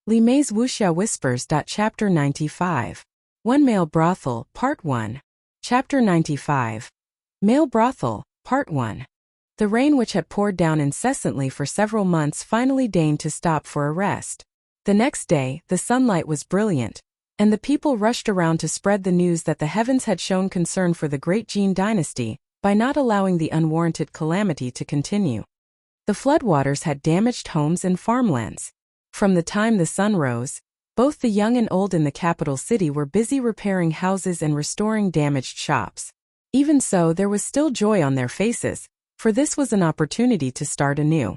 Li Mei's Wuxia Whispers. Chapter 95. One Male Brothel, Part 1. Chapter 95. Male Brothel, Part 1. The rain which had poured down incessantly for several months finally deigned to stop for a rest. The next day, the sunlight was brilliant, and the people rushed around to spread the news that the heavens had shown concern for the great Jin dynasty by not allowing the unwarranted calamity to continue. The floodwaters had damaged homes and farmlands. From the time the sun rose, both the young and old in the capital city were busy repairing houses and restoring damaged shops. Even so, there was still joy on their faces, for this was an opportunity to start anew.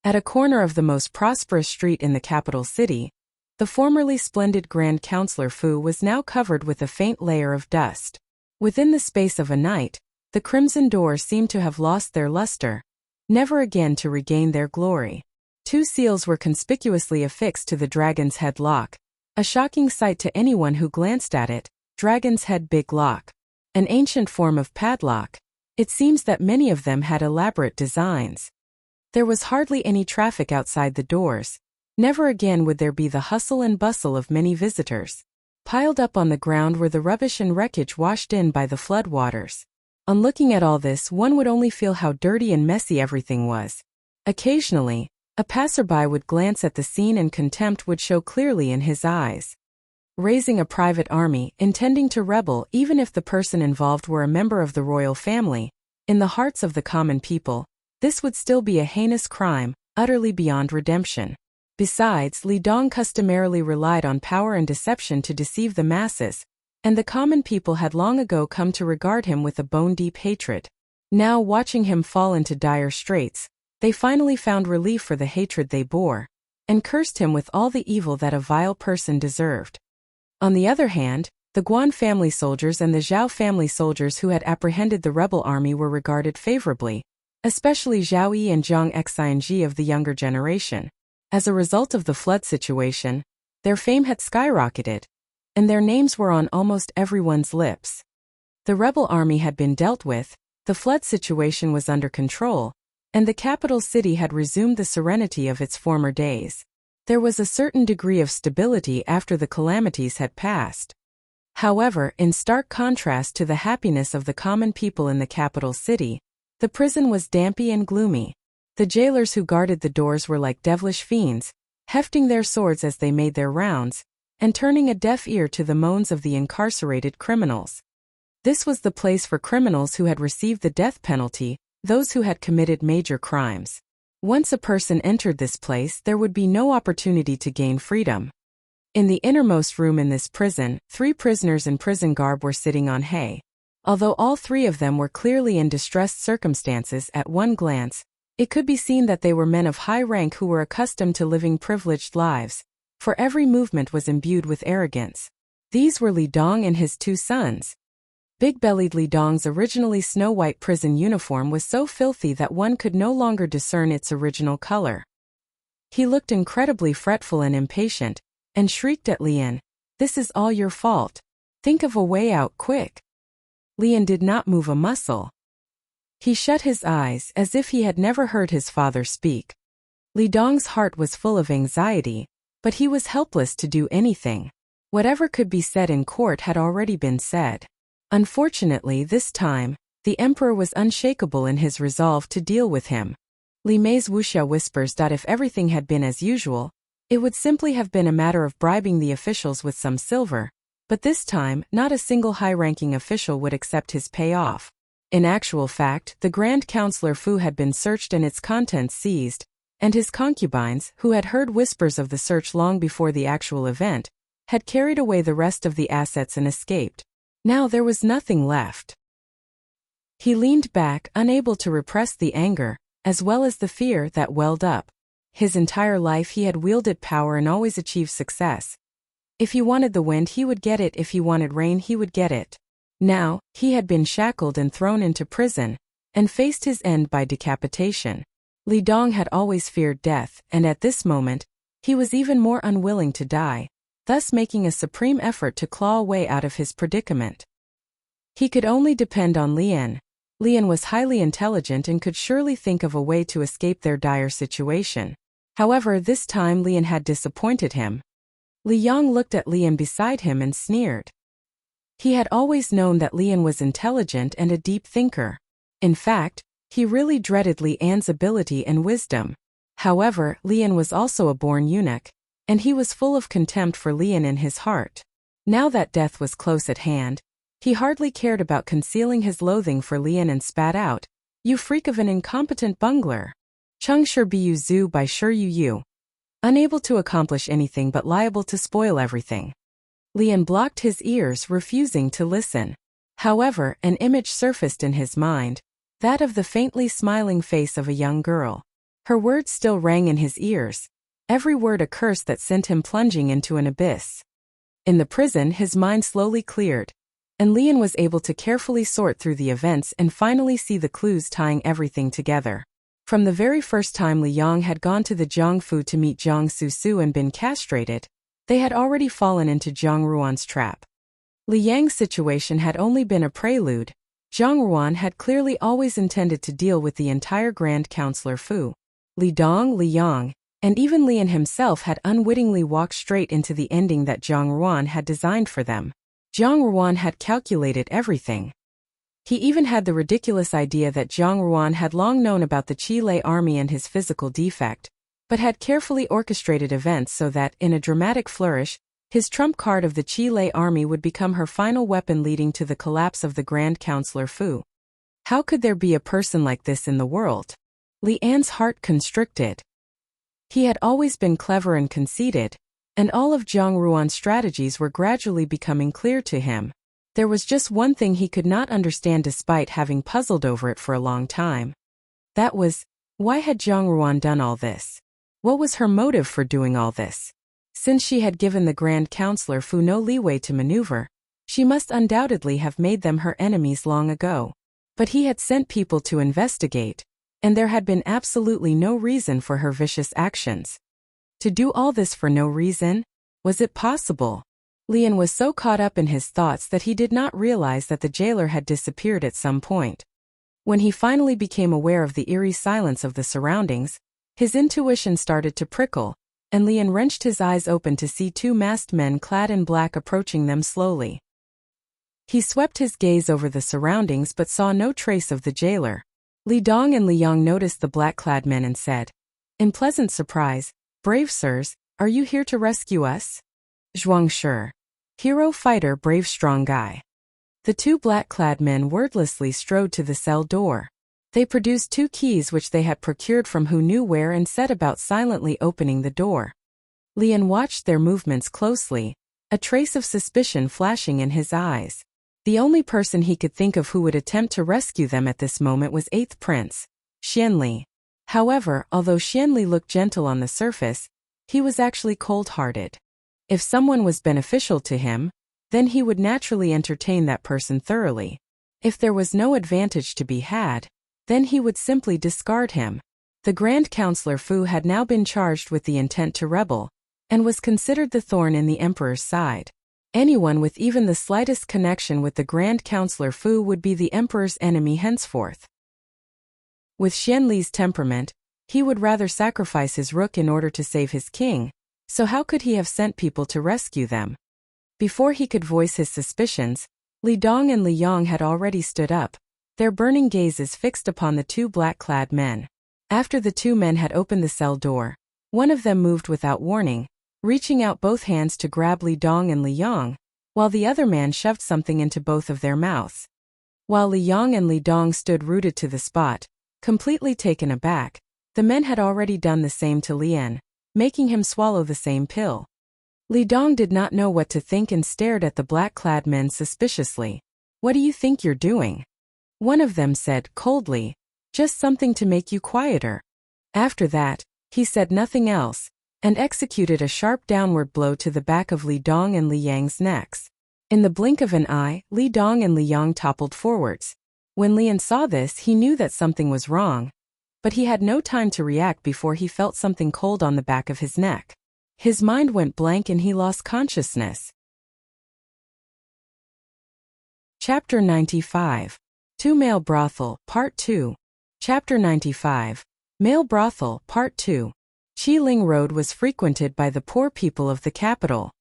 At a corner of the most prosperous street in the capital city, the formerly splendid Grand Counselor Fu was now covered with a faint layer of dust. Within the space of a night, the crimson doors seemed to have lost their luster, never again to regain their glory. 2 seals were conspicuously affixed to the dragon's head lock, a shocking sight to anyone who glanced at it. Dragon's head big lock. An ancient form of padlock. It seems that many of them had elaborate designs. There was hardly any traffic outside the doors. Never again would there be the hustle and bustle of many visitors. Piled up on the ground were the rubbish and wreckage washed in by the floodwaters. On looking at all this, one would only feel how dirty and messy everything was. Occasionally, a passerby would glance at the scene and contempt would show clearly in his eyes. Raising a private army, intending to rebel even if the person involved were a member of the royal family, in the hearts of the common people, this would still be a heinous crime, utterly beyond redemption. Besides, Li Dong customarily relied on power and deception to deceive the masses, and the common people had long ago come to regard him with a bone-deep hatred. Now, watching him fall into dire straits, they finally found relief for the hatred they bore, and cursed him with all the evil that a vile person deserved. On the other hand, the Guan family soldiers and the Zhao family soldiers who had apprehended the rebel army were regarded favorably, especially Zhao Yi and Zhang Xianji of the younger generation. As a result of the flood situation, their fame had skyrocketed, and their names were on almost everyone's lips. The rebel army had been dealt with, the flood situation was under control, and the capital city had resumed the serenity of its former days. There was a certain degree of stability after the calamities had passed. However, in stark contrast to the happiness of the common people in the capital city, the prison was dampy and gloomy. The jailers who guarded the doors were like devilish fiends, hefting their swords as they made their rounds, and turning a deaf ear to the moans of the incarcerated criminals. This was the place for criminals who had received the death penalty, those who had committed major crimes. Once a person entered this place, there would be no opportunity to gain freedom. In the innermost room in this prison, 3 prisoners in prison garb were sitting on hay. Although all 3 of them were clearly in distressed circumstances, at one glance, it could be seen that they were men of high rank who were accustomed to living privileged lives, for every movement was imbued with arrogance. These were Li Dong and his 2 sons. Big-bellied Li Dong's originally snow-white prison uniform was so filthy that one could no longer discern its original color. He looked incredibly fretful and impatient, and shrieked at Lian, "This is all your fault. Think of a way out quick." Lian did not move a muscle. He shut his eyes as if he had never heard his father speak. Li Dong's heart was full of anxiety, but he was helpless to do anything. Whatever could be said in court had already been said. Unfortunately, this time, the emperor was unshakable in his resolve to deal with him. Li Mei's Wuxia Whispers. If everything had been as usual, it would simply have been a matter of bribing the officials with some silver, but this time, not a single high-ranking official would accept his payoff. In actual fact, the Grand Counselor Fu had been searched and its contents seized, and his concubines, who had heard whispers of the search long before the actual event, had carried away the rest of the assets and escaped. Now there was nothing left. He leaned back, unable to repress the anger, as well as the fear that welled up. His entire life he had wielded power and always achieved success. If he wanted the wind, he would get it. If he wanted rain, he would get it. Now, he had been shackled and thrown into prison, and faced his end by decapitation. Li Dong had always feared death, and at this moment, he was even more unwilling to die, thus making a supreme effort to claw a way out of his predicament. He could only depend on Lian. Lian was highly intelligent and could surely think of a way to escape their dire situation. However, this time Lian had disappointed him. Li Yang looked at Lian beside him and sneered. He had always known that Lian was intelligent and a deep thinker. In fact, he really dreaded Li An's ability and wisdom. However, Lian was also a born eunuch, and he was full of contempt for Lian in his heart. Now that death was close at hand, he hardly cared about concealing his loathing for Lian and spat out, "You freak of an incompetent bungler. Chung sure bu zhu by sure you. Unable to accomplish anything but liable to spoil everything." Lian blocked his ears, refusing to listen. However, an image surfaced in his mind, that of the faintly smiling face of a young girl. Her words still rang in his ears, every word a curse that sent him plunging into an abyss. In the prison, his mind slowly cleared, and Lian was able to carefully sort through the events and finally see the clues tying everything together. From the very first time Li Yang had gone to the Jiangfu to meet Jiang Susu and been castrated, they had already fallen into Jiang Ruan's trap. Li Yang's situation had only been a prelude. Jiang Ruan had clearly always intended to deal with the entire Grand Counselor Fu. Li Dong, Li Yang, and even Lian himself had unwittingly walked straight into the ending that Jiang Ruan had designed for them. Jiang Ruan had calculated everything. He even had the ridiculous idea that Jiang Ruan had long known about the Qi Lei army and his physical defect, but had carefully orchestrated events so that, in a dramatic flourish, his trump card of the Qi Lei army would become her final weapon, leading to the collapse of the Grand Counselor Fu. How could there be a person like this in the world? Li An's heart constricted. He had always been clever and conceited, and all of Jiang Ruan's strategies were gradually becoming clear to him. There was just one thing he could not understand despite having puzzled over it for a long time. That was, why had Jiang Ruan done all this? What was her motive for doing all this? Since she had given the Grand Counselor Fu no leeway to maneuver, she must undoubtedly have made them her enemies long ago. But he had sent people to investigate, and there had been absolutely no reason for her vicious actions. To do all this for no reason? Was it possible? Lian was so caught up in his thoughts that he did not realize that the jailer had disappeared at some point. When he finally became aware of the eerie silence of the surroundings, his intuition started to prickle, and Lian wrenched his eyes open to see two masked men clad in black approaching them slowly. He swept his gaze over the surroundings but saw no trace of the jailer. Li Dong and Li Yang noticed the black-clad men and said, in pleasant surprise, "Brave sirs, are you here to rescue us?" Zhuang Shi. Hero fighter, brave strong guy. The two black-clad men wordlessly strode to the cell door. They produced two keys which they had procured from who knew where and set about silently opening the door. Lian watched their movements closely, a trace of suspicion flashing in his eyes. The only person he could think of who would attempt to rescue them at this moment was 8th Prince, Xianli. However, although Xianli looked gentle on the surface, he was actually cold-hearted. If someone was beneficial to him, then he would naturally entertain that person thoroughly. If there was no advantage to be had, then he would simply discard him. The Grand Counselor Fu had now been charged with the intent to rebel, and was considered the thorn in the Emperor's side. Anyone with even the slightest connection with the Grand Counselor Fu would be the Emperor's enemy henceforth. With Xianli's temperament, he would rather sacrifice his rook in order to save his king, so how could he have sent people to rescue them? Before he could voice his suspicions, Li Dong and Li Yang had already stood up, their burning gazes fixed upon the two black-clad men. After the two men had opened the cell door, one of them moved without warning, reaching out both hands to grab Li Dong and Li Yang, while the other man shoved something into both of their mouths. While Li Yang and Li Dong stood rooted to the spot, completely taken aback, the men had already done the same to Lian, making him swallow the same pill. Li Dong did not know what to think and stared at the black-clad men suspiciously. "What do you think you're doing?" One of them said coldly, "Just something to make you quieter." After that, he said nothing else, and executed a sharp downward blow to the back of Li Dong and Li Yang's necks. In the blink of an eye, Li Dong and Li Yang toppled forwards. When Lian saw this, he knew that something was wrong, but he had no time to react before he felt something cold on the back of his neck. His mind went blank and he lost consciousness. Chapter 95. Two Male Brothel, Part 2. Chapter 95. Male Brothel, Part 2. Qiling Road was frequented by the poor people of the capital.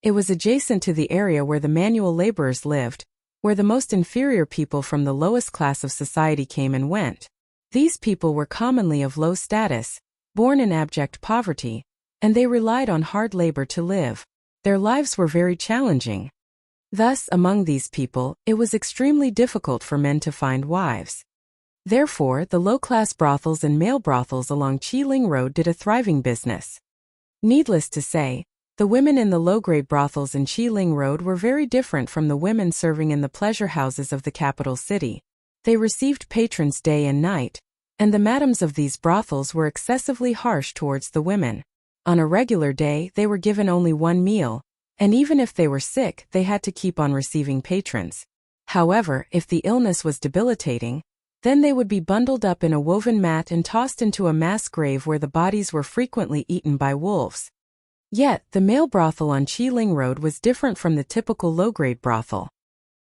It was adjacent to the area where the manual laborers lived, where the most inferior people from the lowest class of society came and went. These people were commonly of low status, born in abject poverty, and they relied on hard labor to live. Their lives were very challenging. Thus, among these people, it was extremely difficult for men to find wives. Therefore, the low-class brothels and male brothels along Qiling Road did a thriving business. Needless to say, the women in the low-grade brothels in Qiling Road were very different from the women serving in the pleasure houses of the capital city. They received patrons day and night, and the madams of these brothels were excessively harsh towards the women. On a regular day, they were given only one meal, and even if they were sick, they had to keep on receiving patrons. However, if the illness was debilitating, then they would be bundled up in a woven mat and tossed into a mass grave where the bodies were frequently eaten by wolves. Yet, the male brothel on Qiling Road was different from the typical low-grade brothel.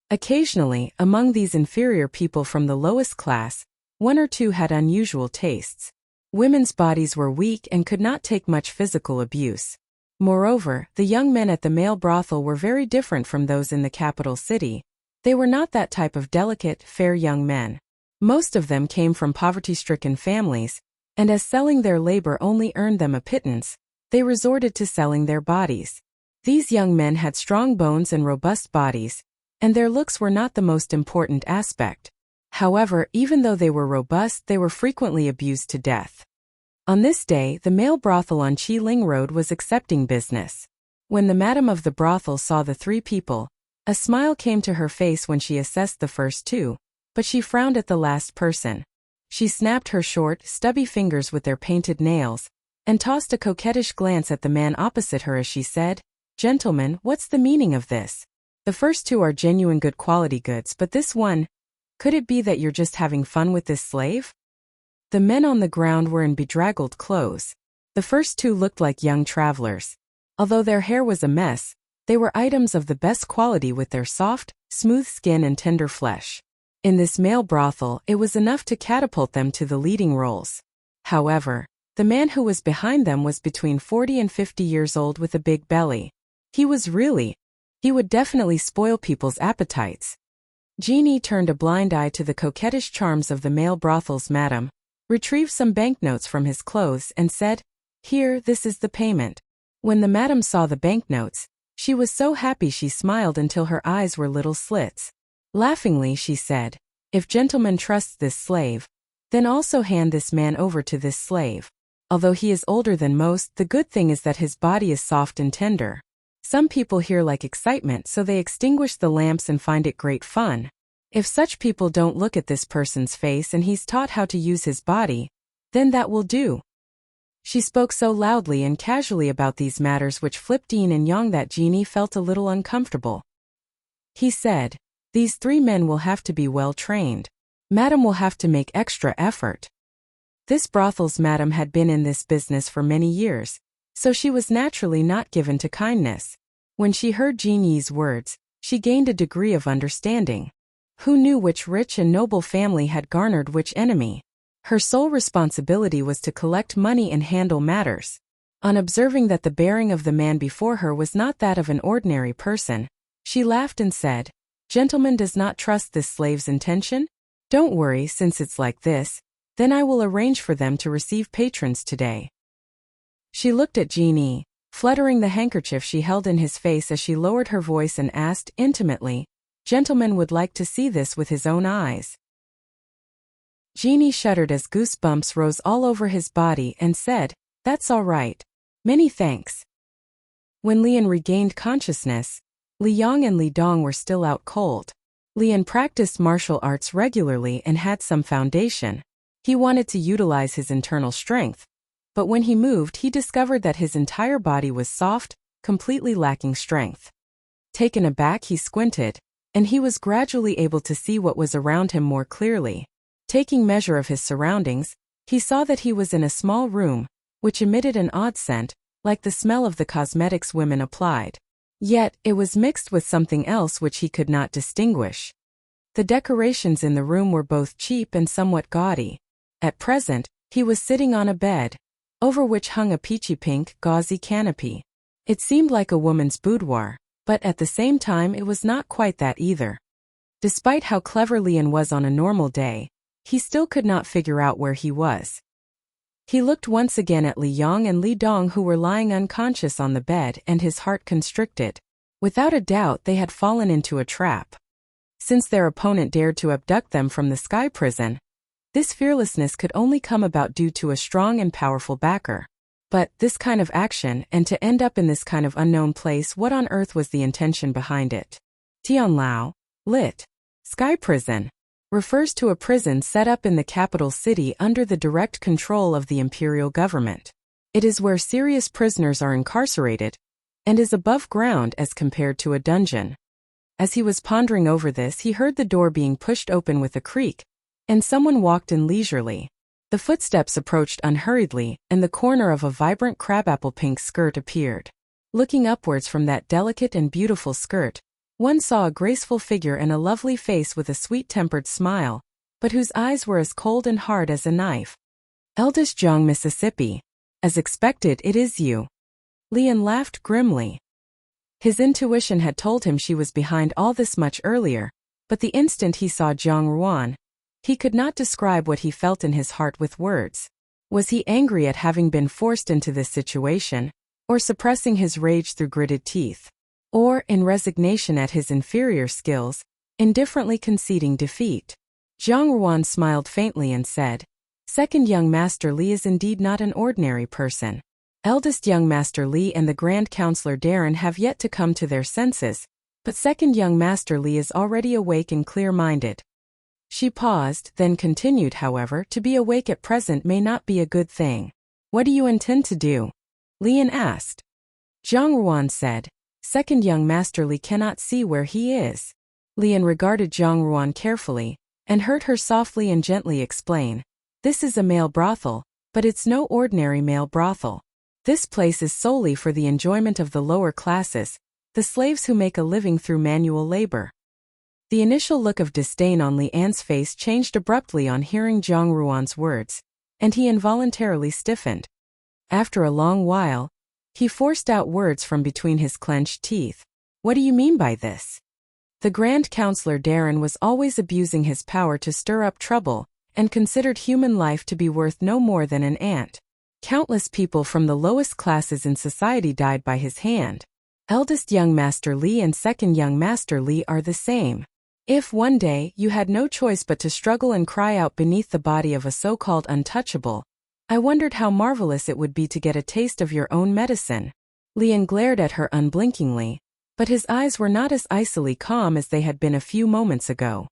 Occasionally, among these inferior people from the lowest class, one or two had unusual tastes. Women's bodies were weak and could not take much physical abuse. Moreover, the young men at the male brothel were very different from those in the capital city. They were not that type of delicate, fair young men. Most of them came from poverty-stricken families, and as selling their labor only earned them a pittance, they resorted to selling their bodies. These young men had strong bones and robust bodies, and their looks were not the most important aspect. However, even though they were robust, they were frequently abused to death. On this day, the male brothel on Qiling Road was accepting business. When the madam of the brothel saw the three people, a smile came to her face when she assessed the first two, but she frowned at the last person. She snapped her short, stubby fingers with their painted nails, and tossed a coquettish glance at the man opposite her as she said, "Gentlemen, what's the meaning of this? The first two are genuine good quality goods, but this one, could it be that you're just having fun with this slave?" The men on the ground were in bedraggled clothes. The first two looked like young travelers. Although their hair was a mess, they were items of the best quality with their soft, smooth skin and tender flesh. In this male brothel, it was enough to catapult them to the leading roles. However, the man who was behind them was between 40 and 50 years old with a big belly. He would definitely spoil people's appetites. Jeannie turned a blind eye to the coquettish charms of the male brothel's madam, retrieved some banknotes from his clothes and said, "Here, this is the payment." When the madam saw the banknotes, she was so happy she smiled until her eyes were little slits. Laughingly she said, "If gentleman trusts this slave, then also hand this man over to this slave. Although he is older than most, the good thing is that his body is soft and tender. Some people here like excitement, so they extinguish the lamps and find it great fun. If such people don't look at this person's face and he's taught how to use his body, then that will do." She spoke so loudly and casually about these matters which flipped yin and yang that Jeannie felt a little uncomfortable. He said, "These three men will have to be well trained. Madam will have to make extra effort." This brothel's madam had been in this business for many years, so she was naturally not given to kindness. When she heard Jeannie's words, she gained a degree of understanding. Who knew which rich and noble family had garnered which enemy? Her sole responsibility was to collect money and handle matters. On observing that the bearing of the man before her was not that of an ordinary person, she laughed and said, "Gentleman does not trust this slave's intention? Don't worry, since it's like this, then I will arrange for them to receive patrons today." She looked at Jeannie, fluttering the handkerchief she held in his face as she lowered her voice and asked intimately, "Gentleman would like to see this with his own eyes." Jeannie shuddered as goosebumps rose all over his body and said, "That's all right. Many thanks." When Lian regained consciousness, Li Yang and Li Dong were still out cold. Lian practiced martial arts regularly and had some foundation. He wanted to utilize his internal strength, but when he moved he discovered that his entire body was soft, completely lacking strength. Taken aback, he squinted, and he was gradually able to see what was around him more clearly. Taking measure of his surroundings, he saw that he was in a small room, which emitted an odd scent, like the smell of the cosmetics women applied. Yet, it was mixed with something else which he could not distinguish. The decorations in the room were both cheap and somewhat gaudy. At present, he was sitting on a bed. over which hung a peachy pink, gauzy canopy. It seemed like a woman's boudoir, but at the same time it was not quite that either. Despite how clever Lian was on a normal day, he still could not figure out where he was. He looked once again at Li Yong and Li Dong, who were lying unconscious on the bed, and his heart constricted. Without a doubt they had fallen into a trap. Since their opponent dared to abduct them from the sky prison, this fearlessness could only come about due to a strong and powerful backer. But this kind of action, and to end up in this kind of unknown place, what on earth was the intention behind it? Tianlao, lit. Sky prison, refers to a prison set up in the capital city under the direct control of the imperial government. It is where serious prisoners are incarcerated, and is above ground as compared to a dungeon. As he was pondering over this, he heard the door being pushed open with a creak, and someone walked in leisurely. The footsteps approached unhurriedly, and the corner of a vibrant crabapple pink skirt appeared. Looking upwards from that delicate and beautiful skirt, one saw a graceful figure and a lovely face with a sweet-tempered smile, but whose eyes were as cold and hard as a knife. Eldest Jiang, Mississippi. As expected, it is you. Lian laughed grimly. His intuition had told him she was behind all this much earlier, but the instant he saw Jiang Ruan, he could not describe what he felt in his heart with words. Was he angry at having been forced into this situation, or suppressing his rage through gritted teeth? Or, in resignation at his inferior skills, indifferently conceding defeat? Jiang Ruan smiled faintly and said, "Second young Master Li is indeed not an ordinary person. Eldest young Master Li and the Grand Counselor Darren have yet to come to their senses, but second young Master Li is already awake and clear-minded." She paused, then continued, "However, to be awake at present may not be a good thing. What do you intend to do?" Lian asked. Jiang Ruan said, "Second young Master Li cannot see where he is." Lian regarded Jiang Ruan carefully, and heard her softly and gently explain, "This is a male brothel, but it's no ordinary male brothel. This place is solely for the enjoyment of the lower classes, the slaves who make a living through manual labor." The initial look of disdain on Lian's face changed abruptly on hearing Jiang Ruan's words, and he involuntarily stiffened. After a long while, he forced out words from between his clenched teeth. "What do you mean by this?" The Grand Counselor Darren was always abusing his power to stir up trouble, and considered human life to be worth no more than an ant. Countless people from the lowest classes in society died by his hand. Eldest young Master Li and second young Master Li are the same. If one day you had no choice but to struggle and cry out beneath the body of a so-called untouchable, I wondered how marvelous it would be to get a taste of your own medicine. Lian glared at her unblinkingly, but his eyes were not as icily calm as they had been a few moments ago.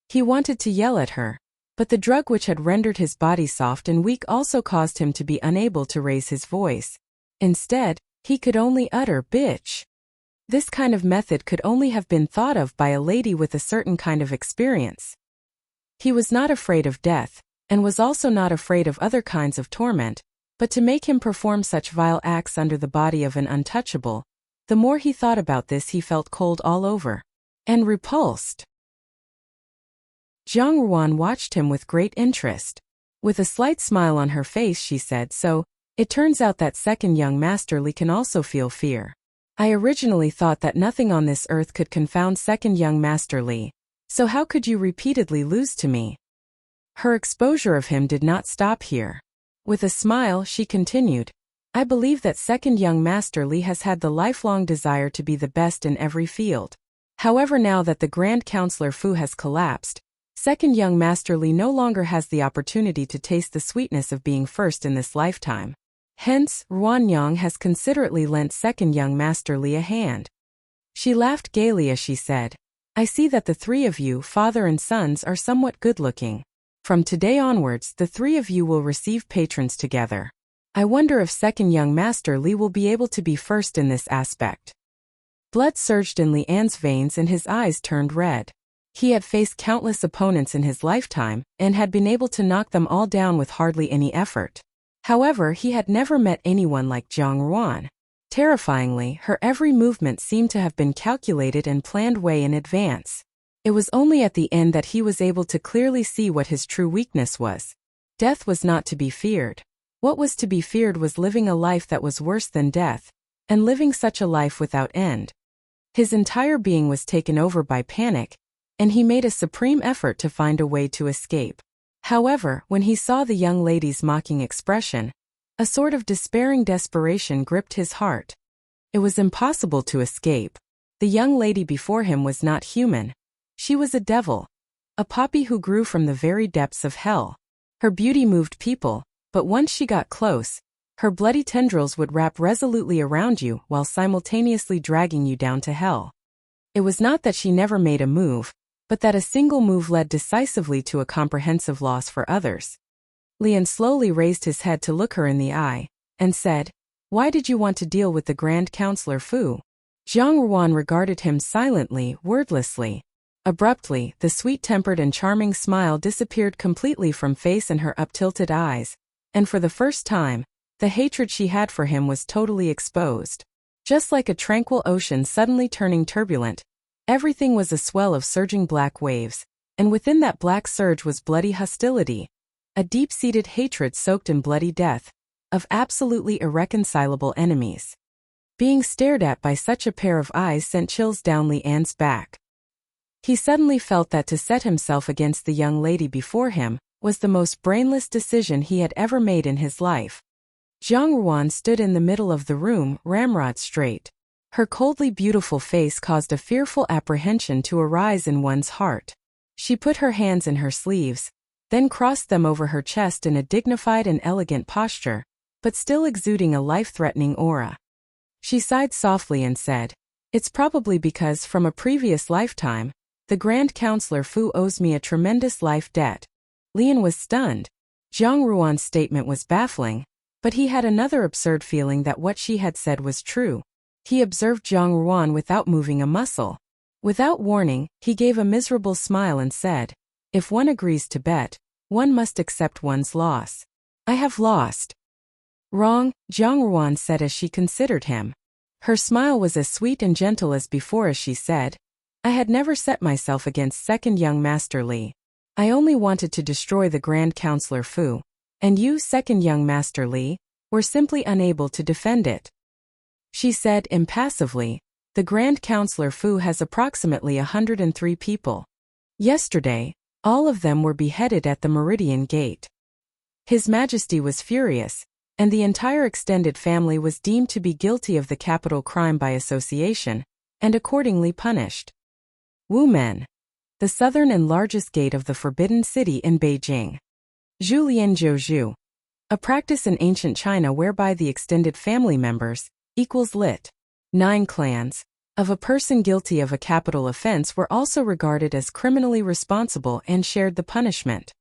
He wanted to yell at her, but the drug which had rendered his body soft and weak also caused him to be unable to raise his voice. Instead, he could only utter, "Bitch." This kind of method could only have been thought of by a lady with a certain kind of experience. He was not afraid of death, and was also not afraid of other kinds of torment, but to make him perform such vile acts under the body of an untouchable, the more he thought about this he felt cold all over, and repulsed. Jiang Ruan watched him with great interest. With a slight smile on her face she said, "So, it turns out that second young Master Li can also feel fear. I originally thought that nothing on this earth could confound second young Master Li, so how could you repeatedly lose to me?" Her exposure of him did not stop here. With a smile, she continued, "I believe that second young Master Li has had the lifelong desire to be the best in every field. However, now that the Grand Counselor Fu has collapsed, second young Master Li no longer has the opportunity to taste the sweetness of being first in this lifetime. Hence, Ruanyang has considerately lent second young Master Li a hand." She laughed gaily as she said, "I see that the three of you, father and sons, are somewhat good-looking. From today onwards, the three of you will receive patrons together. I wonder if second young Master Li will be able to be first in this aspect." Blood surged in Lian's veins and his eyes turned red. He had faced countless opponents in his lifetime, and had been able to knock them all down with hardly any effort. However, he had never met anyone like Jiang Ruan. Terrifyingly, her every movement seemed to have been calculated and planned way in advance. It was only at the end that he was able to clearly see what his true weakness was. Death was not to be feared. What was to be feared was living a life that was worse than death, and living such a life without end. His entire being was taken over by panic, and he made a supreme effort to find a way to escape. However, when he saw the young lady's mocking expression, a sort of despairing desperation gripped his heart. It was impossible to escape. The young lady before him was not human. She was a devil, a poppy who grew from the very depths of hell. Her beauty moved people, but once she got close, her bloody tendrils would wrap resolutely around you while simultaneously dragging you down to hell. It was not that she never made a move, but that a single move led decisively to a comprehensive loss for others. Lian slowly raised his head to look her in the eye, and said, "Why did you want to deal with the Grand Counselor Fu?" Zhang Ruan regarded him silently, wordlessly. Abruptly, the sweet-tempered and charming smile disappeared completely from face and her up-tilted eyes, and for the first time, the hatred she had for him was totally exposed. Just like a tranquil ocean suddenly turning turbulent, everything was a swell of surging black waves, and within that black surge was bloody hostility, a deep-seated hatred soaked in bloody death, of absolutely irreconcilable enemies. Being stared at by such a pair of eyes sent chills down Lian's back. He suddenly felt that to set himself against the young lady before him was the most brainless decision he had ever made in his life. Zhang Ruan stood in the middle of the room, ramrod straight. Her coldly beautiful face caused a fearful apprehension to arise in one's heart. She put her hands in her sleeves, then crossed them over her chest in a dignified and elegant posture, but still exuding a life-threatening aura. She sighed softly and said, "It's probably because, from a previous lifetime, the Grand Counselor Fu owes me a tremendous life debt." Lian was stunned. Zhang Ruan's statement was baffling, but he had another absurd feeling that what she had said was true. He observed Zhang Ruan without moving a muscle. Without warning, he gave a miserable smile and said, "If one agrees to bet, one must accept one's loss. I have lost." "Wrong," Zhang Ruan said as she considered him. Her smile was as sweet and gentle as before as she said, "I had never set myself against second young Master Li. I only wanted to destroy the Grand Counselor Fu, and you, second young Master Li, were simply unable to defend it." She said impassively, "The Grand Counselor Fu has approximately 103 people. Yesterday, all of them were beheaded at the Meridian Gate. His Majesty was furious, and the entire extended family was deemed to be guilty of the capital crime by association, and accordingly punished." Wumen, the southern and largest gate of the Forbidden City in Beijing. Zhulian Zhou, a practice in ancient China whereby the extended family members, equals lit. 9 clans, of a person guilty of a capital offense were also regarded as criminally responsible and shared the punishment.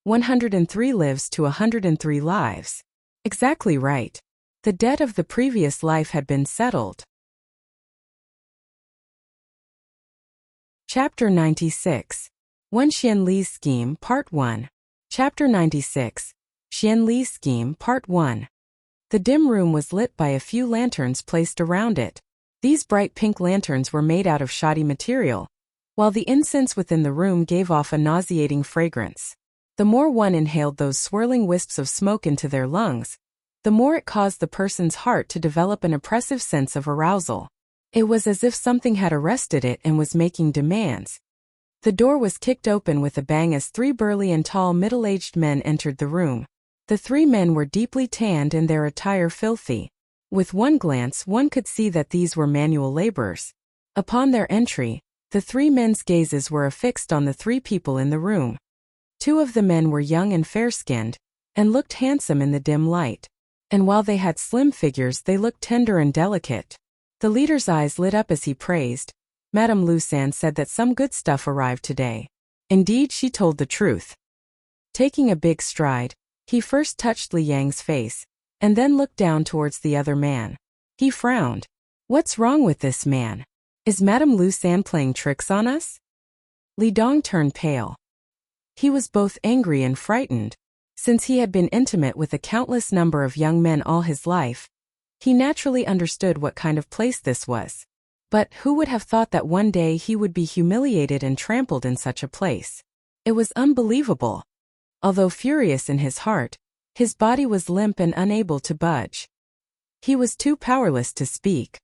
103 lives to 103 lives. Exactly right. The debt of the previous life had been settled. Chapter 96. Wen Xianli's Scheme Part 1. Chapter 96. Xianli's Scheme Part 1. The dim room was lit by a few lanterns placed around it. These bright pink lanterns were made out of shoddy material, while the incense within the room gave off a nauseating fragrance. The more one inhaled those swirling wisps of smoke into their lungs, the more it caused the person's heart to develop an oppressive sense of arousal. It was as if something had arrested it and was making demands. The door was kicked open with a bang as 3 burly and tall middle-aged men entered the room. The 3 men were deeply tanned and their attire filthy. With one glance one could see that these were manual laborers. Upon their entry, the 3 men's gazes were affixed on the 3 people in the room. 2 of the men were young and fair-skinned, and looked handsome in the dim light. And while they had slim figures they looked tender and delicate. The leader's eyes lit up as he praised. Madame Lusan said that some good stuff arrived today. Indeed, she told the truth. Taking a big stride, he first touched Li Yang's face, and then looked down towards the other man. He frowned. "What's wrong with this man? Is Madame Lusan playing tricks on us?" Li Dong turned pale. He was both angry and frightened. Since he had been intimate with a countless number of young men all his life, he naturally understood what kind of place this was. But who would have thought that one day he would be humiliated and trampled in such a place? It was unbelievable. Although furious in his heart, his body was limp and unable to budge. He was too powerless to speak.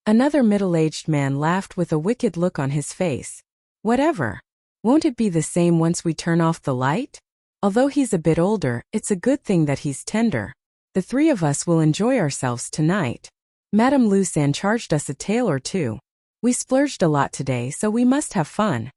Another middle-aged man laughed with a wicked look on his face. Whatever. Won't it be the same once we turn off the light? Although he's a bit older, it's a good thing that he's tender. The three of us will enjoy ourselves tonight. Madame Lucien charged us a tale or two. We splurged a lot today, so we must have fun.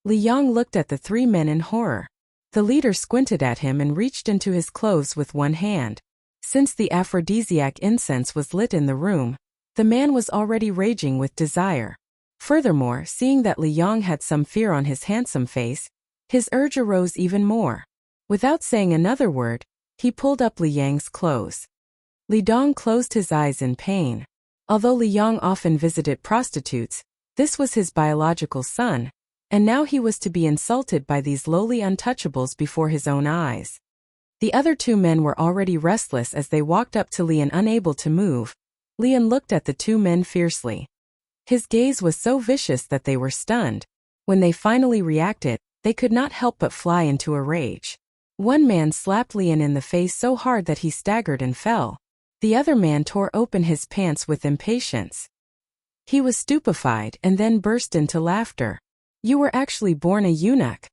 Li Yang looked at the three men in horror. The leader squinted at him and reached into his clothes with one hand. Since the aphrodisiac incense was lit in the room, the man was already raging with desire. Furthermore, seeing that Li Yang had some fear on his handsome face, his urge arose even more. Without saying another word, he pulled up Li Yang's clothes. Li Dong closed his eyes in pain. Although Li Yang often visited prostitutes, this was his biological son, and now he was to be insulted by these lowly untouchables before his own eyes. The other two men were already restless as they walked up to Lian, unable to move. Lian looked at the two men fiercely. His gaze was so vicious that they were stunned. When they finally reacted, they could not help but fly into a rage. One man slapped Lian in the face so hard that he staggered and fell. The other man tore open his pants with impatience. He was stupefied and then burst into laughter. You were actually born a eunuch.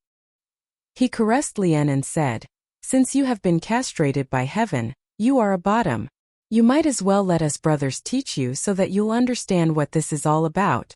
He caressed Lian and said, Since you have been castrated by heaven, you are a bottom. You might as well let us brothers teach you so that you'll understand what this is all about.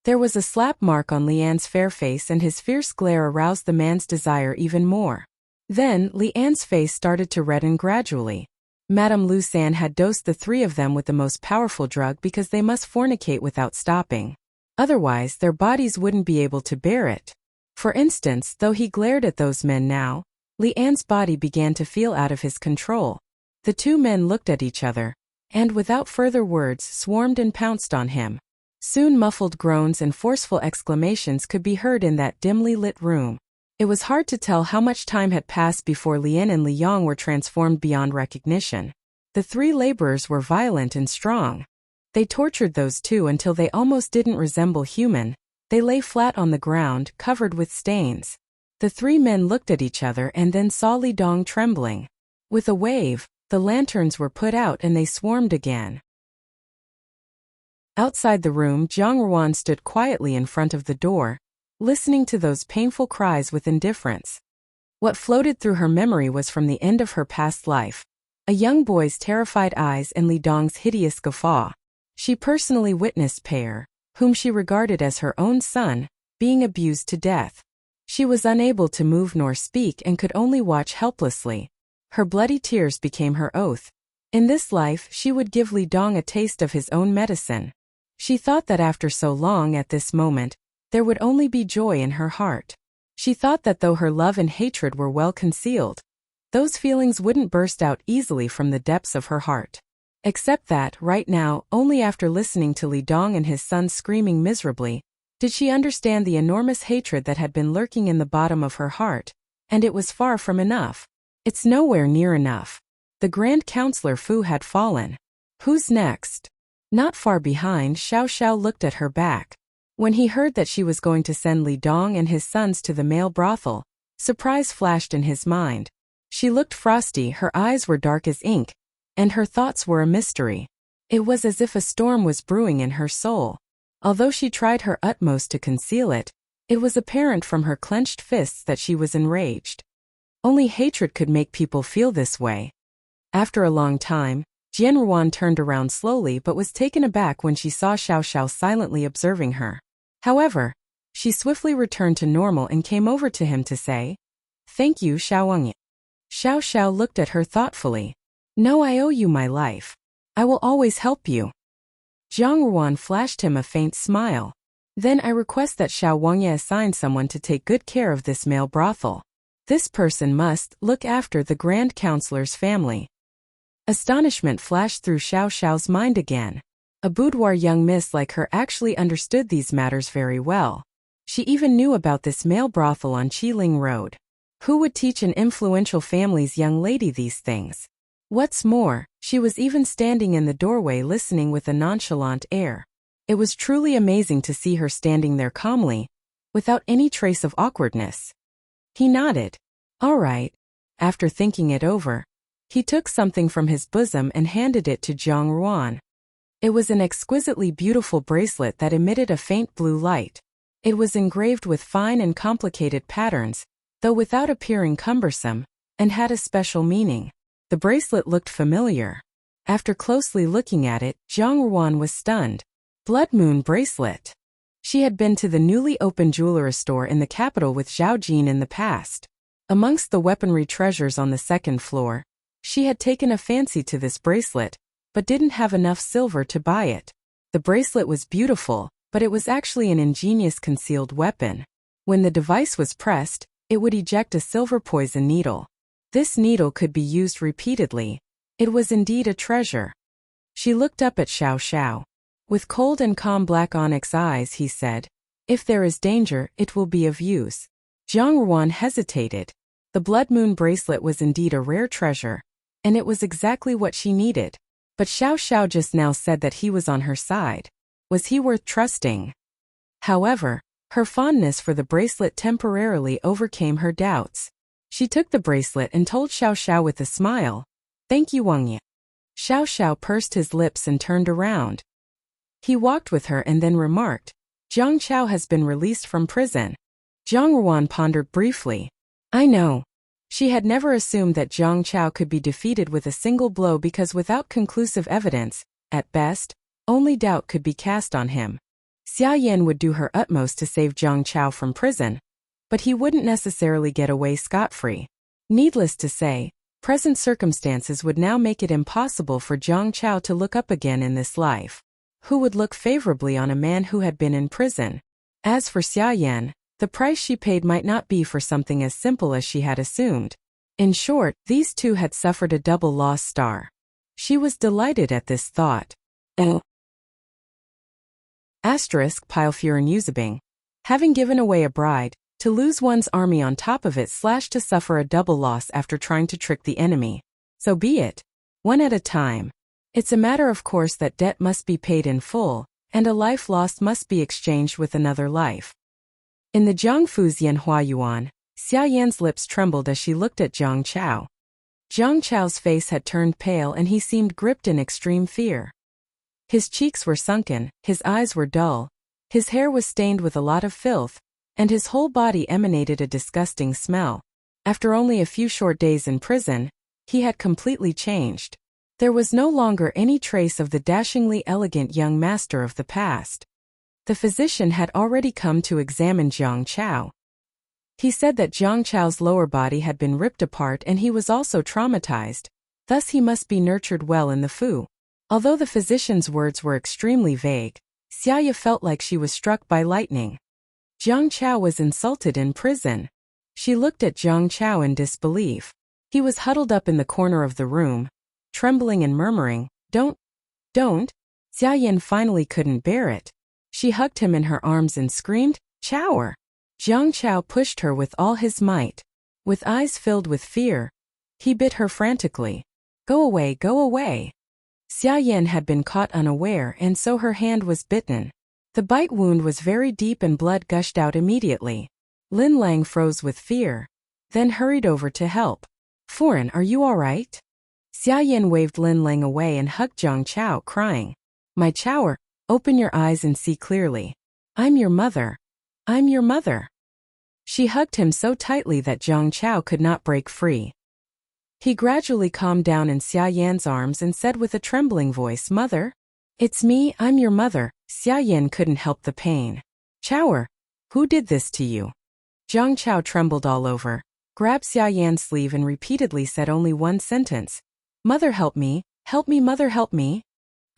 There was a slap mark on Lian's fair face and his fierce glare aroused the man's desire even more. Then, Lian's face started to redden gradually. Madame Lucien had dosed the three of them with the most powerful drug because they must fornicate without stopping. Otherwise, their bodies wouldn't be able to bear it. For instance, though he glared at those men now, Lian's body began to feel out of his control. The two men looked at each other, and without further words swarmed and pounced on him. Soon muffled groans and forceful exclamations could be heard in that dimly lit room. It was hard to tell how much time had passed before Lian and Li Yang were transformed beyond recognition. The three laborers were violent and strong. They tortured those two until they almost didn't resemble human. They lay flat on the ground, covered with stains. The three men looked at each other and then saw Li Dong trembling. With a wave, the lanterns were put out and they swarmed again. Outside the room, Jiang Ruan stood quietly in front of the door, listening to those painful cries with indifference. What floated through her memory was from the end of her past life. A young boy's terrified eyes and Li Dong's hideous guffaw. She personally witnessed Pear, whom she regarded as her own son, being abused to death. She was unable to move nor speak and could only watch helplessly. Her bloody tears became her oath. In this life, she would give Li Dong a taste of his own medicine. She thought that after so long at this moment, there would only be joy in her heart. She thought that though her love and hatred were well concealed, those feelings wouldn't burst out easily from the depths of her heart. Except that, right now, only after listening to Li Dong and his son screaming miserably, did she understand the enormous hatred that had been lurking in the bottom of her heart, and it was far from enough. It's nowhere near enough. The Grand Counselor Fu had fallen. Who's next? Not far behind, Xiao Xiao looked at her back. When he heard that she was going to send Li Dong and his sons to the male brothel, surprise flashed in his mind. She looked frosty, her eyes were dark as ink, and her thoughts were a mystery. It was as if a storm was brewing in her soul. Although she tried her utmost to conceal it, it was apparent from her clenched fists that she was enraged. Only hatred could make people feel this way. After a long time, Jian Ruan turned around slowly but was taken aback when she saw Xiao Xiao silently observing her. However, she swiftly returned to normal and came over to him to say, "Thank you, Xiao Wang." Xiao Xiao looked at her thoughtfully. "No, I owe you my life. I will always help you." Jiang Ruan flashed him a faint smile. "Then I request that Xiao Wangye assign someone to take good care of this male brothel. This person must look after the Grand Counselor's family." Astonishment flashed through Xiao Xiao's mind again. A boudoir young miss like her actually understood these matters very well. She even knew about this male brothel on Qiling Road. Who would teach an influential family's young lady these things? What's more, she was even standing in the doorway listening with a nonchalant air. It was truly amazing to see her standing there calmly, without any trace of awkwardness. He nodded. All right. After thinking it over, he took something from his bosom and handed it to Zhang Ruan. It was an exquisitely beautiful bracelet that emitted a faint blue light. It was engraved with fine and complicated patterns, though without appearing cumbersome, and had a special meaning. The bracelet looked familiar. After closely looking at it, Zhang Ruan was stunned. Blood Moon bracelet. She had been to the newly opened jewelry store in the capital with Zhao Jin in the past. Amongst the weaponry treasures on the second floor, she had taken a fancy to this bracelet, but didn't have enough silver to buy it. The bracelet was beautiful, but it was actually an ingenious concealed weapon. When the device was pressed, it would eject a silver poison needle. This needle could be used repeatedly. It was indeed a treasure. She looked up at Xiao Xiao. With cold and calm black onyx eyes, he said, "If there is danger, it will be of use." Zhang Ruan hesitated. The Blood Moon bracelet was indeed a rare treasure, and it was exactly what she needed. But Xiao Xiao just now said that he was on her side. Was he worth trusting? However, her fondness for the bracelet temporarily overcame her doubts. She took the bracelet and told Xiao Xiao with a smile, "Thank you, Wang Yi." Xiao Xiao pursed his lips and turned around. He walked with her and then remarked, "Zhang Chao has been released from prison." Zhang Ruan pondered briefly. I know. She had never assumed that Zhang Chao could be defeated with a single blow because without conclusive evidence, at best, only doubt could be cast on him. Xia Yan would do her utmost to save Zhang Chao from prison, but he wouldn't necessarily get away scot-free. Needless to say, present circumstances would now make it impossible for Zhang Chao to look up again in this life. Who would look favorably on a man who had been in prison? As for Xia Yan, the price she paid might not be for something as simple as she had assumed. In short, these two had suffered a double loss star. She was delighted at this thought. Pilfuren Usabing. Having given away a bride, to lose one's army on top of it / to suffer a double loss after trying to trick the enemy. So be it. One at a time. It's a matter of course that debt must be paid in full, and a life lost must be exchanged with another life. In the Jiangfu's Yanhua Yuan, Xia Yan's lips trembled as she looked at Zhang Chao. Zhang Chao's face had turned pale and he seemed gripped in extreme fear. His cheeks were sunken, his eyes were dull, his hair was stained with a lot of filth, and his whole body emanated a disgusting smell. After only a few short days in prison, he had completely changed. There was no longer any trace of the dashingly elegant young master of the past. The physician had already come to examine Zhang Chao. He said that Zhang Chao's lower body had been ripped apart and he was also traumatized, thus he must be nurtured well in the Fu. Although the physician's words were extremely vague, Xiaoya felt like she was struck by lightning. Zhang Chao was insulted in prison. She looked at Zhang Chao in disbelief. He was huddled up in the corner of the room, trembling and murmuring, Don't. Xia Yan finally couldn't bear it. She hugged him in her arms and screamed, "Chaoer!" Zhang Chao pushed her with all his might. With eyes filled with fear, he bit her frantically. Go away, go away." Xia Yan had been caught unaware and so her hand was bitten. The bite wound was very deep and blood gushed out immediately. Lin Lang froze with fear, then hurried over to help. "Foreign, are you all right?" Xia Yan waved Lin Lang away and hugged Zhang Chao, crying, "My Chaoer, open your eyes and see clearly. I'm your mother. I'm your mother." She hugged him so tightly that Zhang Chao could not break free. He gradually calmed down in Xia Yan's arms and said with a trembling voice, "Mother? It's me, I'm your mother." Xia Yan couldn't help the pain. "Chaoer, who did this to you?" Zhang Chao trembled all over, grabbed Xia Yan's sleeve and repeatedly said only one sentence. "Mother, help me, mother, help me."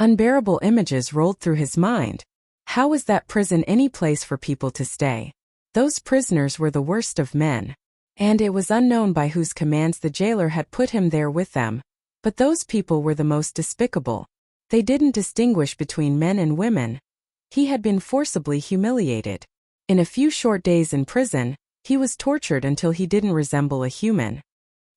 Unbearable images rolled through his mind. How was that prison any place for people to stay? Those prisoners were the worst of men. And it was unknown by whose commands the jailer had put him there with them. But those people were the most despicable. They didn't distinguish between men and women. He had been forcibly humiliated. In a few short days in prison, he was tortured until he didn't resemble a human.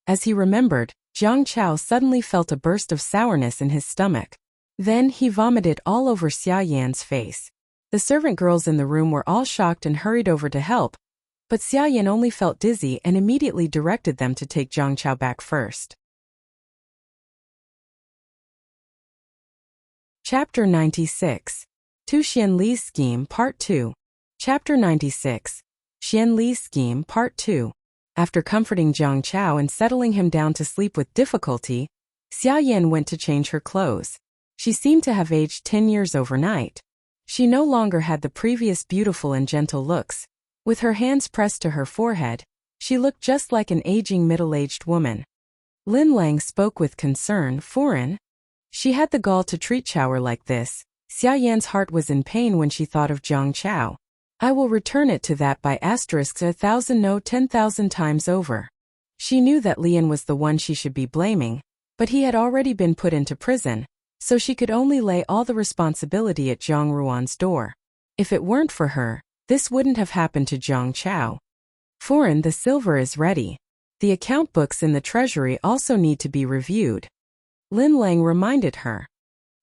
As he remembered, Zhang Chao suddenly felt a burst of sourness in his stomach. Then he vomited all over Xia Yan's face. The servant girls in the room were all shocked and hurried over to help, But Xia Yan only felt dizzy and immediately directed them to take Zhang Chao back first. Chapter 96. Tu Xian Li's Scheme Part 2. Chapter 96. Xian Li's Scheme Part 2. After comforting Zhang Chao and settling him down to sleep with difficulty, Xia Yan went to change her clothes. She seemed to have aged 10 years overnight. She no longer had the previous beautiful and gentle looks. With her hands pressed to her forehead, she looked just like an aging middle-aged woman. Lin Lang spoke with concern. Foreign? She had the gall to treat Chaoer like this. Xia Yan's heart was in pain when she thought of Zhang Chao. I will return it to that by asterisks 1,000 no 10,000 times over. She knew that Lian was the one she should be blaming, but he had already been put into prison, so she could only lay all the responsibility at Zhang Ruan's door. If it weren't for her, this wouldn't have happened to Zhang Chao. Foreign, the silver is ready. The account books in the treasury also need to be reviewed. Lin Lang reminded her.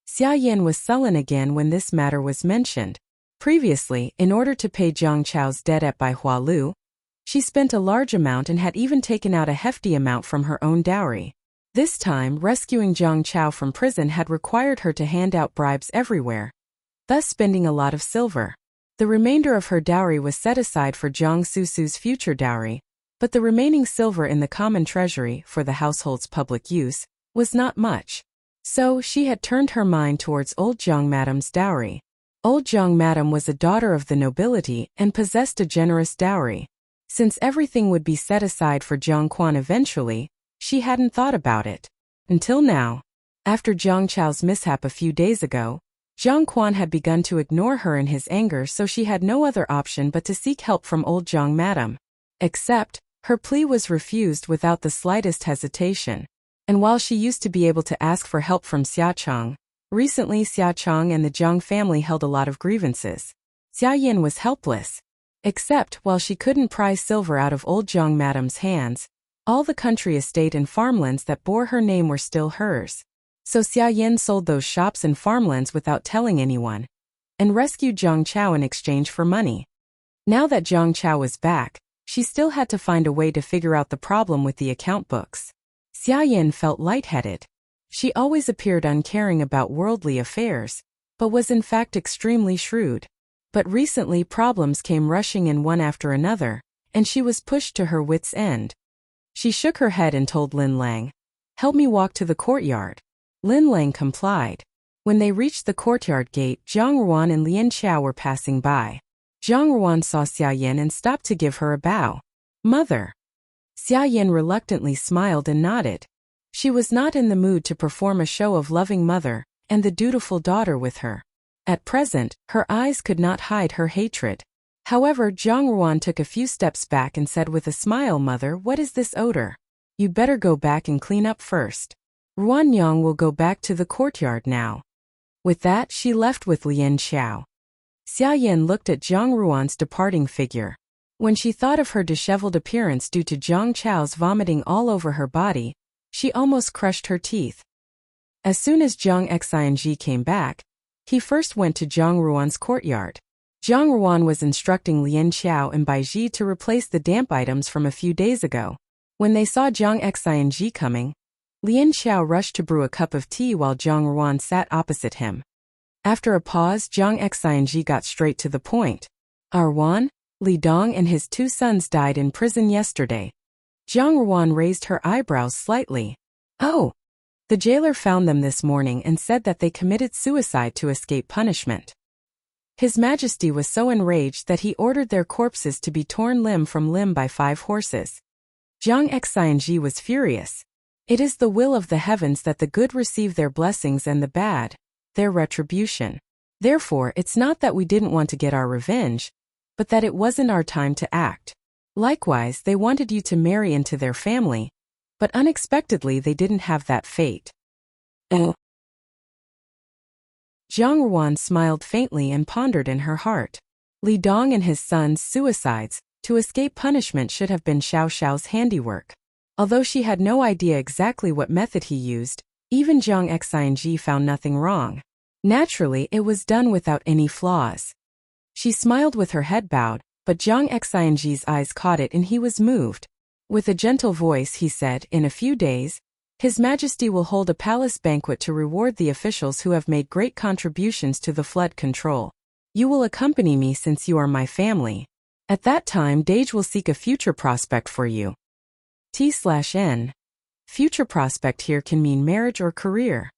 Xia Yan was sullen again when this matter was mentioned. Previously, in order to pay Zhang Chao's debt at Bai Hualu, she spent a large amount and had even taken out a hefty amount from her own dowry. This time, rescuing Zhang Chao from prison had required her to hand out bribes everywhere, thus spending a lot of silver. The remainder of her dowry was set aside for Zhang Susu's future dowry, but the remaining silver in the common treasury for the household's public use was not much. So she had turned her mind towards old Zhang Madam's dowry. Old Zhang Madam was a daughter of the nobility and possessed a generous dowry. Since everything would be set aside for Zhang Quan eventually, she hadn't thought about it. Until now. After Zhang Chao's mishap a few days ago, Zhang Quan had begun to ignore her in his anger, so she had no other option but to seek help from old Zhang Madam. Except, her plea was refused without the slightest hesitation. And while she used to be able to ask for help from Xia Chang, recently Xia Chang and the Zhang family held a lot of grievances. Xia Yan was helpless. Except, while she couldn't pry silver out of old Zhang Madam's hands, all the country estate and farmlands that bore her name were still hers. So Xia Yan sold those shops and farmlands without telling anyone, and rescued Zhang Chao in exchange for money. Now that Zhang Chao was back, she still had to find a way to figure out the problem with the account books. Xia Yan felt lightheaded. She always appeared uncaring about worldly affairs, but was in fact extremely shrewd. But recently problems came rushing in one after another, and she was pushed to her wits' end. She shook her head and told Lin Lang, "Help me walk to the courtyard." Lin Lang complied. When they reached the courtyard gate, Zhang Ruan and Lian Xiao were passing by. Zhang Ruan saw Xia Yan and stopped to give her a bow. "Mother." Xia Yan reluctantly smiled and nodded. She was not in the mood to perform a show of loving mother and the dutiful daughter with her. At present, her eyes could not hide her hatred. However, Zhang Ruan took a few steps back and said with a smile, "Mother, what is this odor? You'd better go back and clean up first. Ruan Yang will go back to the courtyard now." With that, she left with Lian Xiao. Xia Yan looked at Zhang Ruan's departing figure. When she thought of her disheveled appearance due to Zhang Chao's vomiting all over her body, she almost crushed her teeth. As soon as Zhang Xianji came back, he first went to Zhang Ruan's courtyard. Zhang Ruan was instructing Lian Xiao and Bai Ji to replace the damp items from a few days ago. When they saw Zhang Xianji coming, Lian Xiao rushed to brew a cup of tea while Zhang Ruan sat opposite him. After a pause, Zhang Xianji got straight to the point. "Ruan, Li Dong and his 2 sons died in prison yesterday." Zhang Ruan raised her eyebrows slightly. "Oh." The jailer found them this morning and said that they committed suicide to escape punishment. His Majesty was so enraged that he ordered their corpses to be torn limb from limb by 5 horses. Zhang Xianji was furious. It is the will of the heavens that the good receive their blessings and the bad, their retribution. Therefore, it's not that we didn't want to get our revenge, but that it wasn't our time to act. Likewise, they wanted you to marry into their family, but unexpectedly they didn't have that fate. Oh. Zhang Ruan smiled faintly and pondered in her heart. Li Dong and his sons' suicides, to escape punishment, should have been Xiao Xiao's handiwork. Although she had no idea exactly what method he used, even Zhang Xianji found nothing wrong. Naturally, it was done without any flaws. She smiled with her head bowed, but Jiang Xing's eyes caught it and he was moved. With a gentle voice he said, "In a few days, His Majesty will hold a palace banquet to reward the officials who have made great contributions to the flood control. You will accompany me since you are my family. At that time Dage will seek a future prospect for you." T/N. Future prospect here can mean marriage or career.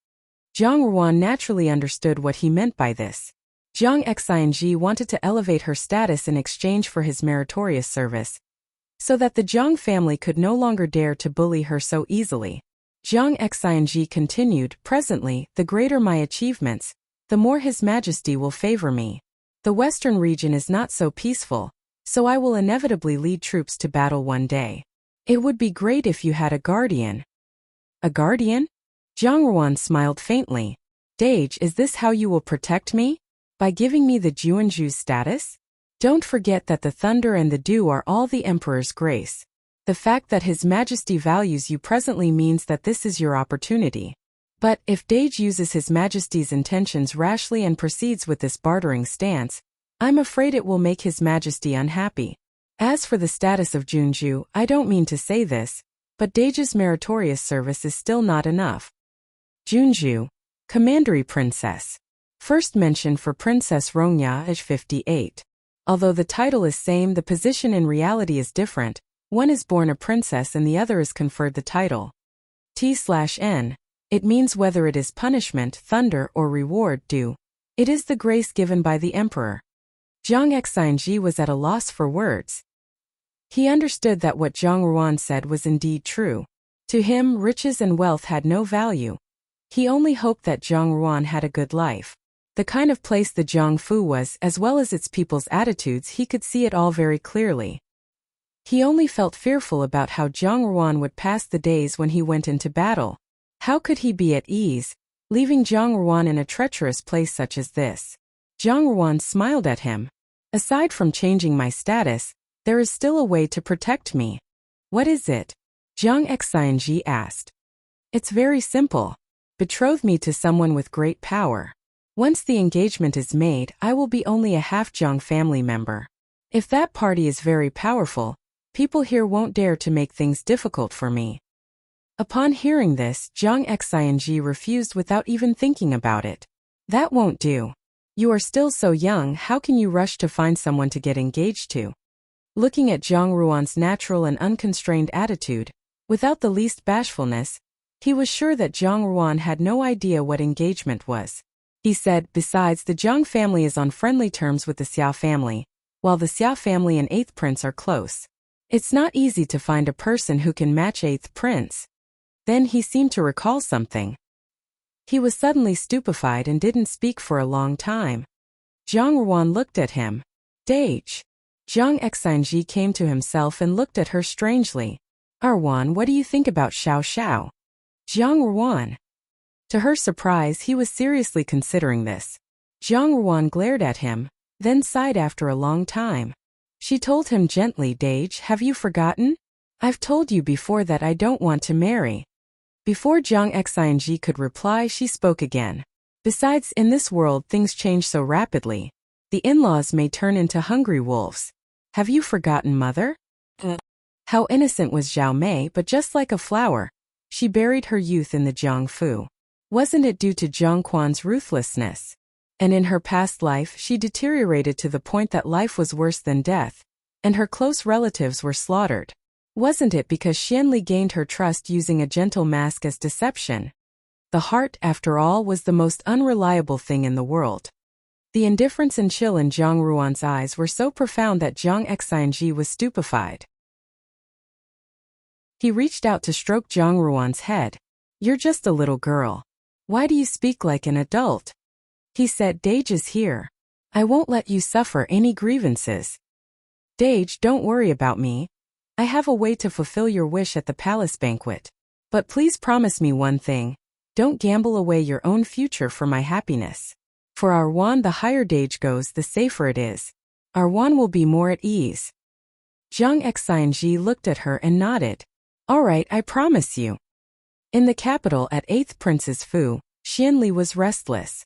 Zhang Ruan naturally understood what he meant by this. Jiang Xing wanted to elevate her status in exchange for his meritorious service, so that the Jiang family could no longer dare to bully her so easily. Jiang Xing continued, "Presently, the greater my achievements, the more His Majesty will favor me. The western region is not so peaceful, so I will inevitably lead troops to battle one day. It would be great if you had a guardian." "A guardian?" Zhang Ruan smiled faintly. "Dage, is this how you will protect me? By giving me the Juanzhu status? Don't forget that the thunder and the dew are all the Emperor's grace. The fact that His Majesty values you presently means that this is your opportunity. But if Dage uses His Majesty's intentions rashly and proceeds with this bartering stance, I'm afraid it will make His Majesty unhappy. As for the status of Juanzhu, I don't mean to say this, but Dage's meritorious service is still not enough." Juanzhu, Commandery Princess. First mention for Princess Rongya age 58. Although the title is same, the position in reality is different. One is born a princess and the other is conferred the title. T/N. It means whether it is punishment, thunder, or reward due. It is the grace given by the Emperor. Jiang Xing was at a loss for words. He understood that what Zhang Ruan said was indeed true. To him, riches and wealth had no value. He only hoped that Zhang Ruan had a good life. The kind of place the Jiangfu was, as well as its people's attitudes, he could see it all very clearly. He only felt fearful about how Zhang Ruan would pass the days when he went into battle. How could he be at ease, leaving Zhang Ruan in a treacherous place such as this? Zhang Ruan smiled at him. "Aside from changing my status, there is still a way to protect me." "What is it?" Jiang Xing asked. "It's very simple. Betroth me to someone with great power. Once the engagement is made, I will be only a half Jiang family member. If that party is very powerful, people here won't dare to make things difficult for me." Upon hearing this, Jiang Xing refused without even thinking about it. "That won't do. You are still so young, how can you rush to find someone to get engaged to?" Looking at Zhang Ruan's natural and unconstrained attitude, without the least bashfulness, he was sure that Zhang Ruan had no idea what engagement was. He said, "Besides, the Jiang family is on friendly terms with the Xia family, while the Xia family and 8th Prince are close. It's not easy to find a person who can match 8th Prince." Then he seemed to recall something. He was suddenly stupefied and didn't speak for a long time. Zhang Ruan looked at him. "Dage." Jiang Xing came to himself and looked at her strangely. "Ruan, what do you think about Xiao Xiao?" "Jiang Ruan." To her surprise, he was seriously considering this. Zhang Ruan glared at him, then sighed after a long time. She told him gently, "Dage, have you forgotten? I've told you before that I don't want to marry." Before Jiang Xing could reply, she spoke again. "Besides, in this world things change so rapidly. The in-laws may turn into hungry wolves. Have you forgotten, mother? How innocent was Zhao Mei, but just like a flower, she buried her youth in the Jiangfu. Wasn't it due to Zhang Quan's ruthlessness? And in her past life she deteriorated to the point that life was worse than death, and her close relatives were slaughtered. Wasn't it because Xianli gained her trust using a gentle mask as deception? The heart, after all, was the most unreliable thing in the world." The indifference and chill in Zhang Ruan's eyes were so profound that Jiang Xing was stupefied. He reached out to stroke Zhang Ruan's head. "You're just a little girl. Why do you speak like an adult?" He said, "Dage is here. I won't let you suffer any grievances. Dage, don't worry about me. I have a way to fulfill your wish at the palace banquet. But please promise me one thing. Don't gamble away your own future for my happiness. For Arwan, the higher Dage goes, the safer it is. Arwan will be more at ease." Jiang Xing looked at her and nodded. "All right, I promise you." In the capital at 8th Prince's Fu, Xianli was restless.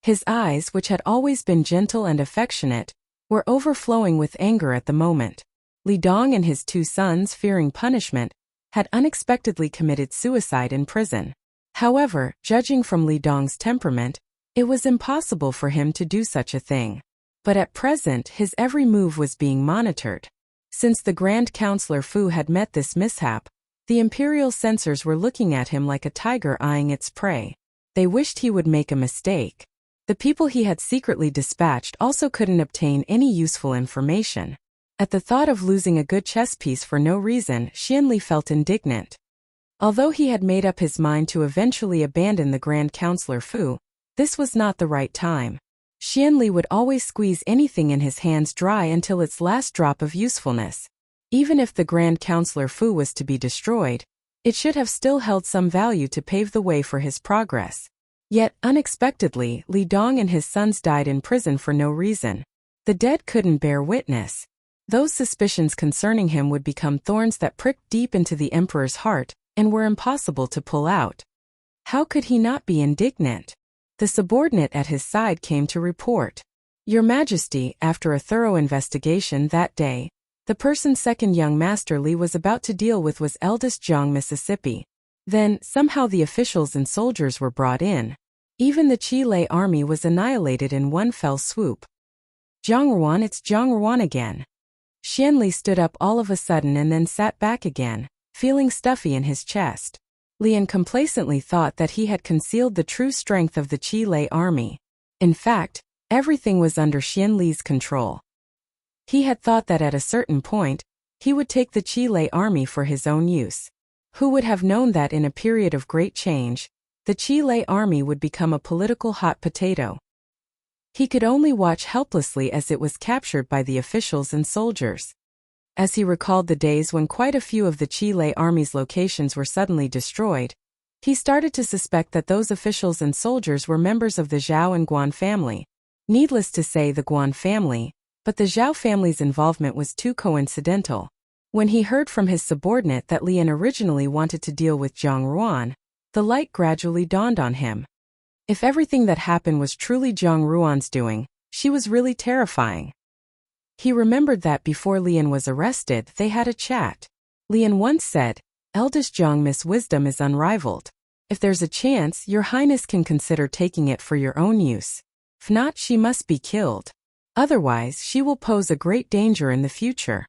His eyes, which had always been gentle and affectionate, were overflowing with anger at the moment. Li Dong and his 2 sons, fearing punishment, had unexpectedly committed suicide in prison. However, judging from Li Dong's temperament, it was impossible for him to do such a thing. But at present his every move was being monitored. Since the Grand Counselor Fu had met this mishap, the imperial censors were looking at him like a tiger eyeing its prey. They wished he would make a mistake. The people he had secretly dispatched also couldn't obtain any useful information. At the thought of losing a good chess piece for no reason, Xianli felt indignant. Although he had made up his mind to eventually abandon the Grand Counselor Fu, this was not the right time. Xianli would always squeeze anything in his hands dry until its last drop of usefulness. Even if the Grand Counselor Fu was to be destroyed, it should have still held some value to pave the way for his progress. Yet, unexpectedly, Li Dong and his sons died in prison for no reason. The dead couldn't bear witness. Those suspicions concerning him would become thorns that pricked deep into the emperor's heart and were impossible to pull out. How could he not be indignant? The subordinate at his side came to report. Your Majesty, after a thorough investigation that day, the person second young Master Li was about to deal with was eldest Jiang Mississippi. Then, somehow the officials and soldiers were brought in. Even the Qilei army was annihilated in one fell swoop. Jiang Ruan, it's Jiang Ruan again. Xianli stood up all of a sudden and then sat back again, feeling stuffy in his chest. Lian complacently thought that he had concealed the true strength of the Qilei army. In fact, everything was under Xianli's control. He had thought that at a certain point, he would take the Qilei army for his own use. Who would have known that in a period of great change, the Qilei army would become a political hot potato? He could only watch helplessly as it was captured by the officials and soldiers. As he recalled the days when quite a few of the Qilei army's locations were suddenly destroyed, he started to suspect that those officials and soldiers were members of the Zhao and Guan family. Needless to say the Guan family, but the Zhao family's involvement was too coincidental. When he heard from his subordinate that Lian originally wanted to deal with Jiang Ruan, the light gradually dawned on him. If everything that happened was truly Jiang Ruan's doing, she was really terrifying. He remembered that before Lian was arrested, they had a chat. Lian once said, "Eldest Jiang Miss wisdom is unrivaled. If there's a chance, your highness can consider taking it for your own use. If not, she must be killed. Otherwise, she will pose a great danger in the future."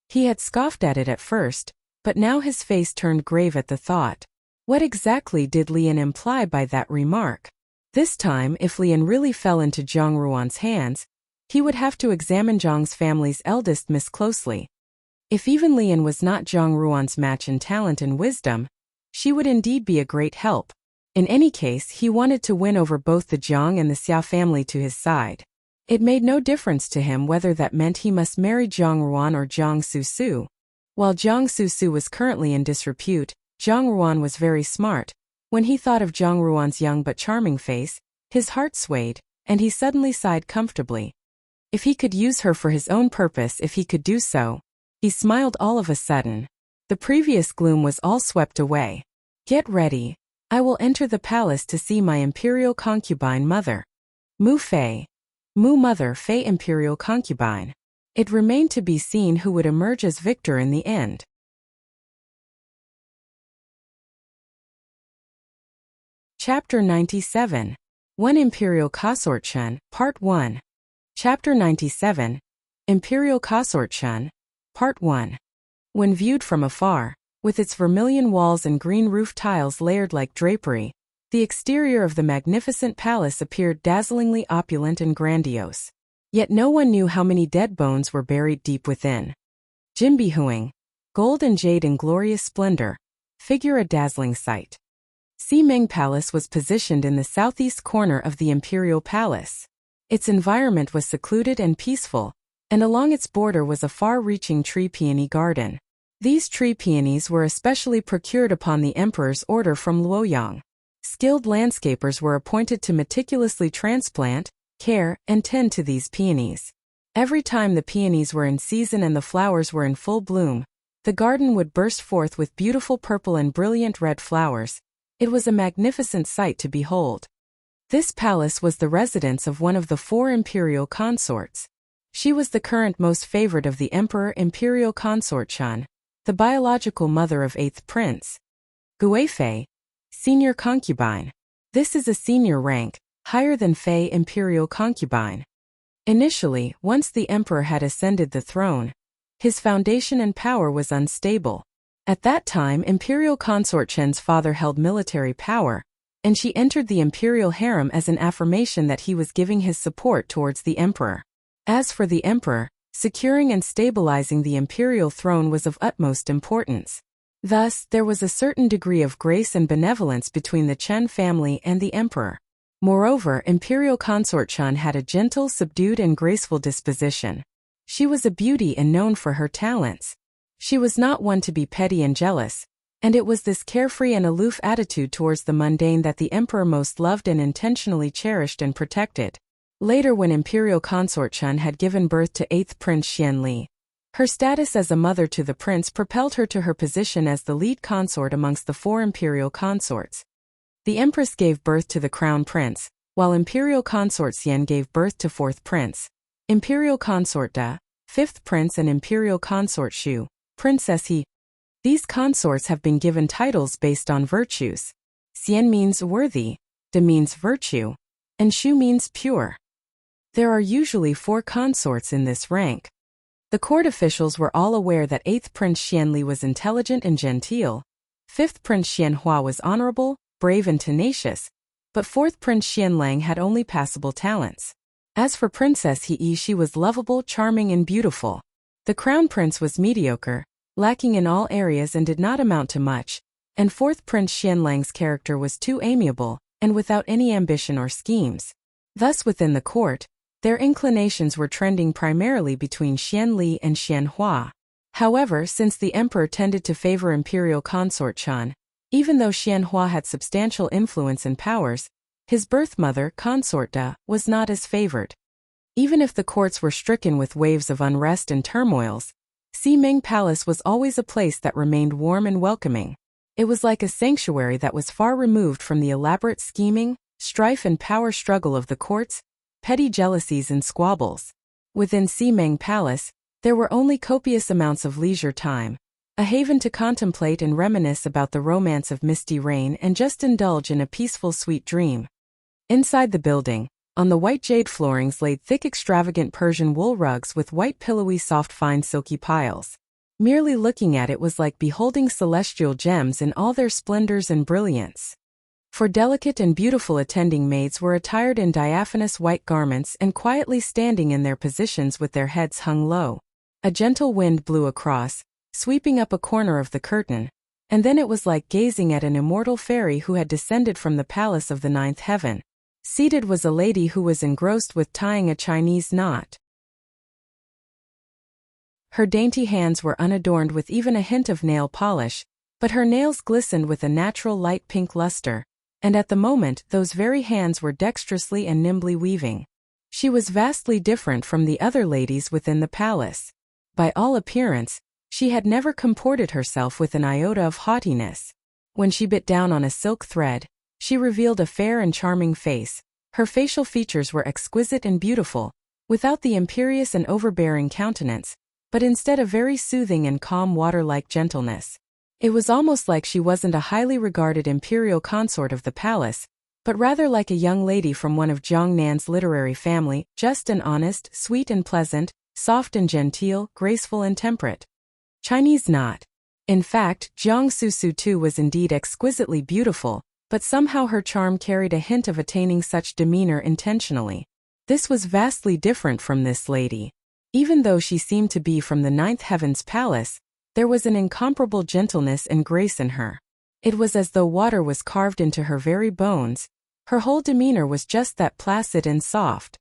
He had scoffed at it at first, but now his face turned grave at the thought. What exactly did Lian imply by that remark? This time, if Lian really fell into Jiang Ruan's hands, he would have to examine Jiang's family's eldest miss closely. If even Lian was not Jiang Ruan's match in talent and wisdom, she would indeed be a great help. In any case, he wanted to win over both the Jiang and the Xia family to his side. It made no difference to him whether that meant he must marry Jiang Ruan or Jiang Susu. While Jiang Susu was currently in disrepute, Jiang Ruan was very smart. When he thought of Jiang Ruan's young but charming face, his heart swayed, and he suddenly sighed comfortably. If he could use her for his own purpose, if he could do so. He smiled all of a sudden. The previous gloom was all swept away. Get ready. I will enter the palace to see my imperial concubine mother. Mu Fei. Mu Mother Fei imperial concubine. It remained to be seen who would emerge as victor in the end. Chapter 97. One Imperial Consort Chun, Part 1. Chapter 97. Imperial Consort Chun, Part 1. When viewed from afar, with its vermilion walls and green roof tiles layered like drapery, the exterior of the magnificent palace appeared dazzlingly opulent and grandiose. Yet no one knew how many dead bones were buried deep within. Jinbihuang, gold and jade in glorious splendor, figure a dazzling sight. Ximeng Palace was positioned in the southeast corner of the imperial palace. Its environment was secluded and peaceful, and along its border was a far-reaching tree peony garden. These tree peonies were especially procured upon the emperor's order from Luoyang. Skilled landscapers were appointed to meticulously transplant, care, and tend to these peonies. Every time the peonies were in season and the flowers were in full bloom, the garden would burst forth with beautiful purple and brilliant red flowers. It was a magnificent sight to behold. This palace was the residence of one of the 4 imperial consorts. She was the current most favored of the Emperor Imperial Consort Chan, the biological mother of 8th Prince Guifei, senior concubine. This is a senior rank, higher than Fei Imperial Concubine. Initially, once the emperor had ascended the throne, his foundation and power was unstable. At that time, Imperial Consort Chen's father held military power, and she entered the imperial harem as an affirmation that he was giving his support towards the emperor. As for the emperor, securing and stabilizing the imperial throne was of utmost importance. Thus, there was a certain degree of grace and benevolence between the Chen family and the emperor. Moreover, Imperial Consort Chen had a gentle, subdued and graceful disposition. She was a beauty and known for her talents. She was not one to be petty and jealous, and it was this carefree and aloof attitude towards the mundane that the emperor most loved and intentionally cherished and protected. Later, when Imperial Consort Chen had given birth to 8th Prince Xianli, her status as a mother to the prince propelled her to her position as the lead consort amongst the 4 imperial consorts. The empress gave birth to the crown prince, while Imperial Consort Xian gave birth to 4th Prince, Imperial Consort Da, 5th Prince and Imperial Consort Shu, Princess He. These consorts have been given titles based on virtues. Xian means worthy, Da means virtue, and Shu means pure. There are usually 4 consorts in this rank. The court officials were all aware that 8th Prince Xianli was intelligent and genteel, 5th Prince Xianhua was honorable, brave and tenacious, but 4th Prince Xianlang had only passable talents. As for Princess He, she was lovable, charming and beautiful. The crown prince was mediocre, lacking in all areas and did not amount to much, and 4th Prince Xianlang's character was too amiable, and without any ambition or schemes. Thus within the court, their inclinations were trending primarily between Xianli and Xianhua. However, since the emperor tended to favor Imperial Consort Chen, even though Xianhua had substantial influence and powers, his birth mother, Consort Da, was not as favored. Even if the courts were stricken with waves of unrest and turmoils, Ximeng Palace was always a place that remained warm and welcoming. It was like a sanctuary that was far removed from the elaborate scheming, strife and power struggle of the courts, petty jealousies and squabbles. Within Ximeng Palace, there were only copious amounts of leisure time, a haven to contemplate and reminisce about the romance of misty rain and just indulge in a peaceful sweet dream. Inside the building, on the white jade floorings laid thick extravagant Persian wool rugs with white pillowy soft fine silky piles. Merely looking at it was like beholding celestial gems in all their splendors and brilliance. For delicate and beautiful attending maids were attired in diaphanous white garments and quietly standing in their positions with their heads hung low. A gentle wind blew across, sweeping up a corner of the curtain, and then it was like gazing at an immortal fairy who had descended from the palace of the 9th heaven. Seated was a lady who was engrossed with tying a Chinese knot. Her dainty hands were unadorned with even a hint of nail polish, but her nails glistened with a natural light pink luster, and at the moment those very hands were dexterously and nimbly weaving. She was vastly different from the other ladies within the palace. By all appearance, she had never comported herself with an iota of haughtiness. When she bit down on a silk thread, she revealed a fair and charming face. Her facial features were exquisite and beautiful, without the imperious and overbearing countenance, but instead a very soothing and calm water-like gentleness. It was almost like she wasn't a highly regarded imperial consort of the palace, but rather like a young lady from one of Jiangnan's literary family, just and honest, sweet and pleasant, soft and genteel, graceful and temperate. Chinese knot. In fact, Jiang Susu too was indeed exquisitely beautiful, but somehow her charm carried a hint of attaining such demeanor intentionally. This was vastly different from this lady. Even though she seemed to be from the 9th heaven's palace, there was an incomparable gentleness and grace in her. It was as though water was carved into her very bones. Her whole demeanor was just that placid and soft.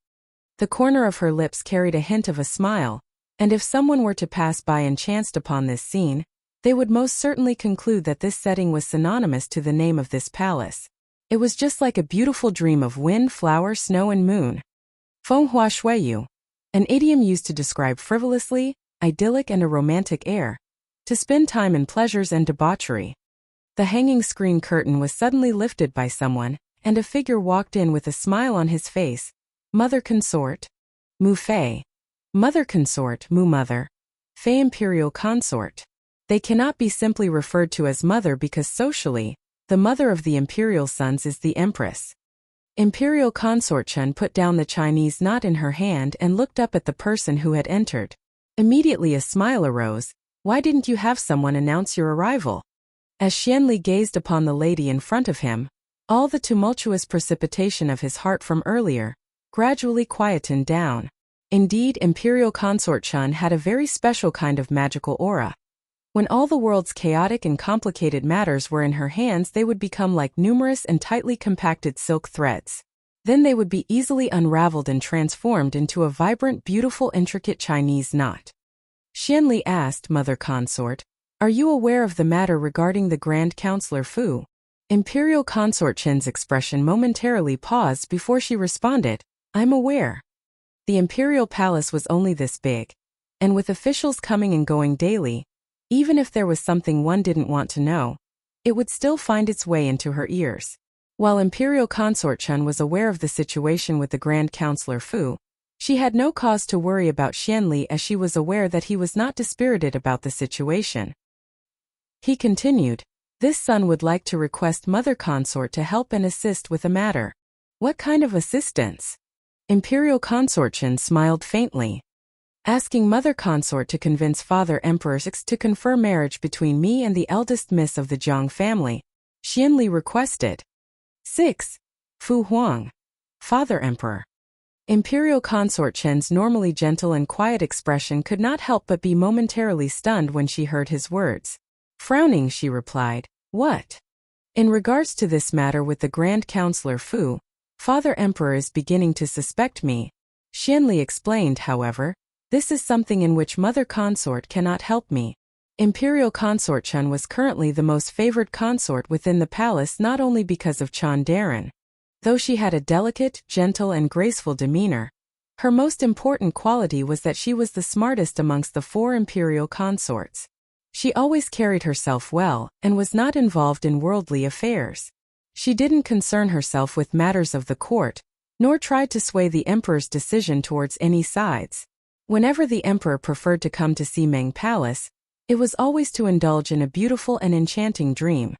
The corner of her lips carried a hint of a smile, and if someone were to pass by and chanced upon this scene, they would most certainly conclude that this setting was synonymous to the name of this palace. It was just like a beautiful dream of wind, flower, snow and moon. Fenghua Shuiyu, an idiom used to describe frivolously, idyllic and a romantic air, to spend time in pleasures and debauchery. The hanging screen curtain was suddenly lifted by someone, and a figure walked in with a smile on his face. Mother Consort? Mu Fei. Mother consort, mu mother. Fey imperial consort. They cannot be simply referred to as mother because socially, the mother of the imperial sons is the empress. Imperial consort Chen put down the Chinese knot in her hand and looked up at the person who had entered. Immediately a smile arose. Why didn't you have someone announce your arrival? As Xianli gazed upon the lady in front of him, all the tumultuous precipitation of his heart from earlier gradually quietened down. Indeed, Imperial Consort Chen had a very special kind of magical aura. When all the world's chaotic and complicated matters were in her hands, they would become like numerous and tightly compacted silk threads. Then they would be easily unraveled and transformed into a vibrant, beautiful, intricate Chinese knot. Xianli asked, Mother Consort, are you aware of the matter regarding the Grand Counselor Fu? Imperial Consort Chen's expression momentarily paused before she responded, I'm aware. The imperial palace was only this big, and with officials coming and going daily, even if there was something one didn't want to know, it would still find its way into her ears. While Imperial Consort Chen was aware of the situation with the Grand Counselor Fu, she had no cause to worry about Xianli as she was aware that he was not dispirited about the situation. He continued, this son would like to request Mother Consort to help and assist with a matter. What kind of assistance? Imperial Consort Chen smiled faintly. Asking Mother Consort to convince Father Emperor to confer marriage between me and the eldest miss of the Jiang family, Xianli requested. 6. Fu Huang. Father Emperor. Imperial Consort Chen's normally gentle and quiet expression could not help but be momentarily stunned when she heard his words. Frowning, she replied, what? In regards to this matter with the Grand Counselor Fu, Father Emperor is beginning to suspect me. Xianli explained, however, this is something in which Mother Consort cannot help me. Imperial Consort Chen was currently the most favored consort within the palace not only because of Chan Darren. Though she had a delicate, gentle and graceful demeanor, her most important quality was that she was the smartest amongst the 4 imperial consorts. She always carried herself well and was not involved in worldly affairs. She didn't concern herself with matters of the court, nor tried to sway the emperor's decision towards any sides. Whenever the emperor preferred to come to Ximeng Palace, it was always to indulge in a beautiful and enchanting dream.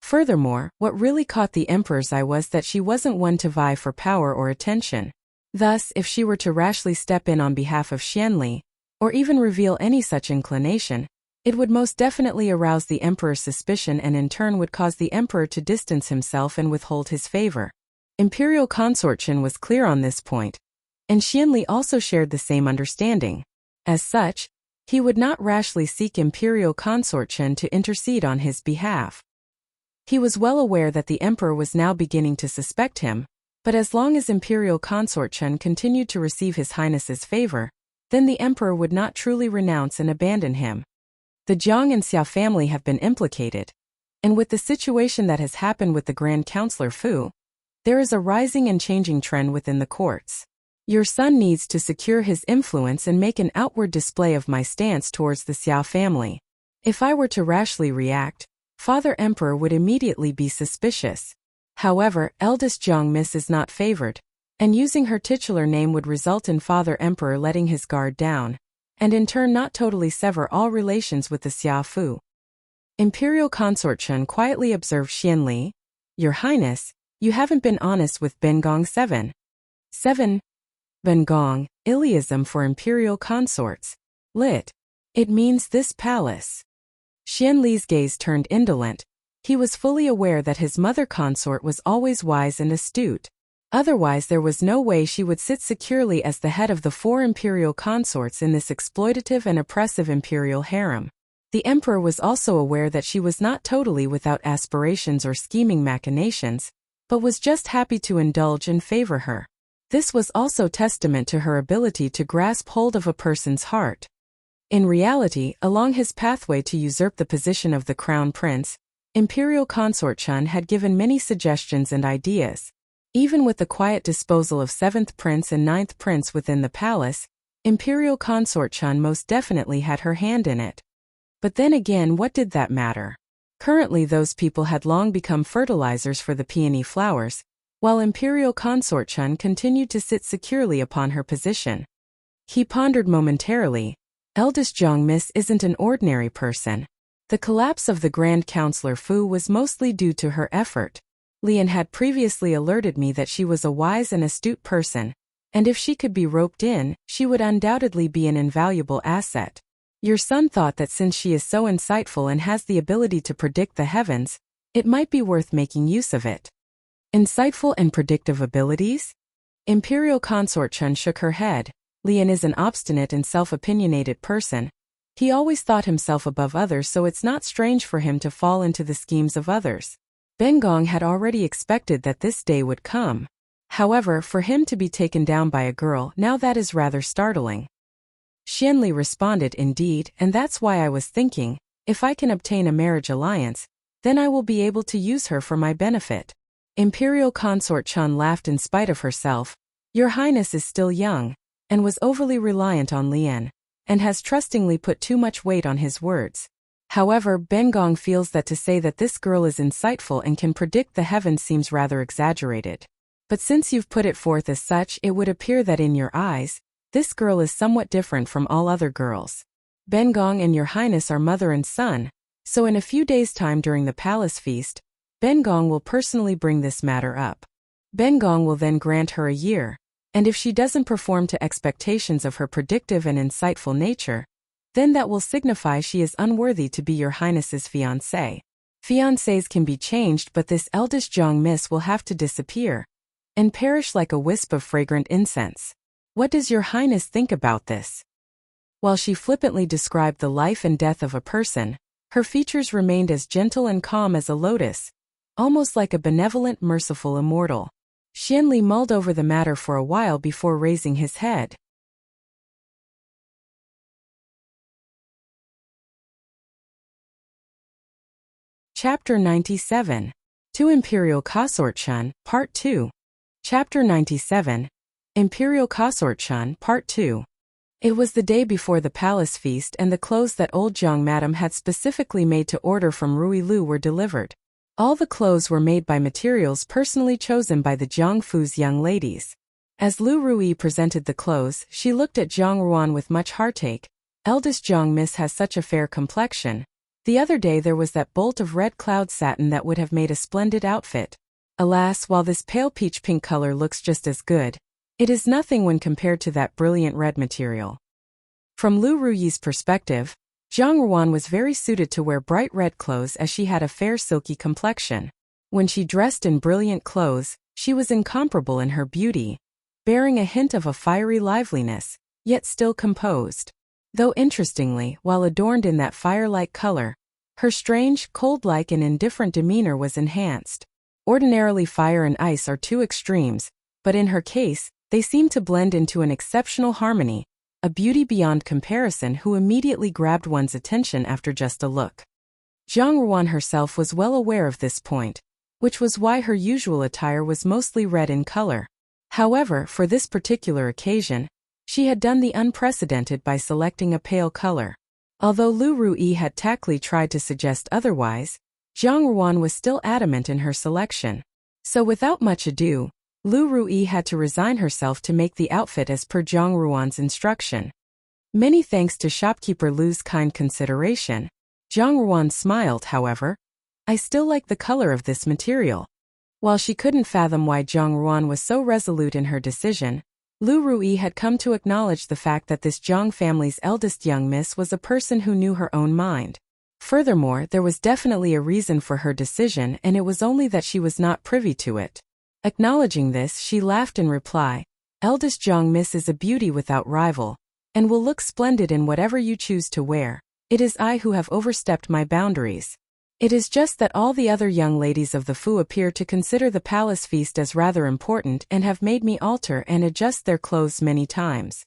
Furthermore, what really caught the emperor's eye was that she wasn't one to vie for power or attention. Thus, if she were to rashly step in on behalf of Xianli, or even reveal any such inclination, it would most definitely arouse the emperor's suspicion and in turn would cause the emperor to distance himself and withhold his favor. Imperial Consort Chen was clear on this point, and Xianli also shared the same understanding. As such, he would not rashly seek Imperial Consort Chen to intercede on his behalf. He was well aware that the emperor was now beginning to suspect him, but as long as Imperial Consort Chen continued to receive His Highness's favor, then the emperor would not truly renounce and abandon him. The Jiang and Xiao family have been implicated, and with the situation that has happened with the Grand Counselor Fu, there is a rising and changing trend within the courts. Your son needs to secure his influence and make an outward display of my stance towards the Xiao family. If I were to rashly react, Father Emperor would immediately be suspicious. However, eldest Jiang Miss is not favored, and using her titular name would result in Father Emperor letting his guard down, and in turn not totally sever all relations with the Xiao Fu. Imperial Consort Chen quietly observed Xianli, Your Highness, you haven't been honest with Bengong 7. 7. Bengong, Iliism for imperial consorts. Lit. It means this palace. Xianli's gaze turned indolent. He was fully aware that his mother consort was always wise and astute. Otherwise there was no way she would sit securely as the head of the 4 imperial consorts in this exploitative and oppressive imperial harem. The emperor was also aware that she was not totally without aspirations or scheming machinations, but was just happy to indulge and favor her. This was also testament to her ability to grasp hold of a person's heart. In reality, along his pathway to usurp the position of the crown prince, Imperial Consort Chen had given many suggestions and ideas. Even with the quiet disposal of 7th Prince and 9th Prince within the palace, Imperial Consort Chen most definitely had her hand in it. But then again, what did that matter? Currently those people had long become fertilizers for the peony flowers, while Imperial Consort Chun continued to sit securely upon her position. He pondered momentarily. Eldest Jiang Miss isn't an ordinary person. The collapse of the Grand Counselor Fu was mostly due to her effort. Lian had previously alerted me that she was a wise and astute person, and if she could be roped in, she would undoubtedly be an invaluable asset. Your son thought that since she is so insightful and has the ability to predict the heavens, it might be worth making use of it. Insightful and predictive abilities? Imperial Consort Chun shook her head. Lian is an obstinate and self-opinionated person. He always thought himself above others, so it's not strange for him to fall into the schemes of others. Ben Gong had already expected that this day would come. However, for him to be taken down by a girl, now that is rather startling. Xianli responded, indeed, and that's why I was thinking, if I can obtain a marriage alliance, then I will be able to use her for my benefit. Imperial Consort Chun laughed in spite of herself. Your Highness is still young, and was overly reliant on Lian, and has trustingly put too much weight on his words. However, Ben Gong feels that to say that this girl is insightful and can predict the heavens seems rather exaggerated. But since you've put it forth as such, it would appear that in your eyes, this girl is somewhat different from all other girls. Ben Gong and Your Highness are mother and son, so in a few days' time during the palace feast, Ben Gong will personally bring this matter up. Ben Gong will then grant her a year, and if she doesn't perform to expectations of her predictive and insightful nature, then that will signify she is unworthy to be Your Highness's fiancée. Fiancés can be changed, but this eldest Jiang Miss will have to disappear and perish like a wisp of fragrant incense. What does Your Highness think about this? While she flippantly described the life and death of a person, her features remained as gentle and calm as a lotus, almost like a benevolent, merciful immortal. Xianli mulled over the matter for a while before raising his head. Chapter 97. To Imperial Consort Chun, Part 2. Chapter 97. Imperial Consort Chun, Part 2. It was the day before the palace feast, and the clothes that old Jiang Madam had specifically made to order from Rui Lu were delivered. All the clothes were made by materials personally chosen by the Jiang Fu's young ladies. As Lu Rui presented the clothes, she looked at Jiang Ruan with much heartache. Eldest Jiang Miss has such a fair complexion. The other day there was that bolt of red cloud satin that would have made a splendid outfit. Alas, while this pale peach pink color looks just as good, it is nothing when compared to that brilliant red material. From Lu Ruyi's perspective, Jiang Ruan was very suited to wear bright red clothes as she had a fair silky complexion. When she dressed in brilliant clothes, she was incomparable in her beauty, bearing a hint of a fiery liveliness, yet still composed. Though interestingly, while adorned in that fire-like color, her strange, cold-like and indifferent demeanor was enhanced. Ordinarily fire and ice are two extremes, but in her case, they seemed to blend into an exceptional harmony, a beauty beyond comparison who immediately grabbed one's attention after just a look. Jiang Ruan herself was well aware of this point, which was why her usual attire was mostly red in color. However, for this particular occasion, she had done the unprecedented by selecting a pale color. Although Lu Rui had tactfully tried to suggest otherwise, Jiang Ruan was still adamant in her selection. So without much ado, Lu Rui had to resign herself to make the outfit as per Jiang Ruan's instruction. Many thanks to shopkeeper Lu's kind consideration, Jiang Ruan smiled, however. I still like the color of this material. While she couldn't fathom why Jiang Ruan was so resolute in her decision, Lu Rui had come to acknowledge the fact that this Jiang family's eldest young miss was a person who knew her own mind. Furthermore, there was definitely a reason for her decision, and it was only that she was not privy to it. Acknowledging this, she laughed in reply. Eldest Jiang Miss is a beauty without rival, and will look splendid in whatever you choose to wear. It is I who have overstepped my boundaries. It is just that all the other young ladies of the Fu appear to consider the palace feast as rather important and have made me alter and adjust their clothes many times.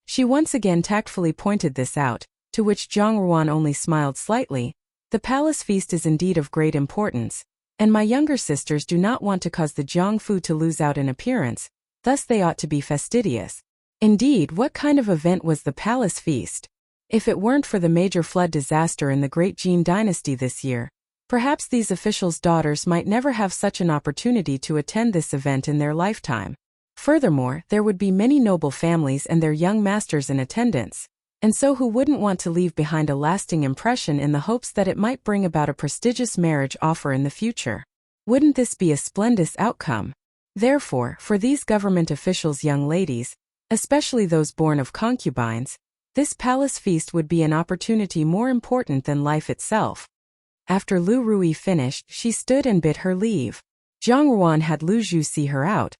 She once again tactfully pointed this out, to which Jiang Ruan only smiled slightly. The palace feast is indeed of great importance, and my younger sisters do not want to cause the Jiang Fu to lose out in appearance, thus they ought to be fastidious. Indeed, what kind of event was the palace feast? If it weren't for the major flood disaster in the Great Jin dynasty this year, Perhaps these officials' daughters might never have such an opportunity to attend this event in their lifetime. Furthermore, there would be many noble families and their young masters in attendance, and so who wouldn't want to leave behind a lasting impression in the hopes that it might bring about a prestigious marriage offer in the future? Wouldn't this be a splendid outcome? Therefore, for these government officials' young ladies, especially those born of concubines, this palace feast would be an opportunity more important than life itself. After Lu Rui finished, she stood and bid her leave. Zhang Ruan had Lu Zhu see her out,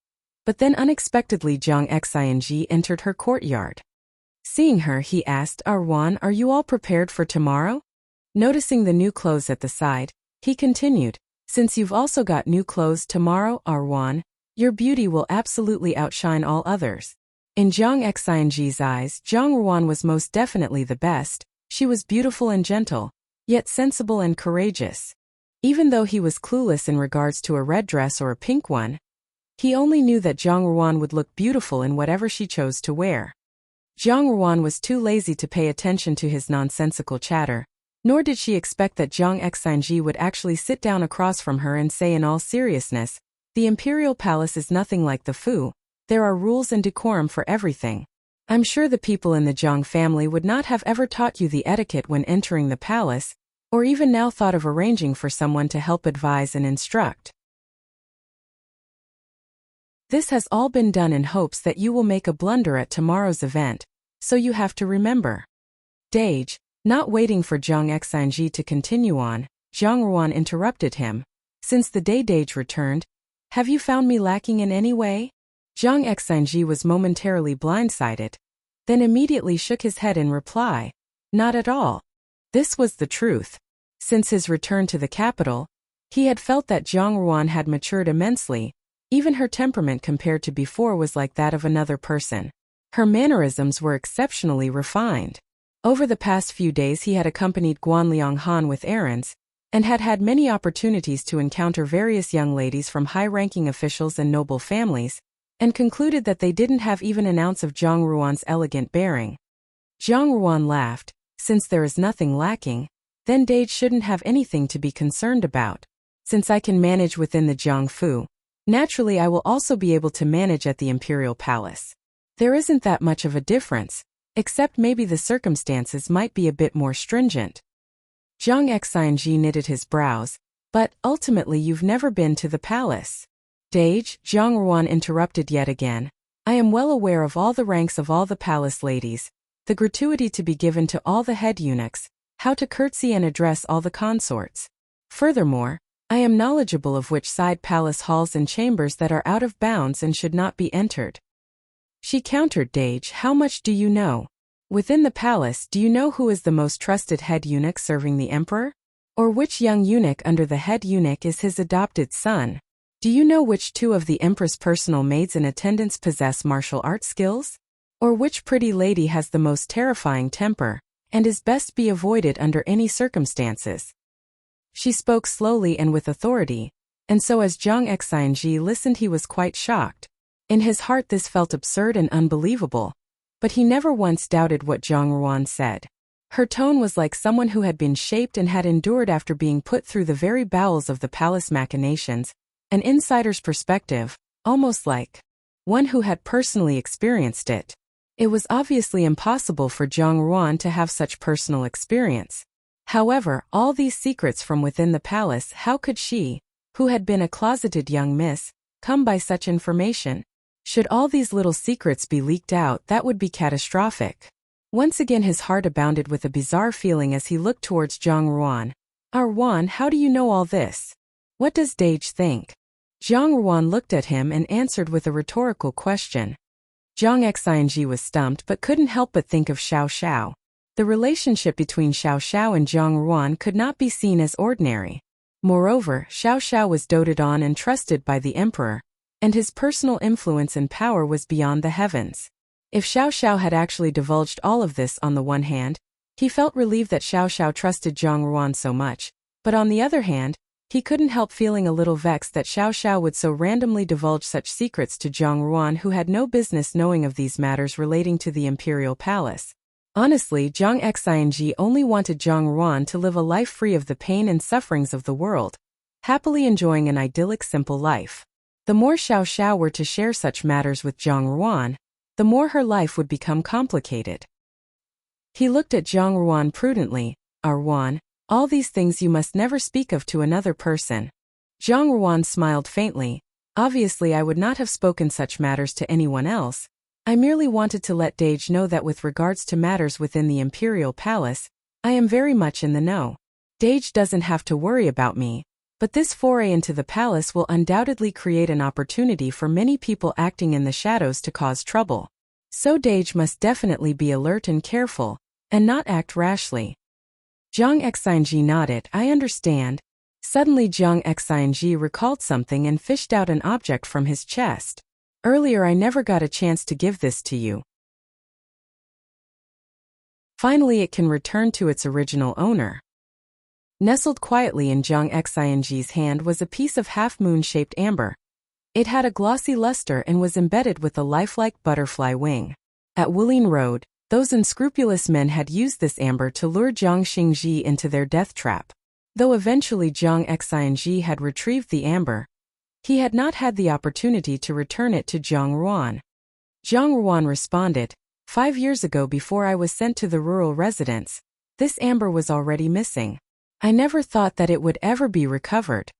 but then unexpectedly Zhang Xing entered her courtyard. Seeing her, he asked, "Ruan, are you all prepared for tomorrow?" Noticing the new clothes at the side, he continued, "Since you've also got new clothes tomorrow, Ruan, your beauty will absolutely outshine all others." In Zhang Xing's eyes, Zhang Ruan was most definitely the best. She was beautiful and gentle, yet sensible and courageous. Even though he was clueless in regards to a red dress or a pink one, he only knew that Zhang Ruan would look beautiful in whatever she chose to wear. Zhang Ruan was too lazy to pay attention to his nonsensical chatter, nor did she expect that Zhang Xing would actually sit down across from her and say in all seriousness, "The imperial palace is nothing like the Fu. There are rules and decorum for everything. I'm sure the people in the Zhang family would not have ever taught you the etiquette when entering the palace, or even now thought of arranging for someone to help advise and instruct. This has all been done in hopes that you will make a blunder at tomorrow's event, so you have to remember." Dage, not waiting for Zhang Xing to continue on, Zhang Ruan interrupted him. "Since the day Dage returned, have you found me lacking in any way?" Zhang Xing was momentarily blindsided, then immediately shook his head in reply, "Not at all." This was the truth. Since his return to the capital, he had felt that Zhang Ruan had matured immensely. Even her temperament compared to before was like that of another person. Her mannerisms were exceptionally refined. Over the past few days he had accompanied Guanliang Han with errands, and had had many opportunities to encounter various young ladies from high-ranking officials and noble families, and concluded that they didn't have even an ounce of Zhang Ruan's elegant bearing. Zhang Ruan laughed. "Since there is nothing lacking, then Dage shouldn't have anything to be concerned about. Since I can manage within the Zhang Fu, naturally I will also be able to manage at the imperial palace. There isn't that much of a difference, except maybe the circumstances might be a bit more stringent." Zhang Xing knitted his brows. "But ultimately you've never been to the palace." "Dage," Zhang Ruan interrupted yet again, "I am well aware of all the ranks of all the palace ladies, the gratuity to be given to all the head eunuchs, how to curtsy and address all the consorts. Furthermore, I am knowledgeable of which side palace halls and chambers that are out of bounds and should not be entered." She countered. "Dage, how much do you know? Within the palace, do you know who is the most trusted head eunuch serving the emperor? Or which young eunuch under the head eunuch is his adopted son? Do you know which two of the empress' personal maids in attendance possess martial arts skills? Or which pretty lady has the most terrifying temper, and is best be avoided under any circumstances?" She spoke slowly and with authority, and so as Zhang Xing listened he was quite shocked. In his heart this felt absurd and unbelievable, but he never once doubted what Zhang Ruan said. Her tone was like someone who had been shaped and had endured after being put through the very bowels of the palace machinations, an insider's perspective, almost like one who had personally experienced it. It was obviously impossible for Zhang Ruan to have such personal experience. However, all these secrets from within the palace, how could she, who had been a closeted young miss, come by such information? Should all these little secrets be leaked out, that would be catastrophic. Once again his heart abounded with a bizarre feeling as he looked towards Zhang Ruan. "Ruan, how do you know all this? What does Dage think?" Zhang Ruan looked at him and answered with a rhetorical question. Zhang Xing was stumped but couldn't help but think of Xiao Xiao. The relationship between Xiao Xiao and Zhang Ruan could not be seen as ordinary. Moreover, Xiao Xiao was doted on and trusted by the emperor, and his personal influence and power was beyond the heavens. If Xiao Xiao had actually divulged all of this on the one hand, he felt relieved that Xiao Xiao trusted Zhang Ruan so much, but on the other hand, he couldn't help feeling a little vexed that Xiao Xiao would so randomly divulge such secrets to Zhang Ruan, who had no business knowing of these matters relating to the imperial palace. Honestly, Zhang Xing only wanted Zhang Ruan to live a life free of the pain and sufferings of the world, happily enjoying an idyllic simple life. The more Xiao Xiao were to share such matters with Zhang Ruan, the more her life would become complicated. He looked at Zhang Ruan prudently. Ruan, all these things you must never speak of to another person. Zhang Ruan smiled faintly. Obviously I would not have spoken such matters to anyone else. I merely wanted to let Dage know that with regards to matters within the Imperial Palace, I am very much in the know. Dage doesn't have to worry about me, but this foray into the palace will undoubtedly create an opportunity for many people acting in the shadows to cause trouble. So Dage must definitely be alert and careful, and not act rashly. Zhang Xing nodded. I understand. Suddenly Zhang Xing recalled something and fished out an object from his chest. Earlier I never got a chance to give this to you. Finally it can return to its original owner. Nestled quietly in Zhang Xing's hand was a piece of half-moon-shaped amber. It had a glossy luster and was embedded with a lifelike butterfly wing. At Wulin Road, those unscrupulous men had used this amber to lure Zhang Xingji into their death trap. Though eventually Zhang Xing had retrieved the amber, he had not had the opportunity to return it to Zhang Ruan. Zhang Ruan responded, 5 years ago before I was sent to the rural residence, this amber was already missing. I never thought that it would ever be recovered.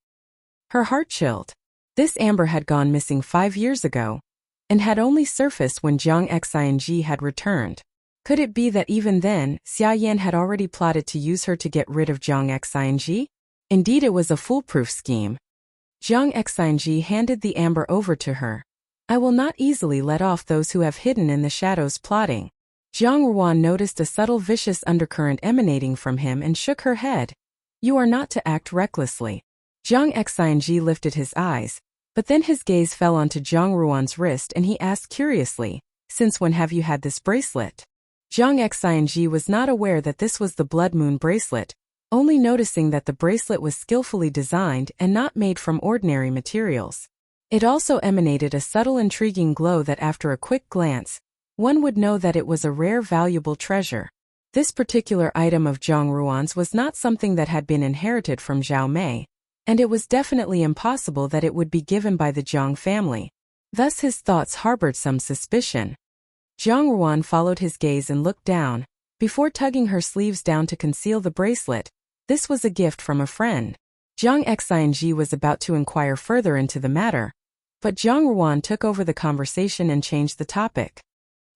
Her heart chilled. This amber had gone missing 5 years ago, and had only surfaced when Zhang Xing had returned. Could it be that even then, Xia Yan had already plotted to use her to get rid of Zhang Xing? Indeed it was a foolproof scheme. Zhang Xing handed the amber over to her. I will not easily let off those who have hidden in the shadows plotting. Zhang Ruan noticed a subtle vicious undercurrent emanating from him and shook her head. You are not to act recklessly. Zhang Xing lifted his eyes, but then his gaze fell onto Zhang Ruan's wrist and he asked curiously, since when have you had this bracelet? Zhang Xing was not aware that this was the Blood Moon bracelet, only noticing that the bracelet was skillfully designed and not made from ordinary materials. It also emanated a subtle intriguing glow that after a quick glance, one would know that it was a rare valuable treasure. This particular item of Zhang Ruan's was not something that had been inherited from Zhao Mei, and it was definitely impossible that it would be given by the Zhang family. Thus his thoughts harbored some suspicion. Zhang Ruan followed his gaze and looked down, before tugging her sleeves down to conceal the bracelet. This was a gift from a friend. Zhang Xing was about to inquire further into the matter, but Zhang Ruan took over the conversation and changed the topic.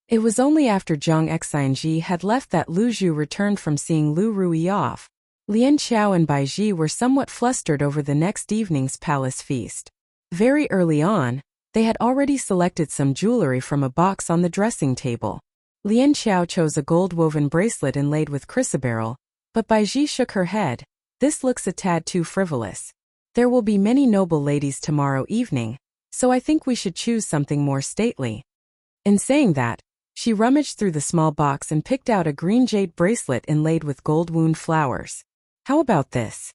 It was only after Zhang Xing had left that Lu Zhu returned from seeing Lu Rui off. Lian Qiao and Bai Ji were somewhat flustered over the next evening's palace feast. Very early on, they had already selected some jewelry from a box on the dressing table. Lian Qiao chose a gold-woven bracelet inlaid with chrysoberyl, but Bai Ji shook her head. This looks a tad too frivolous. There will be many noble ladies tomorrow evening, so I think we should choose something more stately. In saying that, she rummaged through the small box and picked out a green jade bracelet inlaid with gold-wound flowers. How about this?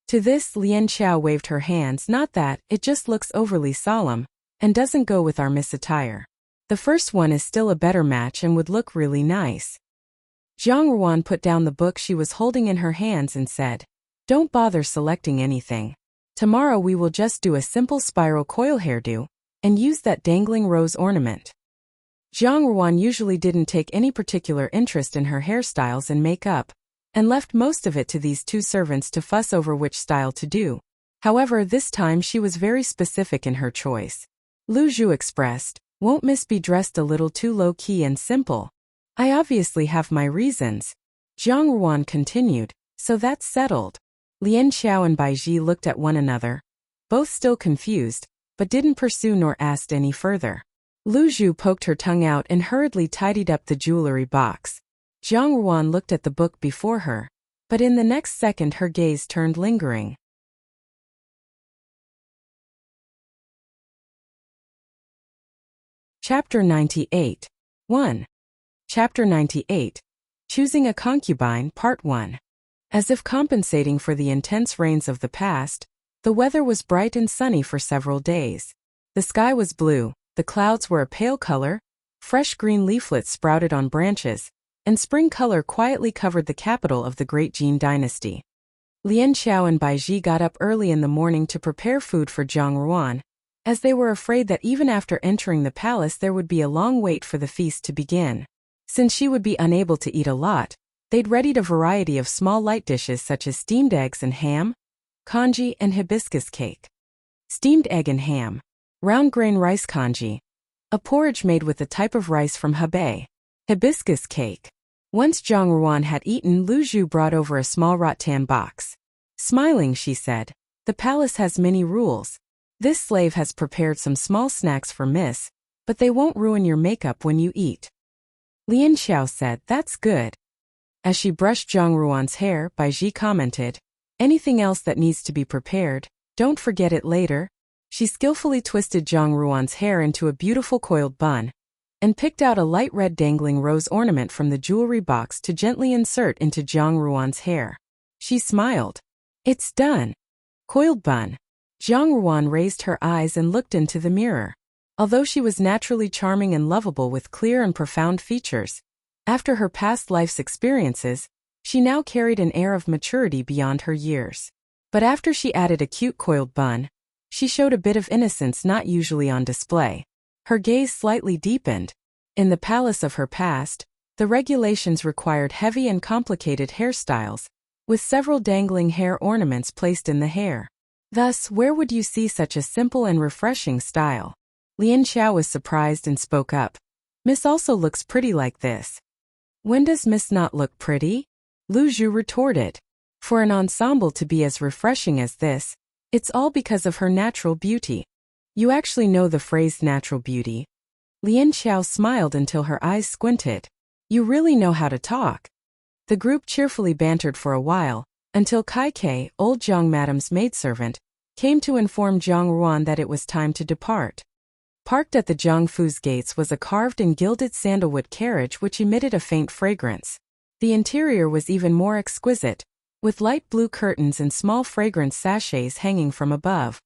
To this, Lian Qiao waved her hands. Not that, it just looks overly solemn, and doesn't go with our Miss attire. The first one is still a better match and would look really nice. Zhang Ruan put down the book she was holding in her hands and said, Don't bother selecting anything. Tomorrow we will just do a simple spiral coil hairdo, and use that dangling rose ornament. Zhang Ruan usually didn't take any particular interest in her hairstyles and makeup, and left most of it to these two servants to fuss over which style to do. However, this time she was very specific in her choice. Lu Zhu expressed, Won't Miss be dressed a little too low-key and simple? I obviously have my reasons. Zhang Ruan continued, So that's settled. Lian Qiao and Bai Ji looked at one another, both still confused, but didn't pursue nor asked any further. Lu Zhu poked her tongue out and hurriedly tidied up the jewelry box. Zhang Ruan looked at the book before her, but in the next second her gaze turned lingering. Chapter 98. 1. Chapter 98. Choosing a Concubine, Part 1. As if compensating for the intense rains of the past, the weather was bright and sunny for several days. The sky was blue, the clouds were a pale color, fresh green leaflets sprouted on branches, and spring color quietly covered the capital of the great Jin dynasty. Lian Xiao and Bai Ji got up early in the morning to prepare food for Zhang Ruan, as they were afraid that even after entering the palace there would be a long wait for the feast to begin. Since she would be unable to eat a lot, they'd readied a variety of small light dishes such as steamed eggs and ham, congee and hibiscus cake. Steamed egg and ham, round grain rice congee, a porridge made with a type of rice from Hebei, hibiscus cake. Once Zhang Ruan had eaten, Lu Zhu brought over a small rattan box. Smiling, she said, "The palace has many rules. This slave has prepared some small snacks for Miss, but they won't ruin your makeup when you eat." Lian Xiao said, "That's good." As she brushed Zhang Ruan's hair, Bai Ji commented, "Anything else that needs to be prepared, don't forget it later." She skillfully twisted Zhang Ruan's hair into a beautiful coiled bun, and picked out a light red dangling rose ornament from the jewelry box to gently insert into Zhang Ruan's hair. She smiled. "It's done." Coiled bun. Zhang Ruan raised her eyes and looked into the mirror. Although she was naturally charming and lovable with clear and profound features, after her past life's experiences, she now carried an air of maturity beyond her years. But after she added a cute coiled bun, she showed a bit of innocence not usually on display. Her gaze slightly deepened. In the palace of her past, the regulations required heavy and complicated hairstyles, with several dangling hair ornaments placed in the hair. Thus, where would you see such a simple and refreshing style? Lian Xiao was surprised and spoke up. "Miss also looks pretty like this." "When does Miss not look pretty?" Lu Zhu retorted. "For an ensemble to be as refreshing as this, it's all because of her natural beauty." "You actually know the phrase natural beauty?" Lian Xiao smiled until her eyes squinted. "You really know how to talk." The group cheerfully bantered for a while, until Kai Kei, old Zhang Madam's maidservant, came to inform Zhang Ruan that it was time to depart. Parked at the Zhang Fu's gates was a carved and gilded sandalwood carriage which emitted a faint fragrance. The interior was even more exquisite, with light blue curtains and small fragrance sachets hanging from above.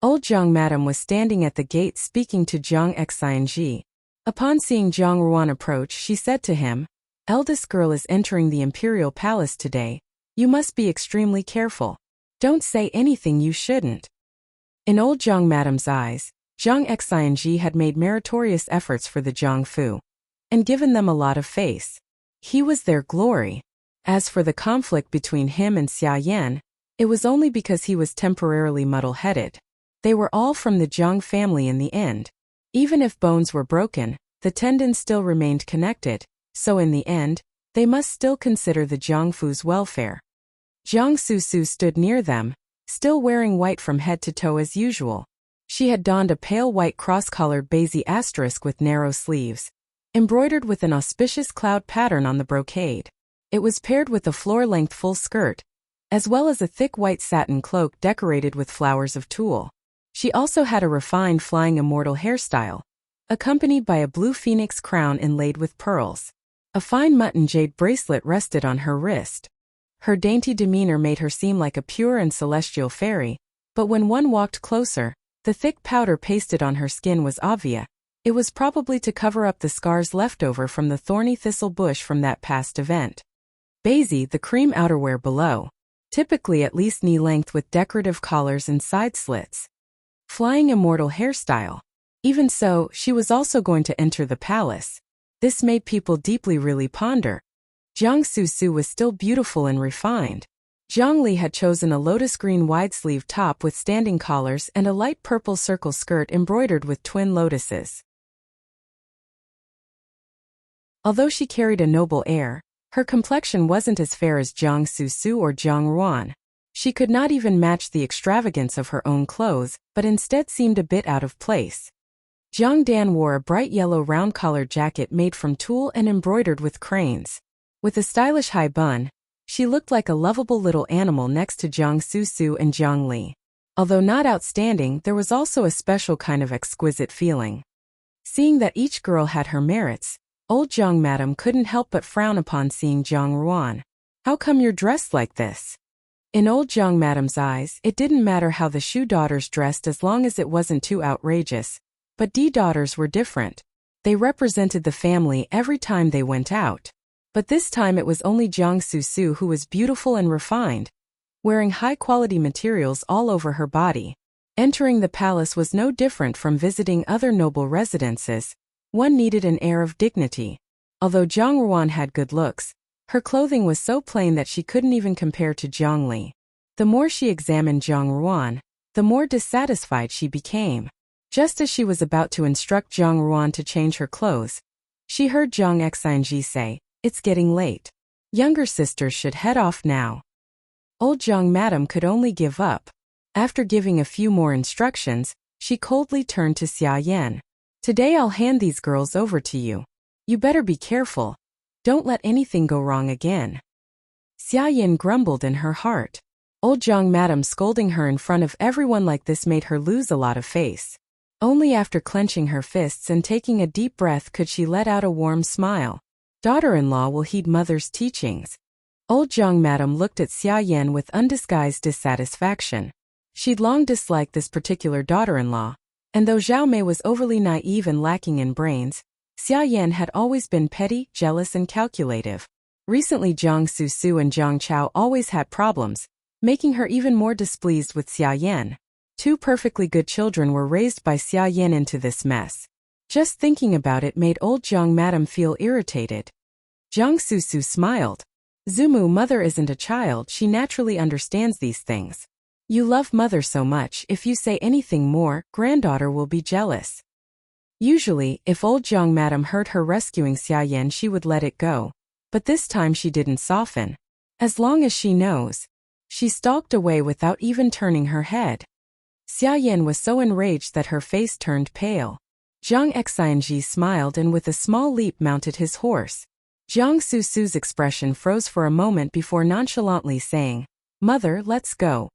Old Zhang Madam was standing at the gate speaking to Zhang Xianji. Upon seeing Zhang Ruan approach, she said to him, "Eldest girl is entering the imperial palace today. You must be extremely careful. Don't say anything you shouldn't." In old Zhang Madam's eyes, Zhang Xianji had made meritorious efforts for the Zhang Fu, and given them a lot of face. He was their glory. As for the conflict between him and Xia Yan, it was only because he was temporarily muddle-headed. They were all from the Zhang family in the end. Even if bones were broken, the tendons still remained connected, so in the end, they must still consider the Zhang Fu's welfare. Zhang Susu stood near them, still wearing white from head to toe as usual. She had donned a pale white cross-collared baize asterisk with narrow sleeves, embroidered with an auspicious cloud pattern on the brocade. It was paired with a floor-length full skirt, as well as a thick white satin cloak decorated with flowers of tulle. She also had a refined flying immortal hairstyle, accompanied by a blue phoenix crown inlaid with pearls. A fine mutton jade bracelet rested on her wrist. Her dainty demeanor made her seem like a pure and celestial fairy, but when one walked closer, the thick powder pasted on her skin was obvious. It was probably to cover up the scars left over from the thorny thistle bush from that past event. Baize, the cream outerwear below, typically at least knee-length with decorative collars and side slits. Flying immortal hairstyle. Even so, she was also going to enter the palace. This made people deeply really ponder. Zhang Susu was still beautiful and refined. Zhang Li had chosen a lotus green wide-sleeved top with standing collars and a light purple circle skirt embroidered with twin lotuses. Although she carried a noble air, her complexion wasn't as fair as Zhang Susu or Zhang Ruan. She could not even match the extravagance of her own clothes, but instead seemed a bit out of place. Zhang Dan wore a bright yellow round-collared jacket made from tulle and embroidered with cranes. With a stylish high bun, she looked like a lovable little animal next to Zhang Susu and Zhang Li. Although not outstanding, there was also a special kind of exquisite feeling. Seeing that each girl had her merits, old Zhang Madam couldn't help but frown upon seeing Zhang Ruan. "How come you're dressed like this?" In old Zhang Madam's eyes, it didn't matter how the Shu daughters dressed as long as it wasn't too outrageous. But D daughters were different. They represented the family every time they went out. But this time it was only Jiang Susu who was beautiful and refined, wearing high-quality materials all over her body. Entering the palace was no different from visiting other noble residences. One needed an air of dignity. Although Jiang Ruan had good looks, her clothing was so plain that she couldn't even compare to Jiang Li. The more she examined Jiang Ruan, the more dissatisfied she became. Just as she was about to instruct Jiang Ruan to change her clothes, she heard Jiang Xinji say, "It's getting late. Younger sisters should head off now." Old Jiang Madam could only give up. After giving a few more instructions, she coldly turned to Xia Yan. "Today I'll hand these girls over to you. You better be careful. Don't let anything go wrong again." Xia Yan grumbled in her heart. Old Jiang Madam scolding her in front of everyone like this made her lose a lot of face. Only after clenching her fists and taking a deep breath could she let out a warm smile. Daughter-in-law will heed mother's teachings. Old Jiang Madam looked at Xia Yan with undisguised dissatisfaction. She'd long disliked this particular daughter-in-law, and though Zhao Mei was overly naive and lacking in brains, Xia Yan had always been petty, jealous and calculative. Recently Jiang Susu and Jiang Chao always had problems, making her even more displeased with Xia Yan. Two perfectly good children were raised by Xia Yan into this mess. Just thinking about it made old Jiang Madam feel irritated. Jiang Susu smiled. "Zumu, mother isn't a child, she naturally understands these things. You love mother so much, if you say anything more, granddaughter will be jealous." Usually, if old Jiang Madam heard her rescuing Xia Yan she would let it go, but this time she didn't soften. As long as she knows. She stalked away without even turning her head. Xia Yan was so enraged that her face turned pale. Jiang Xinji smiled and with a small leap mounted his horse. Jiang Susu's expression froze for a moment before nonchalantly saying, "Mother, let's go."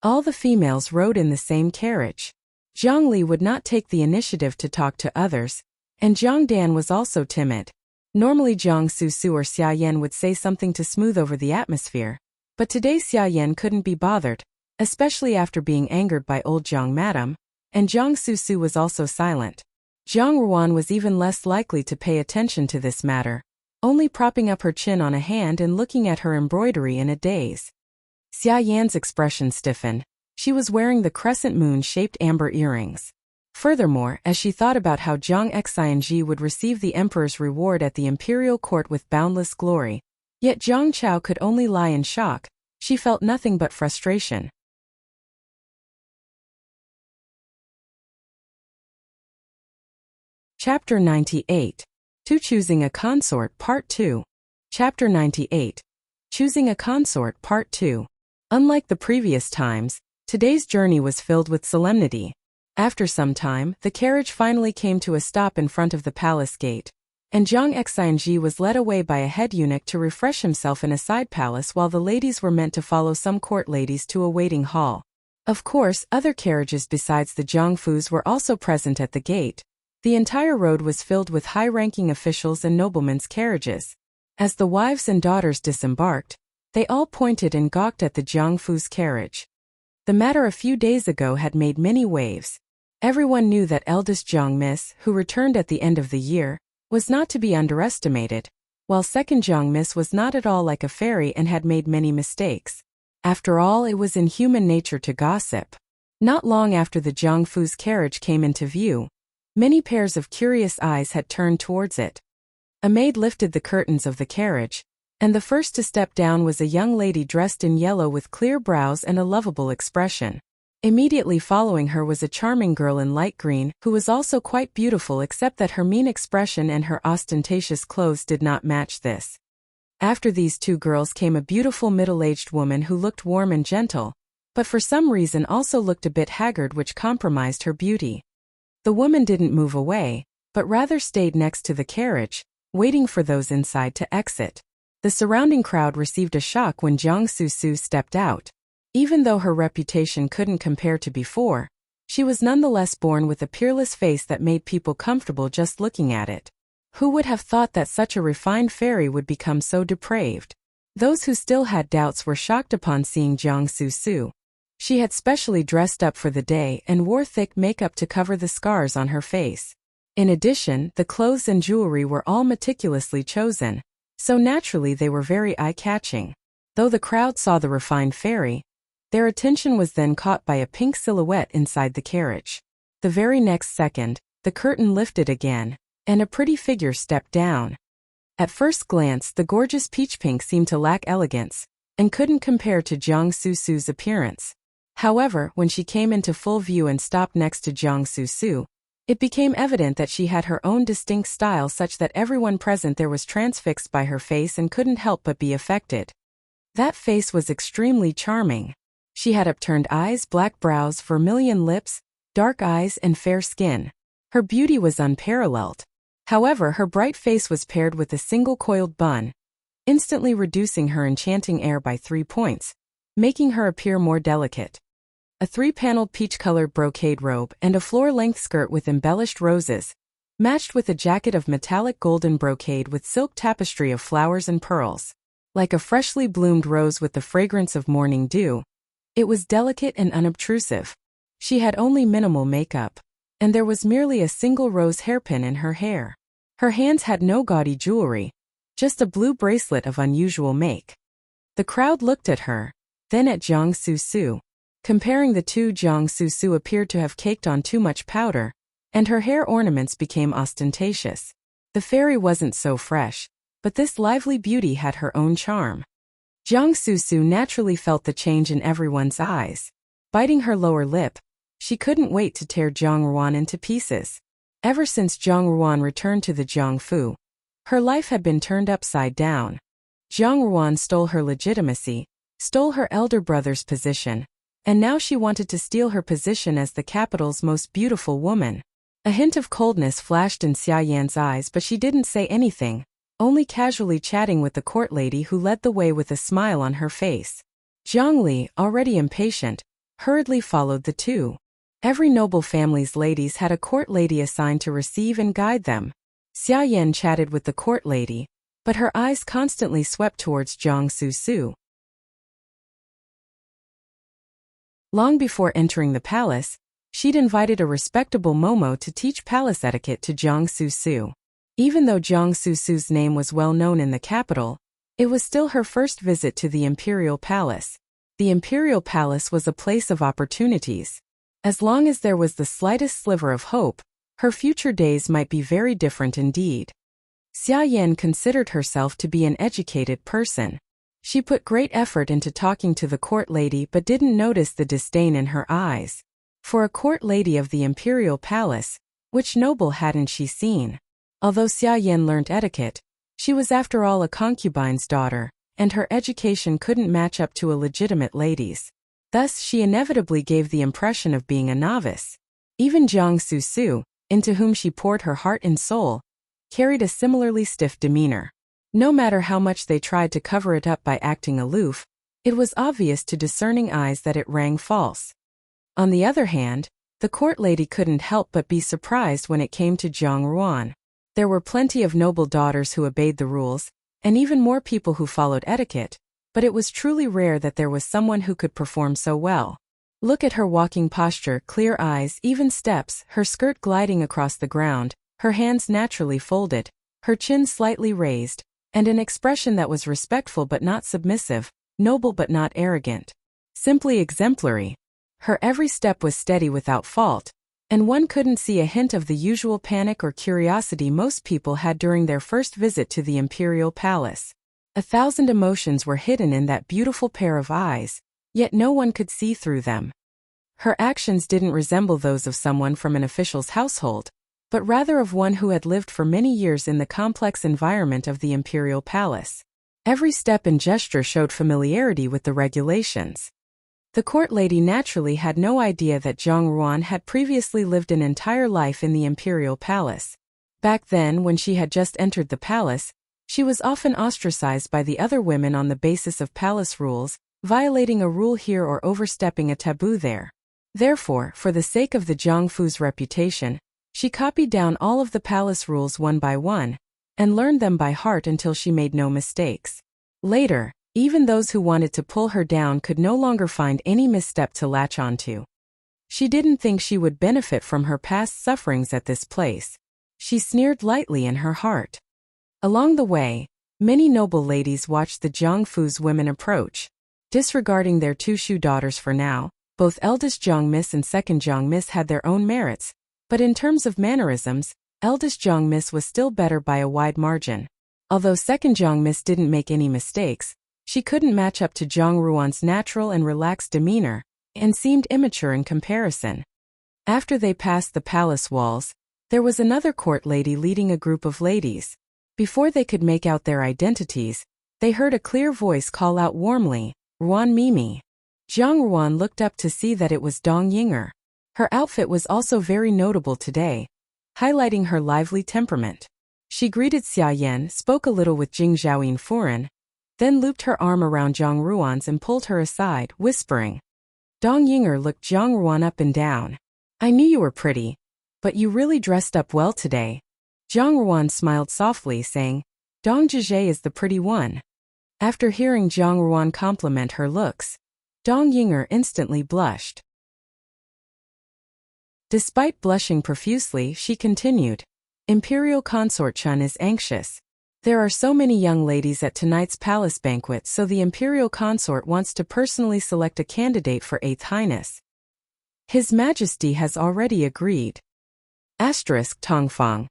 All the females rode in the same carriage. Jiang Li would not take the initiative to talk to others, and Jiang Dan was also timid. Normally Jiang Susu or Xia Yan would say something to smooth over the atmosphere, but today Xia Yan couldn't be bothered, especially after being angered by old Jiang Madam, and Jiang Susu was also silent. Jiang Ruan was even less likely to pay attention to this matter, only propping up her chin on a hand and looking at her embroidery in a daze. Xia Yan's expression stiffened. She was wearing the crescent moon-shaped amber earrings. Furthermore, as she thought about how Jiang Xinji would receive the emperor's reward at the imperial court with boundless glory, yet Jiang Chao could only lie in shock, she felt nothing but frustration. Chapter 98. Choosing a Consort Part 2. Chapter 98. Choosing a Consort Part 2. Unlike the previous times, today's journey was filled with solemnity. After some time, the carriage finally came to a stop in front of the palace gate, and Jiang Xinji was led away by a head eunuch to refresh himself in a side palace while the ladies were meant to follow some court ladies to a waiting hall. Of course, other carriages besides the Jiangfus were also present at the gate. The entire road was filled with high-ranking officials and noblemen's carriages. As the wives and daughters disembarked, they all pointed and gawked at the Jiangfu's carriage. The matter a few days ago had made many waves. Everyone knew that eldest Jiang Miss, who returned at the end of the year, was not to be underestimated, while second Jiang Miss was not at all like a fairy and had made many mistakes. After all, it was in human nature to gossip. Not long after the Jiangfu's carriage came into view, many pairs of curious eyes had turned towards it. A maid lifted the curtains of the carriage, and the first to step down was a young lady dressed in yellow with clear brows and a lovable expression. Immediately following her was a charming girl in light green, who was also quite beautiful except that her mean expression and her ostentatious clothes did not match this. After these two girls came a beautiful middle-aged woman who looked warm and gentle, but for some reason also looked a bit haggard, which compromised her beauty. The woman didn't move away, but rather stayed next to the carriage, waiting for those inside to exit. The surrounding crowd received a shock when Jiang Susu stepped out. Even though her reputation couldn't compare to before, she was nonetheless born with a peerless face that made people comfortable just looking at it. Who would have thought that such a refined fairy would become so depraved? Those who still had doubts were shocked upon seeing Jiang Susu. She had specially dressed up for the day and wore thick makeup to cover the scars on her face. In addition, the clothes and jewelry were all meticulously chosen, so naturally they were very eye-catching. Though the crowd saw the refined fairy, their attention was then caught by a pink silhouette inside the carriage. The very next second, the curtain lifted again, and a pretty figure stepped down. At first glance, the gorgeous peach pink seemed to lack elegance, and couldn't compare to Jiang Susu's appearance. However, when she came into full view and stopped next to Jiang Susu, it became evident that she had her own distinct style such that everyone present there was transfixed by her face and couldn't help but be affected. That face was extremely charming. She had upturned eyes, black brows, vermilion lips, dark eyes, and fair skin. Her beauty was unparalleled. However, her bright face was paired with a single coiled bun, instantly reducing her enchanting air by 3 points, making her appear more delicate. A 3-paneled peach-colored brocade robe and a floor-length skirt with embellished roses, matched with a jacket of metallic golden brocade with silk tapestry of flowers and pearls. Like a freshly bloomed rose with the fragrance of morning dew, it was delicate and unobtrusive. She had only minimal makeup, and there was merely a single rose hairpin in her hair. Her hands had no gaudy jewelry, just a blue bracelet of unusual make. The crowd looked at her, then at Jiang Susu. Comparing the two, Jiang Susu appeared to have caked on too much powder, and her hair ornaments became ostentatious. The fairy wasn't so fresh, but this lively beauty had her own charm. Jiang Susu naturally felt the change in everyone's eyes. Biting her lower lip, she couldn't wait to tear Zhang Ruan into pieces. Ever since Zhang Ruan returned to the Jiangfu, her life had been turned upside down. Zhang Ruan stole her legitimacy, stole her elder brother's position, and now she wanted to steal her position as the capital's most beautiful woman. A hint of coldness flashed in Xia Yan's eyes, but she didn't say anything, only casually chatting with the court lady who led the way with a smile on her face. Zhang Li, already impatient, hurriedly followed the two. Every noble family's ladies had a court lady assigned to receive and guide them. Xia Yan chatted with the court lady, but her eyes constantly swept towards Jiang Susu. Long before entering the palace, she'd invited a respectable Momo to teach palace etiquette to Jiang Susu. Even though Jiang Susu's name was well known in the capital, it was still her first visit to the imperial palace. The imperial palace was a place of opportunities. As long as there was the slightest sliver of hope, her future days might be very different indeed. Xia Yan considered herself to be an educated person. She put great effort into talking to the court lady but didn't notice the disdain in her eyes. For a court lady of the imperial palace, which noble hadn't she seen? Although Xia Yan learned etiquette, she was after all a concubine's daughter, and her education couldn't match up to a legitimate lady's. Thus she inevitably gave the impression of being a novice. Even Jiang Susu, into whom she poured her heart and soul, carried a similarly stiff demeanor. No matter how much they tried to cover it up by acting aloof, it was obvious to discerning eyes that it rang false. On the other hand, the court lady couldn't help but be surprised when it came to Zhang Ruan. There were plenty of noble daughters who obeyed the rules, and even more people who followed etiquette, but it was truly rare that there was someone who could perform so well. Look at her walking posture, clear eyes, even steps, her skirt gliding across the ground, her hands naturally folded, her chin slightly raised, and an expression that was respectful but not submissive, noble but not arrogant. Simply exemplary. Her every step was steady without fault, and one couldn't see a hint of the usual panic or curiosity most people had during their first visit to the imperial palace. 1,000 emotions were hidden in that beautiful pair of eyes, yet no one could see through them. Her actions didn't resemble those of someone from an official's household, but rather of one who had lived for many years in the complex environment of the imperial palace. Every step and gesture showed familiarity with the regulations. The court lady naturally had no idea that Zhang Ruan had previously lived an entire life in the imperial palace. Back then, when she had just entered the palace, she was often ostracized by the other women on the basis of palace rules, violating a rule here or overstepping a taboo there. Therefore, for the sake of the Jiangfu's reputation, she copied down all of the palace rules one by one, and learned them by heart until she made no mistakes. Later, even those who wanted to pull her down could no longer find any misstep to latch onto. She didn't think she would benefit from her past sufferings at this place. She sneered lightly in her heart. Along the way, Many noble ladies watched the Jiangfu's women approach. Disregarding their two Shu daughters for now, both eldest Jiang Miss and second Jiang Miss had their own merits, but in terms of mannerisms, eldest Jiang Miss was still better by a wide margin. Although second Jiang Miss didn't make any mistakes, she couldn't match up to Jiang Ruan's natural and relaxed demeanor, and seemed immature in comparison. After they passed the palace walls, there was another court lady leading a group of ladies. Before they could make out their identities, they heard a clear voice call out warmly, "Ruan Mimi." Jiang Ruan looked up to see that it was Dong Yinger. Her outfit was also very notable today, highlighting her lively temperament. She greeted Xia Yan, spoke a little with Jing Zhaoyin Furen, then looped her arm around Jiang Ruan's and pulled her aside, whispering. Dong Yinger looked Jiang Ruan up and down. "I knew you were pretty, but you really dressed up well today." Jiang Ruan smiled softly, saying, "Dong Zhizhe is the pretty one." After hearing Jiang Ruan compliment her looks, Dong Yinger instantly blushed. Despite blushing profusely, she continued, "Imperial Consort Chun is anxious. There are so many young ladies at tonight's palace banquet, so the Imperial Consort wants to personally select a candidate for 8th Highness. His Majesty has already agreed." Tongfang.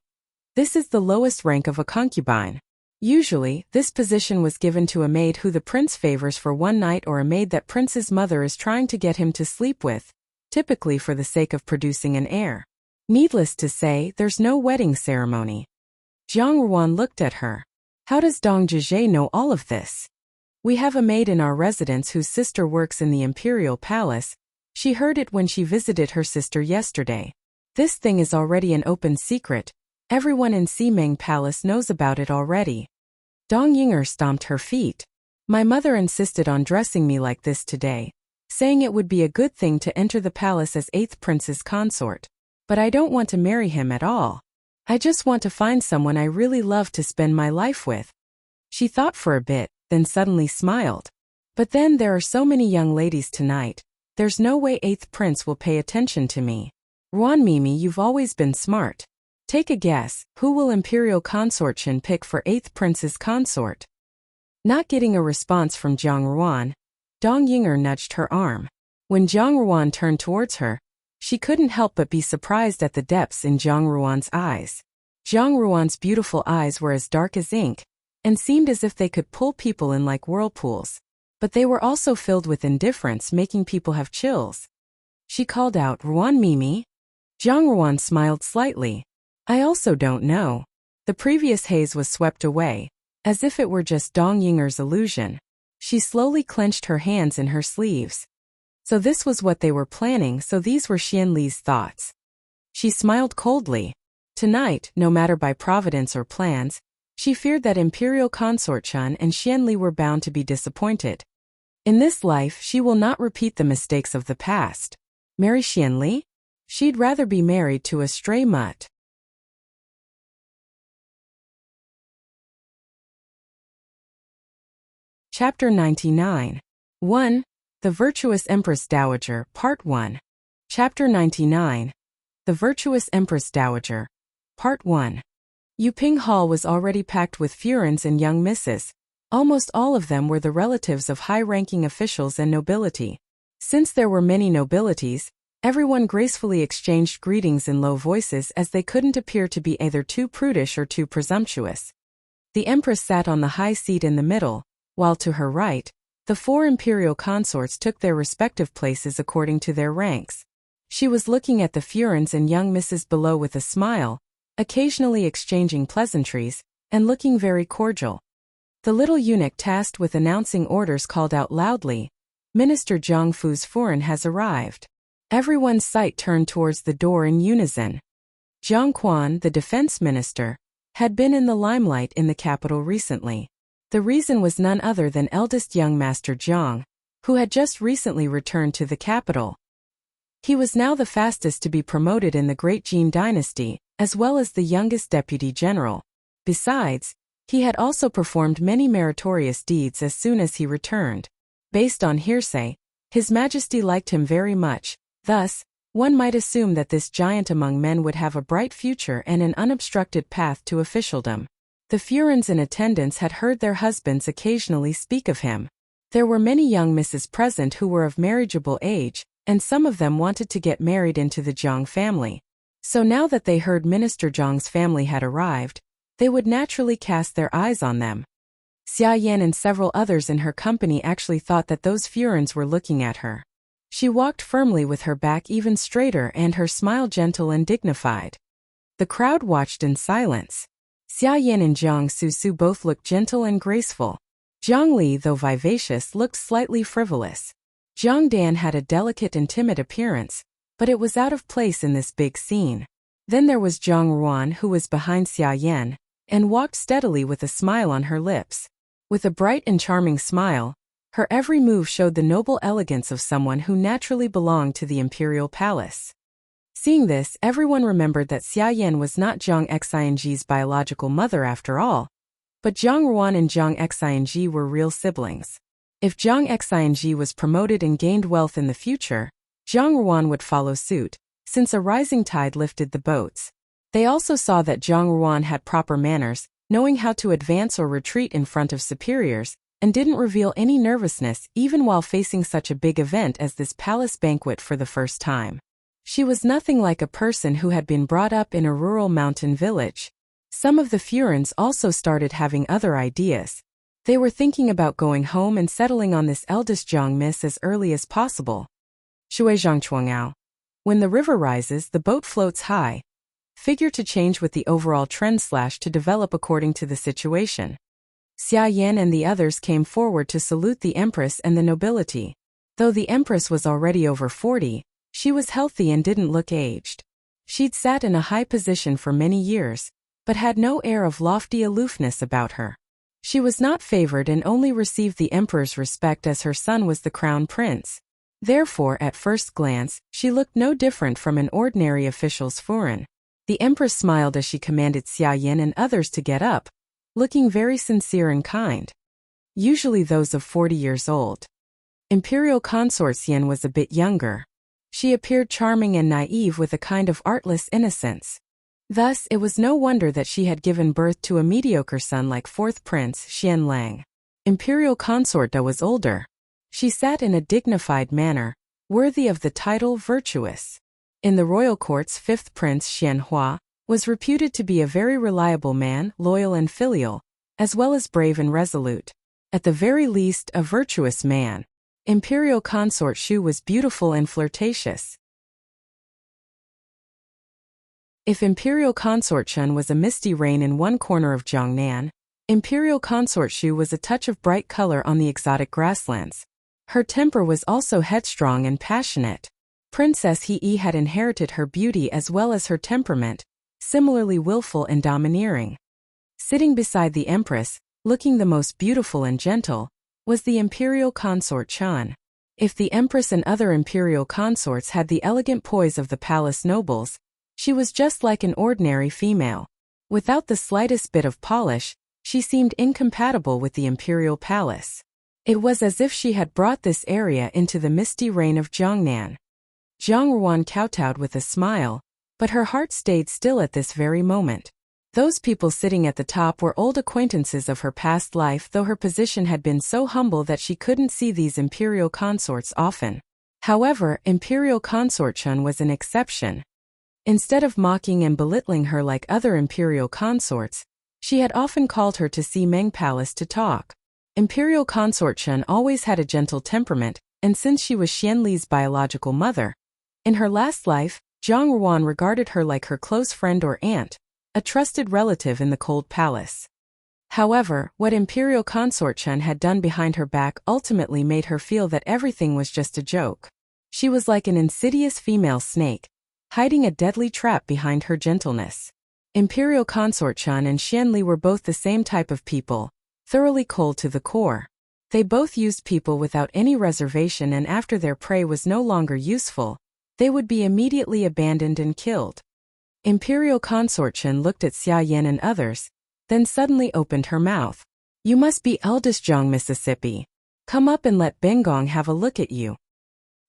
This is the lowest rank of a concubine. Usually, this position was given to a maid who the prince favors for one night or a maid that prince's mother is trying to get him to sleep with, typically for the sake of producing an heir. Needless to say, there's no wedding ceremony. Jiang Ruan looked at her. "How does Dong Zhizhe know all of this?" "We have a maid in our residence whose sister works in the Imperial Palace. She heard it when she visited her sister yesterday. This thing is already an open secret. Everyone in Ximeng Palace knows about it already." Dong Yinger stomped her feet. "My mother insisted on dressing me like this today, saying it would be a good thing to enter the palace as 8th prince's consort. But I don't want to marry him at all. I just want to find someone I really love to spend my life with." She thought for a bit, then suddenly smiled. "But then there are so many young ladies tonight. There's no way 8th prince will pay attention to me. Ruan Mimi, you've always been smart. Take a guess, who will Imperial Consort Chen pick for 8th prince's consort?" Not getting a response from Jiang Ruan, Dong Yinger nudged her arm. When Jiang Ruan turned towards her, she couldn't help but be surprised at the depths in Jiang Ruan's eyes. Jiang Ruan's beautiful eyes were as dark as ink, and seemed as if they could pull people in like whirlpools. But they were also filled with indifference, making people have chills. She called out, "Ruan Mimi?" Jiang Ruan smiled slightly. "I also don't know." The previous haze was swept away, as if it were just Dong Yinger's illusion. She slowly clenched her hands in her sleeves. So this was what they were planning, so these were Xian Li's thoughts. She smiled coldly. Tonight, no matter by providence or plans, she feared that Imperial Consort Chun and Xian Li were bound to be disappointed. In this life, she will not repeat the mistakes of the past. Marry Xian Li? She'd rather be married to a stray mutt. Chapter 99. 1. The Virtuous Empress Dowager, Part 1. Chapter 99. The Virtuous Empress Dowager, Part 1. Yuping Hall was already packed with Furens and young misses. Almost all of them were the relatives of high-ranking officials and nobility. Since there were many nobilities, everyone gracefully exchanged greetings in low voices as they couldn't appear to be either too prudish or too presumptuous. The Empress sat on the high seat in the middle, while to her right, the 4 imperial consorts took their respective places according to their ranks. She was looking at the Furens and young misses below with a smile, occasionally exchanging pleasantries, and looking very cordial. The little eunuch tasked with announcing orders called out loudly, "Minister Jiangfu's Furen has arrived." Everyone's sight turned towards the door in unison. Jiang Quan, the defense minister, had been in the limelight in the capital recently. The reason was none other than eldest young Master Jiang, who had just recently returned to the capital. He was now the fastest to be promoted in the Great Jin dynasty, as well as the youngest deputy general. Besides, he had also performed many meritorious deeds as soon as he returned. Based on hearsay, His Majesty liked him very much, thus, one might assume that this giant among men would have a bright future and an unobstructed path to officialdom. The Furins in attendance had heard their husbands occasionally speak of him. There were many young misses present who were of marriageable age, and some of them wanted to get married into the Zhang family. So now that they heard Minister Zhang's family had arrived, they would naturally cast their eyes on them. Xia Yan and several others in her company actually thought that those Furins were looking at her. She walked firmly with her back even straighter and her smile gentle and dignified. The crowd watched in silence. Xia Yan and Jiang Susu both looked gentle and graceful. Jiang Li, though vivacious, looked slightly frivolous. Jiang Dan had a delicate and timid appearance, but it was out of place in this big scene. Then there was Zhang Ruan, who was behind Xia Yan, and walked steadily with a smile on her lips. With a bright and charming smile, her every move showed the noble elegance of someone who naturally belonged to the imperial palace. Seeing this, everyone remembered that Xia Yan was not Zhang Xing's biological mother after all, but Zhang Ruan and Zhang Xing were real siblings. If Zhang Xing was promoted and gained wealth in the future, Zhang Ruan would follow suit, since a rising tide lifted the boats. They also saw that Zhang Ruan had proper manners, knowing how to advance or retreat in front of superiors, and didn't reveal any nervousness even while facing such a big event as this palace banquet for the first time. She was nothing like a person who had been brought up in a rural mountain village. Some of the Furins also started having other ideas. They were thinking about going home and settling on this eldest Zhang miss as early as possible. Shuizhangchuangao. When the river rises, the boat floats high. Figure to change with the overall trend / to develop according to the situation. Xia Yan and the others came forward to salute the Empress and the nobility. Though the Empress was already over 40, she was healthy and didn't look aged. She'd sat in a high position for many years, but had no air of lofty aloofness about her. She was not favored and only received the Emperor's respect as her son was the crown prince. Therefore, at first glance, she looked no different from an ordinary official's Furin. The Empress smiled as she commanded Xia Yan and others to get up, looking very sincere and kind. Usually those of 40 years old. Imperial Consort Xian was a bit younger. She appeared charming and naive with a kind of artless innocence. Thus, it was no wonder that she had given birth to a mediocre son like 4th Prince Xian Lang. Imperial Consort Da was older. She sat in a dignified manner, worthy of the title virtuous. In the royal courts, 5th Prince Xian Hua was reputed to be a very reliable man, loyal and filial, as well as brave and resolute. At the very least, a virtuous man. Imperial Consort Shu was beautiful and flirtatious. If Imperial Consort Chun was a misty rain in one corner of Jiangnan, Imperial Consort Shu was a touch of bright color on the exotic grasslands. Her temper was also headstrong and passionate. Princess He had inherited her beauty as well as her temperament, similarly willful and domineering. Sitting beside the Empress, looking the most beautiful and gentle, was the Imperial Consort Chun. If the Empress and other Imperial consorts had the elegant poise of the palace nobles, she was just like an ordinary female. Without the slightest bit of polish, she seemed incompatible with the Imperial Palace. It was as if she had brought this area into the misty reign of Jiangnan. Zhang Ruan kowtowed with a smile, but her heart stayed still at this very moment. Those people sitting at the top were old acquaintances of her past life, though her position had been so humble that she couldn't see these imperial consorts often. However, Imperial Consort Chun was an exception. Instead of mocking and belittling her like other imperial consorts, she had often called her to Ximeng Palace to talk. Imperial Consort Chun always had a gentle temperament, and since she was Xian Li's biological mother, in her last life, Zhang Ruan regarded her like her close friend or aunt, a trusted relative in the cold palace. However, what Imperial Consort Chun had done behind her back ultimately made her feel that everything was just a joke. She was like an insidious female snake, hiding a deadly trap behind her gentleness. Imperial Consort Chun and Xian Li were both the same type of people, thoroughly cold to the core. They both used people without any reservation, and after their prey was no longer useful, they would be immediately abandoned and killed. Imperial Consort Chun looked at Xia Yan and others, then suddenly opened her mouth. "You must be eldest Zhang Mississippi. Come up and let Bengong have a look at you."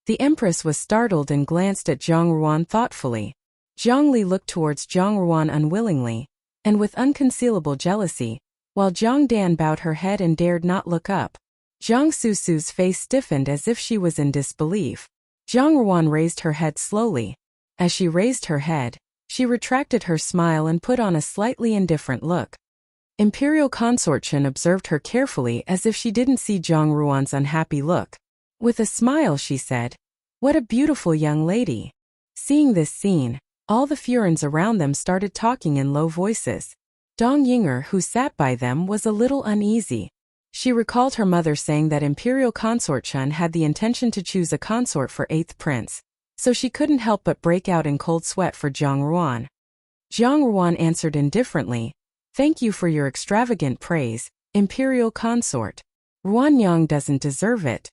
The Empress was startled and glanced at Zhang Ruan thoughtfully. Zhang Li looked towards Zhang Ruan unwillingly, and with unconcealable jealousy, while Zhang Dan bowed her head and dared not look up. Zhang Susu's face stiffened as if she was in disbelief. Zhang Ruan raised her head slowly. As she raised her head, she retracted her smile and put on a slightly indifferent look. Imperial Consort Chen observed her carefully as if she didn't see Zhang Ruan's unhappy look. With a smile she said, "What a beautiful young lady." Seeing this scene, all the Furens around them started talking in low voices. Dong Yinger, who sat by them, was a little uneasy. She recalled her mother saying that Imperial Consort Chen had the intention to choose a consort for 8th prince, so she couldn't help but break out in cold sweat for Zhang Ruan. Zhang Ruan answered indifferently, "Thank you for your extravagant praise, Imperial Consort. Ruan Yang doesn't deserve it."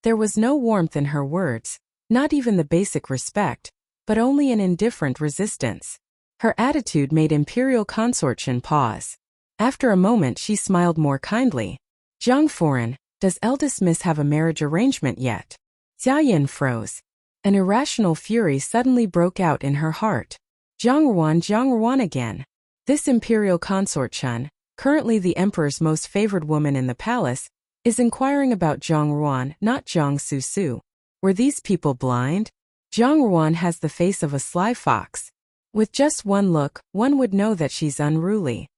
There was no warmth in her words, not even the basic respect, but only an indifferent resistance. Her attitude made Imperial Consort Chen pause. After a moment she smiled more kindly. "Zhang Foreign, does eldest miss have a marriage arrangement yet?" Jia Yin froze. An irrational fury suddenly broke out in her heart. Zhang Ruan again. This Imperial Consort Chen, currently the Emperor's most favored woman in the palace, is inquiring about Zhang Ruan, not Zhang Susu. Were these people blind? Zhang Ruan has the face of a sly fox. With just one look, one would know that she's unruly.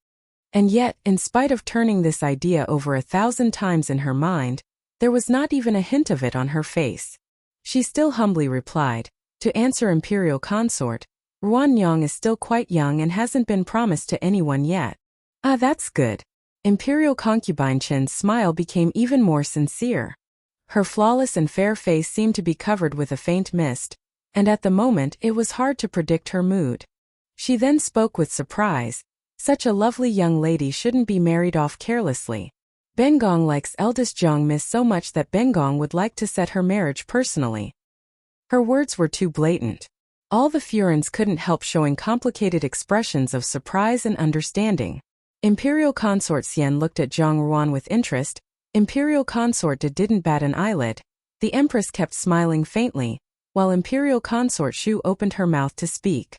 And yet, in spite of turning this idea over 1,000 times in her mind, there was not even a hint of it on her face. She still humbly replied, "To answer Imperial Consort, Ruan Yang is still quite young and hasn't been promised to anyone yet." "Ah, that's good." Imperial Concubine Chen's smile became even more sincere. Her flawless and fair face seemed to be covered with a faint mist, and at the moment it was hard to predict her mood. She then spoke with surprise, "Such a lovely young lady shouldn't be married off carelessly. Bengong likes eldest Zhang Miss so much that Bengong would like to set her marriage personally." Her words were too blatant. All the Furens couldn't help showing complicated expressions of surprise and understanding. Imperial Consort Xian looked at Zhang Ruan with interest. Imperial Consort didn't bat an eyelid. The Empress kept smiling faintly, while Imperial Consort Shu opened her mouth to speak.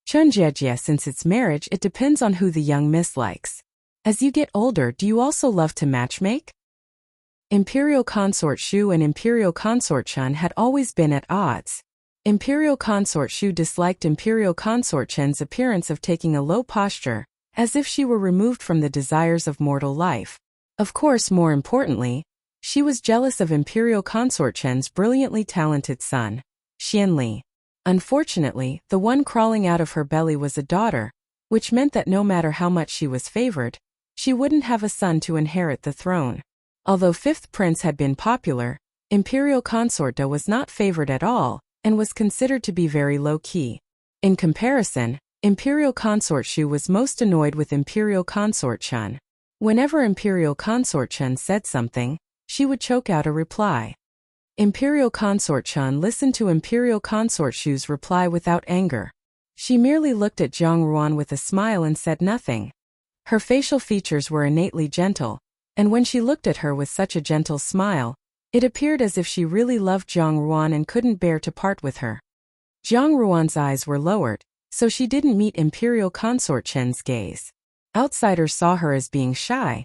"Chunjie, since it's marriage, it depends on who the young miss likes. As you get older, do you also love to matchmake?" Imperial Consort Shu and Imperial Consort Chen had always been at odds. Imperial Consort Shu disliked Imperial Consort Chen's appearance of taking a low posture, as if she were removed from the desires of mortal life. Of course, more importantly, she was jealous of Imperial Consort Chen's brilliantly talented son, Xianli. Unfortunately, the one crawling out of her belly was a daughter, which meant that no matter how much she was favored, she wouldn't have a son to inherit the throne. Although 5th prince had been popular, Imperial Consort was not favored at all, and was considered to be very low-key. In comparison, Imperial Consort Shu was most annoyed with Imperial Consort Chen. Whenever Imperial Consort Chen said something, she would choke out a reply. Imperial Consort Chen listened to Imperial Consort Shu's reply without anger. She merely looked at Zhang Ruan with a smile and said nothing. Her facial features were innately gentle, and when she looked at her with such a gentle smile, it appeared as if she really loved Zhang Ruan and couldn't bear to part with her. Zhang Ruan's eyes were lowered, so she didn't meet Imperial Consort Chen's gaze. Outsiders saw her as being shy,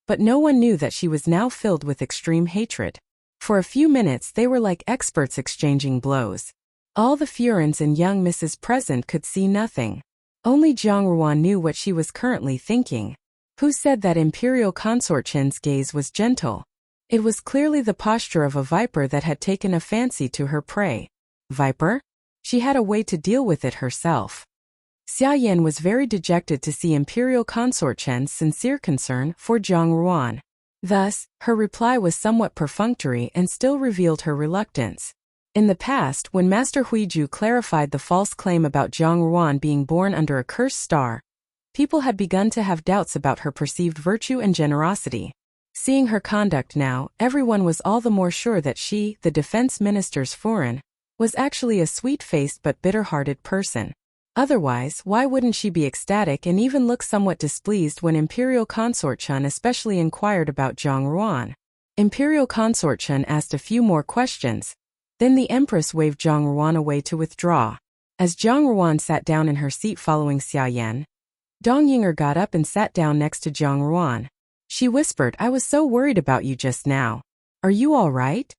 but no one knew that she was now filled with extreme hatred. For a few minutes they were like experts exchanging blows. All the Furens and young misses present could see nothing. Only Zhang Ruan knew what she was currently thinking. Who said that Imperial Consort Chen's gaze was gentle? It was clearly the posture of a viper that had taken a fancy to her prey. Viper? She had a way to deal with it herself. Xia Yan was very dejected to see Imperial Consort Chen's sincere concern for Zhang Ruan. Thus, her reply was somewhat perfunctory and still revealed her reluctance. In the past, when Master Huiju clarified the false claim about Zhang Ruan being born under a cursed star, people had begun to have doubts about her perceived virtue and generosity. Seeing her conduct now, everyone was all the more sure that she, the defense minister's foreign, was actually a sweet-faced but bitter-hearted person. Otherwise, why wouldn't she be ecstatic and even look somewhat displeased when Imperial Consort Chen especially inquired about Zhang Ruan? Imperial Consort Chen asked a few more questions. Then the Empress waved Zhang Ruan away to withdraw. As Jiang Ruan sat down in her seat following Xia Yan, Dong Yinger got up and sat down next to Jiang Ruan. She whispered, "I was so worried about you just now. Are you all right?"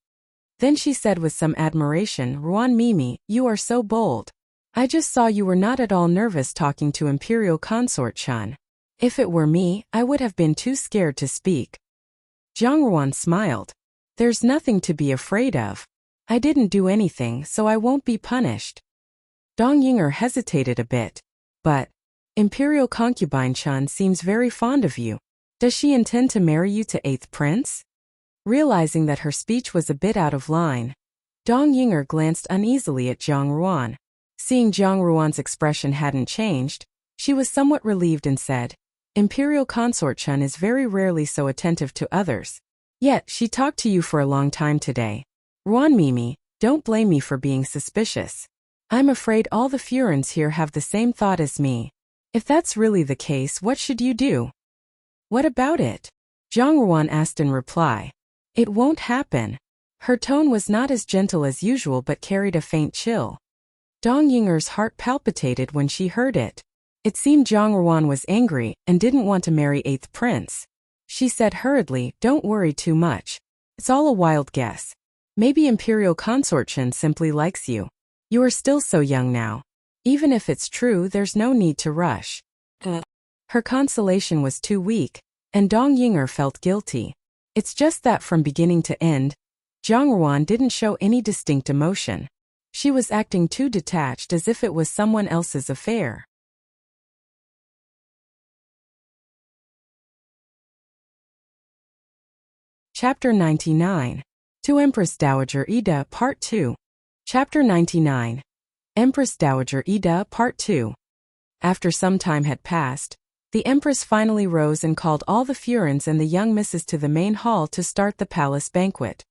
Then she said with some admiration, "Ruan Mimi, you are so bold. I just saw you were not at all nervous talking to Imperial Consort Chun. If it were me, I would have been too scared to speak." Jiang Ruan smiled. "There's nothing to be afraid of. I didn't do anything, so I won't be punished." Dong Yinger hesitated a bit. "But Imperial Concubine Chun seems very fond of you. Does she intend to marry you to 8th Prince?" Realizing that her speech was a bit out of line, Dong Yinger glanced uneasily at Jiang Ruan. Seeing Jiang Ruan's expression hadn't changed, she was somewhat relieved and said, "Imperial Consort Chun is very rarely so attentive to others. Yet, she talked to you for a long time today. Ruan Mimi, don't blame me for being suspicious. I'm afraid all the Furins here have the same thought as me. If that's really the case, what should you do?" "What about it?" Jiang Ruan asked in reply. "It won't happen." Her tone was not as gentle as usual but carried a faint chill. Dong Yinger's heart palpitated when she heard it. It seemed Jiang Ruan was angry and didn't want to marry 8th Prince. She said hurriedly, "Don't worry too much. It's all a wild guess. Maybe Imperial Consort Chun simply likes you. You are still so young now. Even if it's true, there's no need to rush." Her consolation was too weak, and Dong Yinger felt guilty. It's just that from beginning to end, Jiang Ruan didn't show any distinct emotion. She was acting too detached, as if it was someone else's affair. Chapter 99. To Empress Dowager Ida, Part 2. Chapter 99. Empress Dowager Ida, Part 2. After some time had passed, the Empress finally rose and called all the Furins and the young misses to the main hall to start the palace banquet.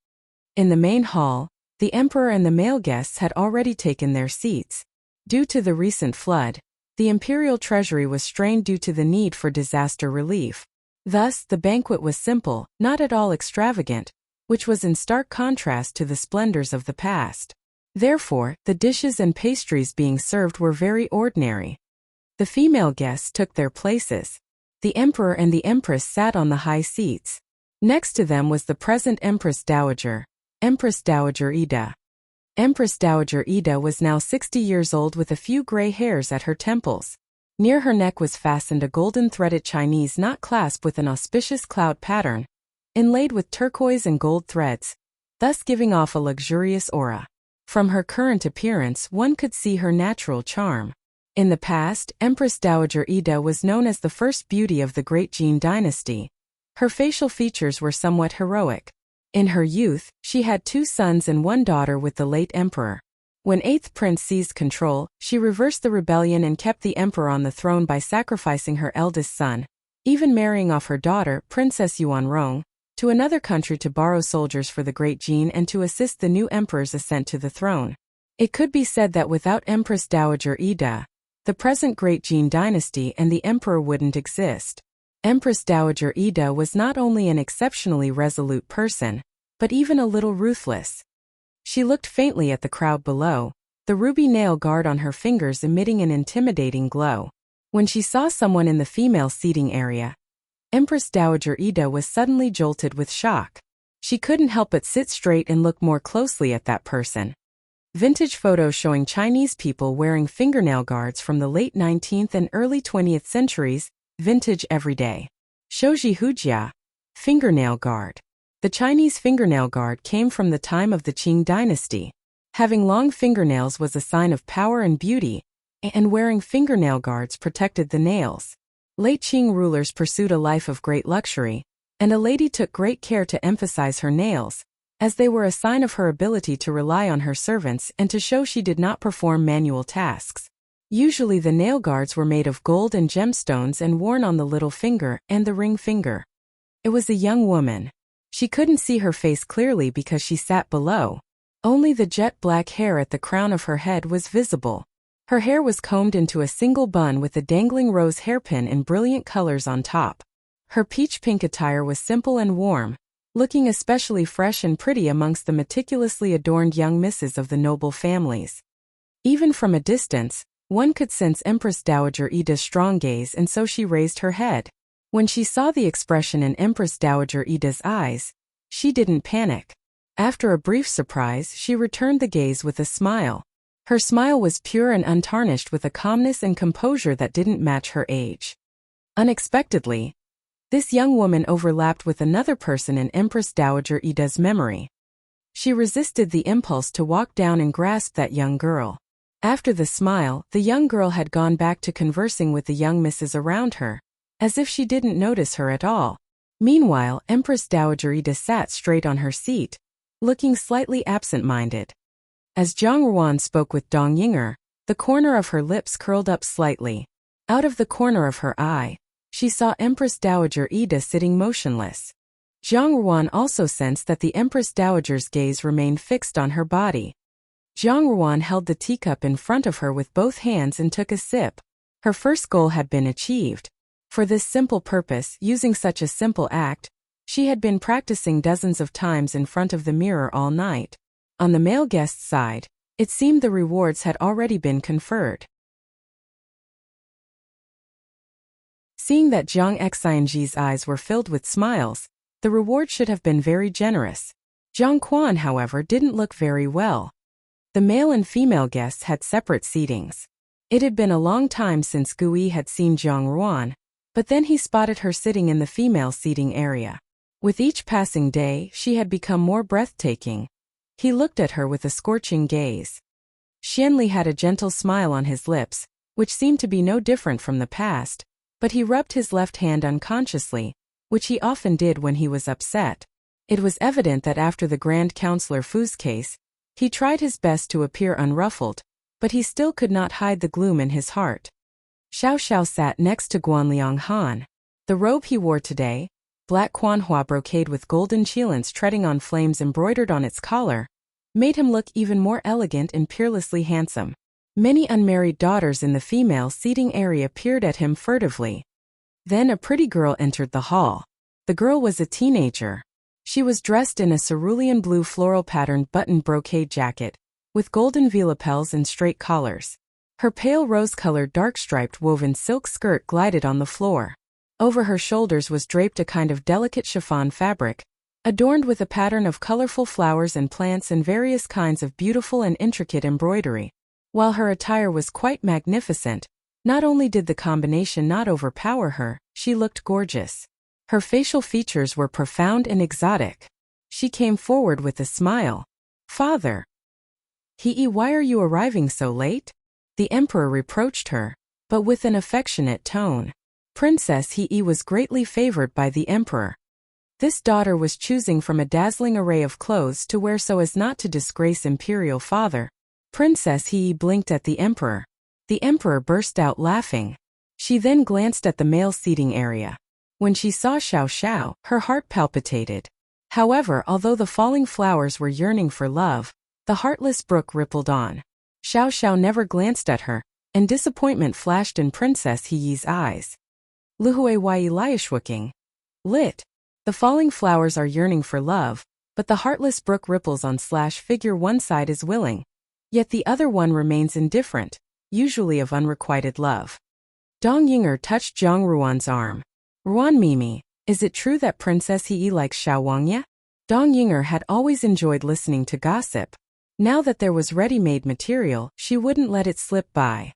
In the main hall, the Emperor and the male guests had already taken their seats. Due to the recent flood, the imperial treasury was strained due to the need for disaster relief. Thus, the banquet was simple, not at all extravagant, which was in stark contrast to the splendors of the past. Therefore, the dishes and pastries being served were very ordinary. The female guests took their places. The Emperor and the Empress sat on the high seats. Next to them was the present Empress Dowager, Empress Dowager Ida. Empress Dowager Ida was now 60 years old with a few gray hairs at her temples. Near her neck was fastened a golden threaded Chinese knot clasp with an auspicious cloud pattern, inlaid with turquoise and gold threads, thus giving off a luxurious aura. From her current appearance, one could see her natural charm. In the past, Empress Dowager Ida was known as the first beauty of the Great Jin dynasty. Her facial features were somewhat heroic. In her youth, she had 2 sons and 1 daughter with the late emperor. When 8th Prince seized control, she reversed the rebellion and kept the emperor on the throne by sacrificing her eldest son, even marrying off her daughter, Princess Yuanrong, to another country to borrow soldiers for the Great Jin and to assist the new emperor's ascent to the throne. It could be said that without Empress Dowager Ida, the present Great Jin dynasty and the emperor wouldn't exist. Empress Dowager Ida was not only an exceptionally resolute person, but even a little ruthless. She looked faintly at the crowd below, the ruby nail guard on her fingers emitting an intimidating glow. When she saw someone in the female seating area, Empress Dowager Ida was suddenly jolted with shock. She couldn't help but sit straight and look more closely at that person. Vintage photos showing Chinese people wearing fingernail guards from the late 19th and early 20th centuries, vintage everyday. Shouji Hujia, fingernail guard. The Chinese fingernail guard came from the time of the Qing dynasty. Having long fingernails was a sign of power and beauty, and wearing fingernail guards protected the nails. Late Qing rulers pursued a life of great luxury, and a lady took great care to emphasize her nails, as they were a sign of her ability to rely on her servants and to show she did not perform manual tasks. Usually the nail guards were made of gold and gemstones and worn on the little finger and the ring finger. It was a young woman. She couldn't see her face clearly because she sat below. Only the jet black hair at the crown of her head was visible. Her hair was combed into a single bun with a dangling rose hairpin in brilliant colors on top. Her peach pink attire was simple and warm, looking especially fresh and pretty amongst the meticulously adorned young misses of the noble families. Even from a distance, one could sense Empress Dowager Ida's strong gaze, and so she raised her head. When she saw the expression in Empress Dowager Ida's eyes, she didn't panic. After a brief surprise, she returned the gaze with a smile. Her smile was pure and untarnished, with a calmness and composure that didn't match her age. Unexpectedly, this young woman overlapped with another person in Empress Dowager Ida's memory. She resisted the impulse to walk down and grasp that young girl. After the smile, the young girl had gone back to conversing with the young misses around her, as if she didn't notice her at all. Meanwhile, Empress Dowager Ida sat straight on her seat, looking slightly absent-minded. As Jiang Ruan spoke with Dong Ying'er, the corner of her lips curled up slightly. Out of the corner of her eye, she saw Empress Dowager Ida sitting motionless. Jiang Ruan also sensed that the Empress Dowager's gaze remained fixed on her body. Jiang Ruan held the teacup in front of her with both hands and took a sip. Her first goal had been achieved. For this simple purpose, using such a simple act, she had been practicing dozens of times in front of the mirror all night. On the male guest's side, it seemed the rewards had already been conferred. Seeing that Jiang Xianji's eyes were filled with smiles, the reward should have been very generous. Jiang Quan, however, didn't look very well. The male and female guests had separate seatings. It had been a long time since Gui had seen Jiang Ruan, but then he spotted her sitting in the female seating area. With each passing day, she had become more breathtaking. He looked at her with a scorching gaze. Xianli had a gentle smile on his lips, which seemed to be no different from the past, but he rubbed his left hand unconsciously, which he often did when he was upset. It was evident that after the Grand Counselor Fu's case, he tried his best to appear unruffled, but he still could not hide the gloom in his heart. Xiao Xiao sat next to Guanliang Han. The robe he wore today, black Quanhua brocade with golden cheilants treading on flames embroidered on its collar, made him look even more elegant and peerlessly handsome. Many unmarried daughters in the female seating area peered at him furtively. Then a pretty girl entered the hall. The girl was a teenager. She was dressed in a cerulean blue floral-patterned buttoned brocade jacket, with golden V lapels and straight collars. Her pale rose-colored dark-striped woven silk skirt glided on the floor. Over her shoulders was draped a kind of delicate chiffon fabric, adorned with a pattern of colorful flowers and plants and various kinds of beautiful and intricate embroidery. While her attire was quite magnificent, not only did the combination not overpower her, she looked gorgeous. Her facial features were profound and exotic. She came forward with a smile. "Father." "He, why are you arriving so late?" The emperor reproached her, but with an affectionate tone. Princess He was greatly favored by the emperor. This daughter was choosing from a dazzling array of clothes to wear so as not to disgrace imperial father. Princess He blinked at the emperor. The emperor burst out laughing. She then glanced at the male seating area. When she saw Xiao Xiao, her heart palpitated. However, although the falling flowers were yearning for love, the heartless brook rippled on. Xiao Xiao never glanced at her, and disappointment flashed in Princess He's eyes. Luhui Wai Liashwiking. Lit. The falling flowers are yearning for love, but the heartless brook ripples on / figure one side is willing. Yet the other one remains indifferent, usually of unrequited love. Dong Ying'er touched Jiang Ruan's arm. "Ruan Mimi, is it true that Princess He likes Xiao Wangya?" Dong Ying'er had always enjoyed listening to gossip. Now that there was ready-made material, she wouldn't let it slip by.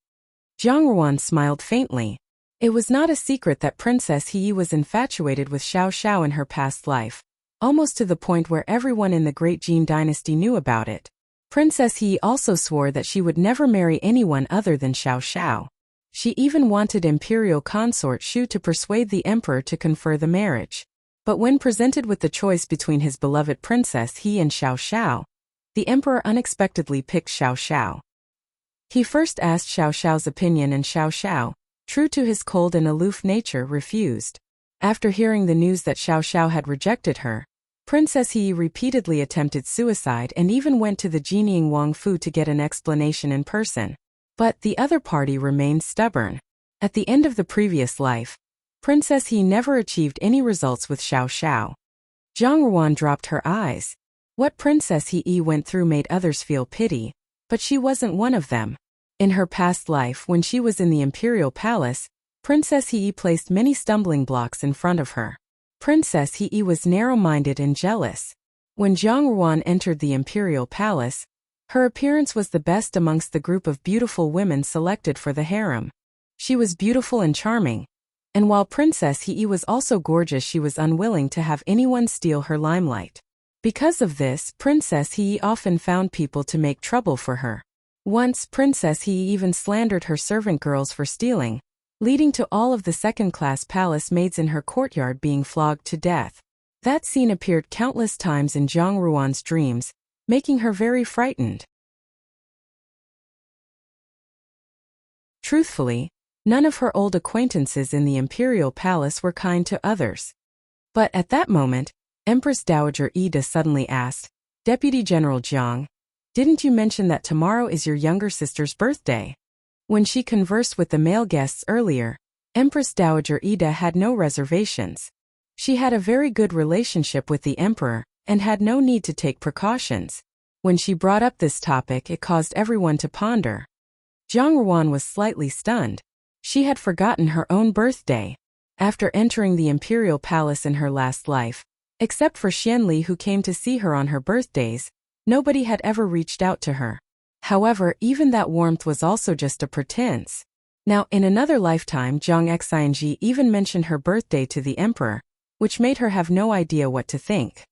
Jiang Ruan smiled faintly. It was not a secret that Princess He was infatuated with Xiao Xiao in her past life, almost to the point where everyone in the Great Jin dynasty knew about it. Princess He also swore that she would never marry anyone other than Xiao Xiao. She even wanted Imperial Consort Shu to persuade the emperor to confer the marriage. But when presented with the choice between his beloved Princess He and Xiao Xiao, the emperor unexpectedly picked Xiao Xiao. He first asked Xiao Xiao's opinion, and Xiao Xiao, true to his cold and aloof nature, refused. After hearing the news that Xiao Xiao had rejected her, Princess He repeatedly attempted suicide and even went to the Jinying Wang Fu to get an explanation in person. But the other party remained stubborn. At the end of the previous life, Princess He never achieved any results with Xiao Xiao. Jiang Ruan dropped her eyes. What Princess He went through made others feel pity. But she wasn't one of them. In her past life, when she was in the imperial palace, Princess Hee placed many stumbling blocks in front of her. Princess Hee was narrow-minded and jealous. When Zhang Ruan entered the imperial palace, her appearance was the best amongst the group of beautiful women selected for the harem. She was beautiful and charming, and while Princess Hee was also gorgeous, she was unwilling to have anyone steal her limelight. Because of this, Princess Hee often found people to make trouble for her. Once, Princess Hee even slandered her servant girls for stealing, leading to all of the second-class palace maids in her courtyard being flogged to death. That scene appeared countless times in Zhang Ruan's dreams, making her very frightened. Truthfully, none of her old acquaintances in the imperial palace were kind to others. But at that moment, Empress Dowager Ida suddenly asked, "Deputy General Jiang, didn't you mention that tomorrow is your younger sister's birthday?" When she conversed with the male guests earlier, Empress Dowager Ida had no reservations. She had a very good relationship with the emperor and had no need to take precautions. When she brought up this topic, it caused everyone to ponder. Zhang Ruan was slightly stunned. She had forgotten her own birthday. After entering the imperial palace in her last life, except for Xianli who came to see her on her birthdays, nobody had ever reached out to her. However, even that warmth was also just a pretense. Now, in another lifetime, Zhang Xinji even mentioned her birthday to the emperor, which made her have no idea what to think.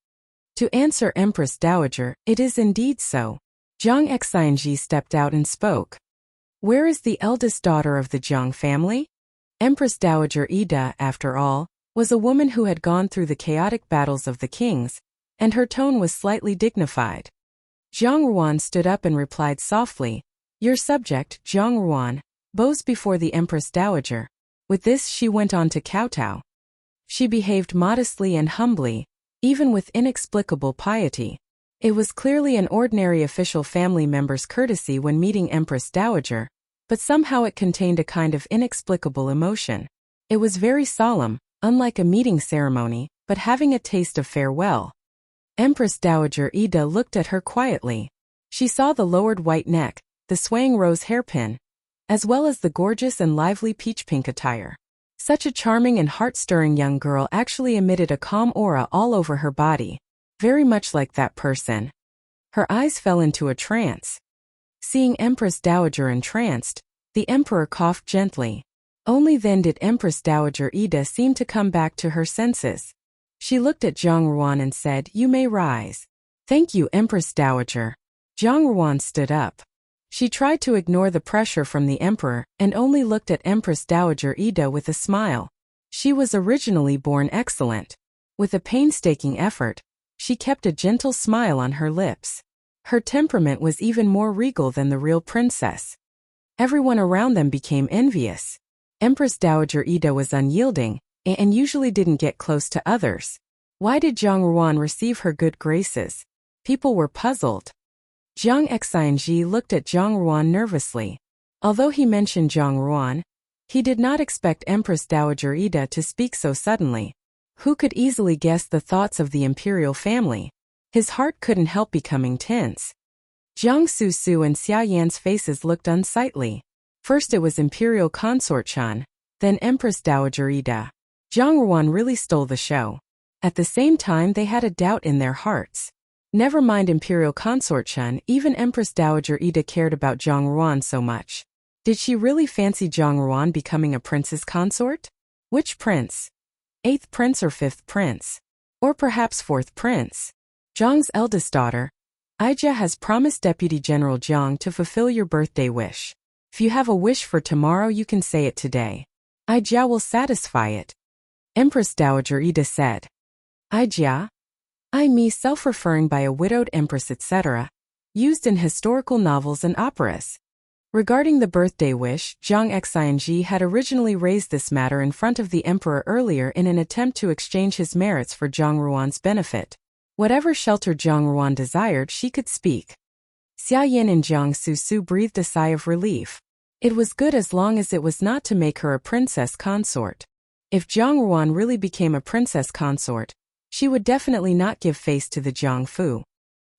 To answer Empress Dowager, it is indeed so. Zhang Xinji stepped out and spoke. Where is the eldest daughter of the Zhang family? Empress Dowager Ida, after all, was a woman who had gone through the chaotic battles of the kings, and her tone was slightly dignified. Zhang Ruan stood up and replied softly, "Your subject, Zhang Ruan, bows before the Empress Dowager." With this she went on to kowtow. She behaved modestly and humbly, even with inexplicable piety. It was clearly an ordinary official family member's courtesy when meeting Empress Dowager, but somehow it contained a kind of inexplicable emotion. It was very solemn, unlike a meeting ceremony, but having a taste of farewell. Empress Dowager Ida looked at her quietly. She saw the lowered white neck, the swaying rose hairpin, as well as the gorgeous and lively peach-pink attire. Such a charming and heart-stirring young girl actually emitted a calm aura all over her body, very much like that person. Her eyes fell into a trance. Seeing Empress Dowager entranced, the emperor coughed gently. Only then did Empress Dowager Ida seem to come back to her senses. She looked at Zhang Ruan and said, "You may rise." "Thank you, Empress Dowager." Zhang Ruan stood up. She tried to ignore the pressure from the emperor and only looked at Empress Dowager Ida with a smile. She was originally born excellent. With a painstaking effort, she kept a gentle smile on her lips. Her temperament was even more regal than the real princess. Everyone around them became envious. Empress Dowager Ida was unyielding and usually didn't get close to others. Why did Zhang Ruan receive her good graces? People were puzzled. Zhang Xinji looked at Zhang Ruan nervously. Although he mentioned Zhang Ruan, he did not expect Empress Dowager Ida to speak so suddenly. Who could easily guess the thoughts of the imperial family? His heart couldn't help becoming tense. Jiang Susu and Xia Yan's faces looked unsightly. First it was Imperial Consort Chan, then Empress Dowager Ida. Zhang Ruan really stole the show. At the same time they had a doubt in their hearts. Never mind Imperial Consort Chan, even Empress Dowager Ida cared about Zhang Ruan so much. Did she really fancy Zhang Ruan becoming a prince's consort? Which prince? 8th prince or 5th prince? Or perhaps 4th prince? Zhang's eldest daughter, Aijia, has promised Deputy General Jiang to fulfill your birthday wish. If you have a wish for tomorrow, you can say it today. Aijia will satisfy it. Empress Dowager Ida said. Aijia? I me self-referring by a widowed empress etc., used in historical novels and operas. Regarding the birthday wish, Zhang Xinji had originally raised this matter in front of the emperor earlier in an attempt to exchange his merits for Zhang Ruan's benefit. Whatever shelter Zhang Ruan desired, she could speak. Xia Yan and Jiang Susu breathed a sigh of relief. It was good as long as it was not to make her a princess consort. If Zhang Ruan really became a princess consort, she would definitely not give face to the Jiang Fu.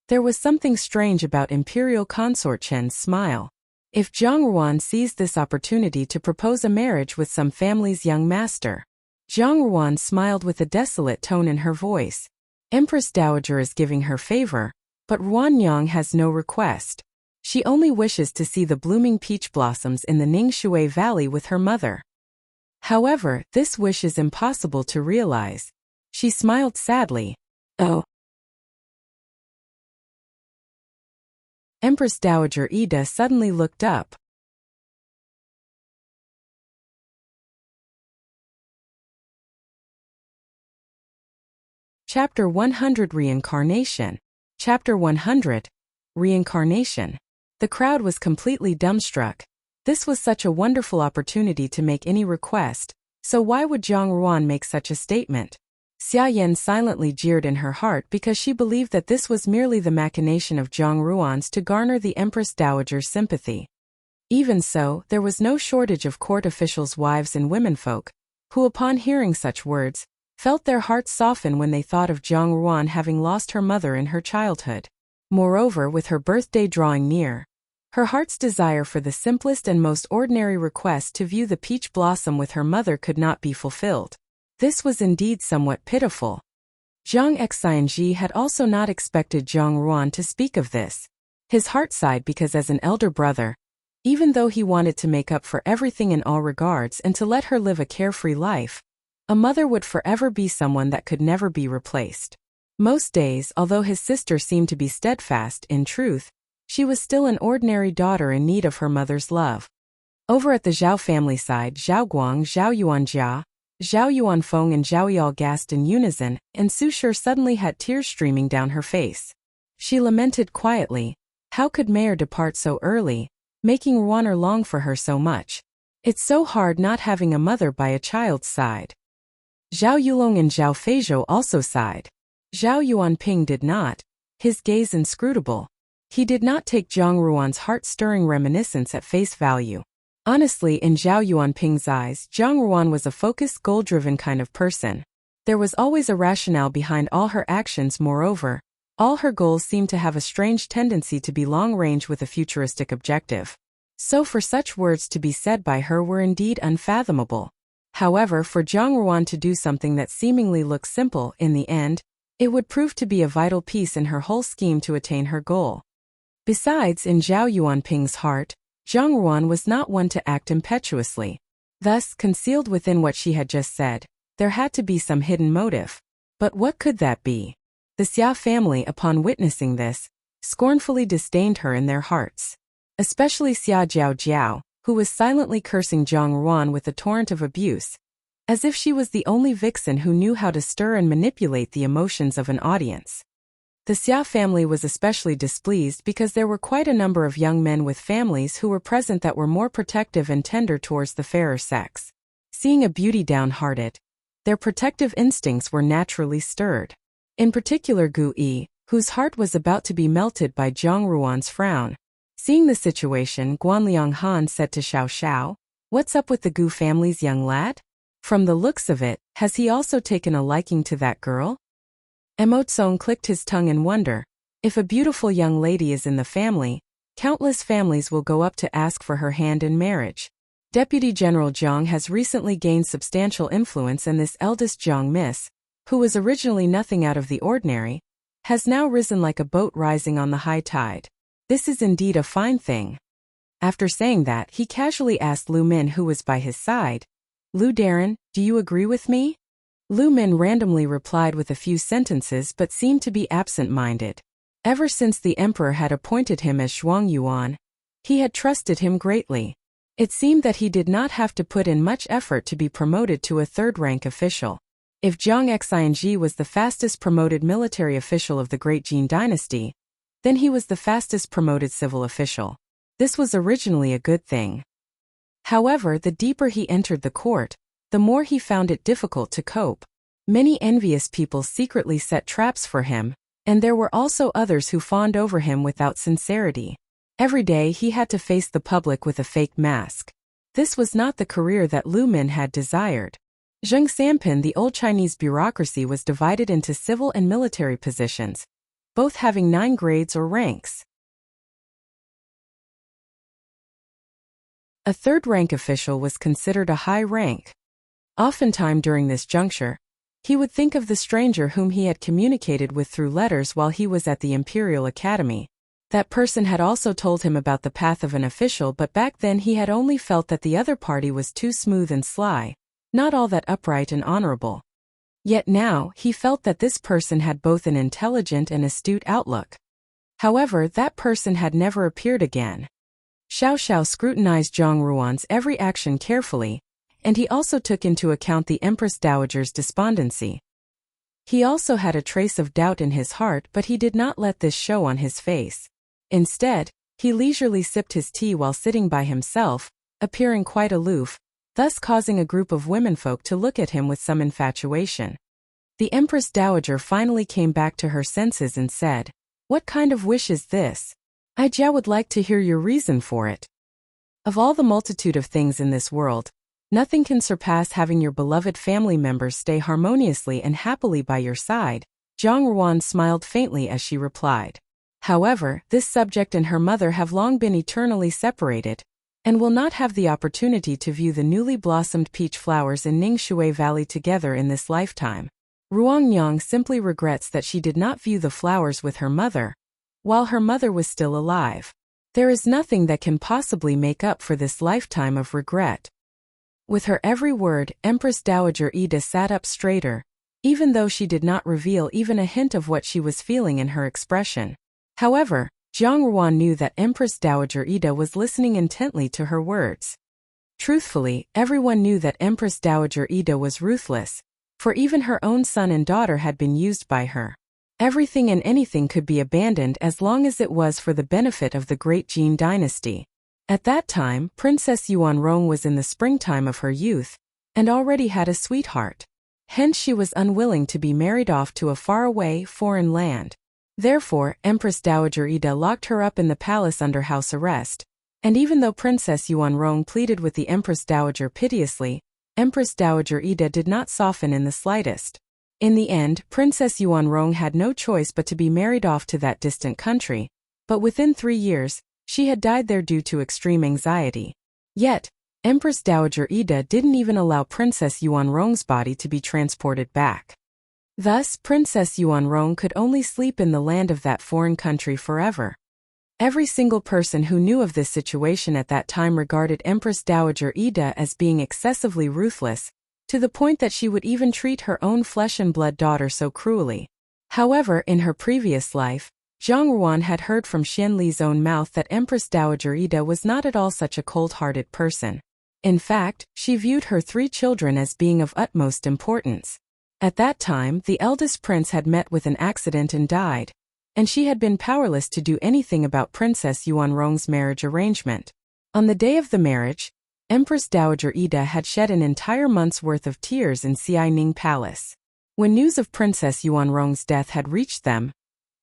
There was something strange about Imperial Consort Chen's smile. If Zhang Ruan seized this opportunity to propose a marriage with some family's young master. Zhang Ruan smiled with a desolate tone in her voice. Empress Dowager is giving her favor, but Ruan Yang has no request. She only wishes to see the blooming peach blossoms in the Ningshui Valley with her mother. However, this wish is impossible to realize. She smiled sadly. Oh. Empress Dowager Ida suddenly looked up. Chapter 100 Reincarnation. Chapter 100 Reincarnation. The crowd was completely dumbstruck. This was such a wonderful opportunity to make any request, so why would Zhang Ruan make such a statement? Xia Yan silently jeered in her heart because she believed that this was merely the machination of Zhang Ruan's to garner the Empress Dowager's sympathy. Even so, there was no shortage of court officials' wives and womenfolk, who upon hearing such words, felt their hearts soften when they thought of Zhang Ruan having lost her mother in her childhood. Moreover, with her birthday drawing near, her heart's desire for the simplest and most ordinary request to view the peach blossom with her mother could not be fulfilled. This was indeed somewhat pitiful. Zhang Xianji had also not expected Zhang Ruan to speak of this. His heart sighed because as an elder brother, even though he wanted to make up for everything in all regards and to let her live a carefree life, a mother would forever be someone that could never be replaced. Most days, although his sister seemed to be steadfast, in truth, she was still an ordinary daughter in need of her mother's love. Over at the Zhao family side, Zhao Guang, Zhao Yuanjia, Zhao Yuanfeng and Zhao Yao gasped in unison, and Su Shi suddenly had tears streaming down her face. She lamented quietly, how could Mayor depart so early, making Ruaner long for her so much? It's so hard not having a mother by a child's side. Zhao Yulong and Zhao Feizhou also sighed. Zhao Yuanping did not, his gaze inscrutable. He did not take Zhang Ruan's heart-stirring reminiscence at face value. Honestly, in Zhao Yuanping's eyes, Zhang Ruan was a focused, goal-driven kind of person. There was always a rationale behind all her actions. Moreover, all her goals seemed to have a strange tendency to be long-range with a futuristic objective. So for such words to be said by her were indeed unfathomable. However, for Zhang Ruan to do something that seemingly looked simple, in the end, it would prove to be a vital piece in her whole scheme to attain her goal. Besides, in Zhao Yuanping's heart, Zhang Ruan was not one to act impetuously. Thus, concealed within what she had just said, there had to be some hidden motive. But what could that be? The Xia family, upon witnessing this, scornfully disdained her in their hearts. Especially Xia Jiao, who was silently cursing Zhang Ruan with a torrent of abuse, as if she was the only vixen who knew how to stir and manipulate the emotions of an audience. The Xia family was especially displeased because there were quite a number of young men with families who were present that were more protective and tender towards the fairer sex. Seeing a beauty downhearted, their protective instincts were naturally stirred. In particular Gu Yi, whose heart was about to be melted by Zhang Ruan's frown. Seeing the situation, Guanliang Han said to Xiao Xiao, "What's up with the Gu family's young lad? From the looks of it, has he also taken a liking to that girl?" Emotsong clicked his tongue in wonder. If a beautiful young lady is in the family, countless families will go up to ask for her hand in marriage. Deputy General Zhang has recently gained substantial influence, and this eldest Zhang Miss, who was originally nothing out of the ordinary, has now risen like a boat rising on the high tide. This is indeed a fine thing. After saying that, he casually asked Lu Min, who was by his side, "Lu Darren, do you agree with me?" Lu Min randomly replied with a few sentences but seemed to be absent-minded. Ever since the emperor had appointed him as Shuang Yuan, he had trusted him greatly. It seemed that he did not have to put in much effort to be promoted to a third-rank official. If Zhang Xianji was the fastest promoted military official of the Great Jin dynasty, then he was the fastest promoted civil official. This was originally a good thing. However, the deeper he entered the court, the more he found it difficult to cope. Many envious people secretly set traps for him, and there were also others who fawned over him without sincerity. Every day he had to face the public with a fake mask. This was not the career that Lu Min had desired. Zheng Sanpin, the old Chinese bureaucracy, was divided into civil and military positions. both having 9 grades or ranks. A third-rank official was considered a high rank. Oftentimes during this juncture, he would think of the stranger whom he had communicated with through letters while he was at the Imperial Academy. That person had also told him about the path of an official, but back then he had only felt that the other party was too smooth and sly, not all that upright and honorable. Yet now, he felt that this person had both an intelligent and astute outlook. However, that person had never appeared again. Xiao Xiao scrutinized Zhang Ruan's every action carefully, and he also took into account the Empress Dowager's despondency. He also had a trace of doubt in his heart, but he did not let this show on his face. Instead, he leisurely sipped his tea while sitting by himself, appearing quite aloof, thus causing a group of womenfolk to look at him with some infatuation. The Empress Dowager finally came back to her senses and said, "What kind of wish is this? I would like to hear your reason for it. Of all the multitude of things in this world, nothing can surpass having your beloved family members stay harmoniously and happily by your side." Zhang Ruan smiled faintly as she replied. However, this subject and her mother have long been eternally separated, and will not have the opportunity to view the newly blossomed peach flowers in Ningshui Valley together in this lifetime. Ruang Yang simply regrets that she did not view the flowers with her mother, while her mother was still alive. There is nothing that can possibly make up for this lifetime of regret. With her every word, Empress Dowager Ida sat up straighter, even though she did not reveal even a hint of what she was feeling in her expression. However, Zhang Ruan knew that Empress Dowager Ida was listening intently to her words. Truthfully, everyone knew that Empress Dowager Ida was ruthless, for even her own son and daughter had been used by her. Everything and anything could be abandoned as long as it was for the benefit of the great Jin dynasty. At that time, Princess Yuanrong was in the springtime of her youth, and already had a sweetheart. Hence she was unwilling to be married off to a faraway, foreign land. Therefore, Empress Dowager Ida locked her up in the palace under house arrest, and even though Princess Yuanrong pleaded with the Empress Dowager piteously, Empress Dowager Ida did not soften in the slightest. In the end, Princess Yuanrong had no choice but to be married off to that distant country, but within 3 years, she had died there due to extreme anxiety. Yet, Empress Dowager Ida didn't even allow Princess Yuanrong's body to be transported back. Thus, Princess Yuanrong could only sleep in the land of that foreign country forever. Every single person who knew of this situation at that time regarded Empress Dowager Ida as being excessively ruthless, to the point that she would even treat her own flesh and blood daughter so cruelly. However, in her previous life, Zhang Ruan had heard from Xian Li's own mouth that Empress Dowager Ida was not at all such a cold-hearted person. In fact, she viewed her 3 children as being of utmost importance. At that time, the eldest prince had met with an accident and died, and she had been powerless to do anything about Princess Yuanrong's marriage arrangement. On the day of the marriage, Empress Dowager Ida had shed an entire month's worth of tears in Xianing Palace. When news of Princess Yuanrong's death had reached them,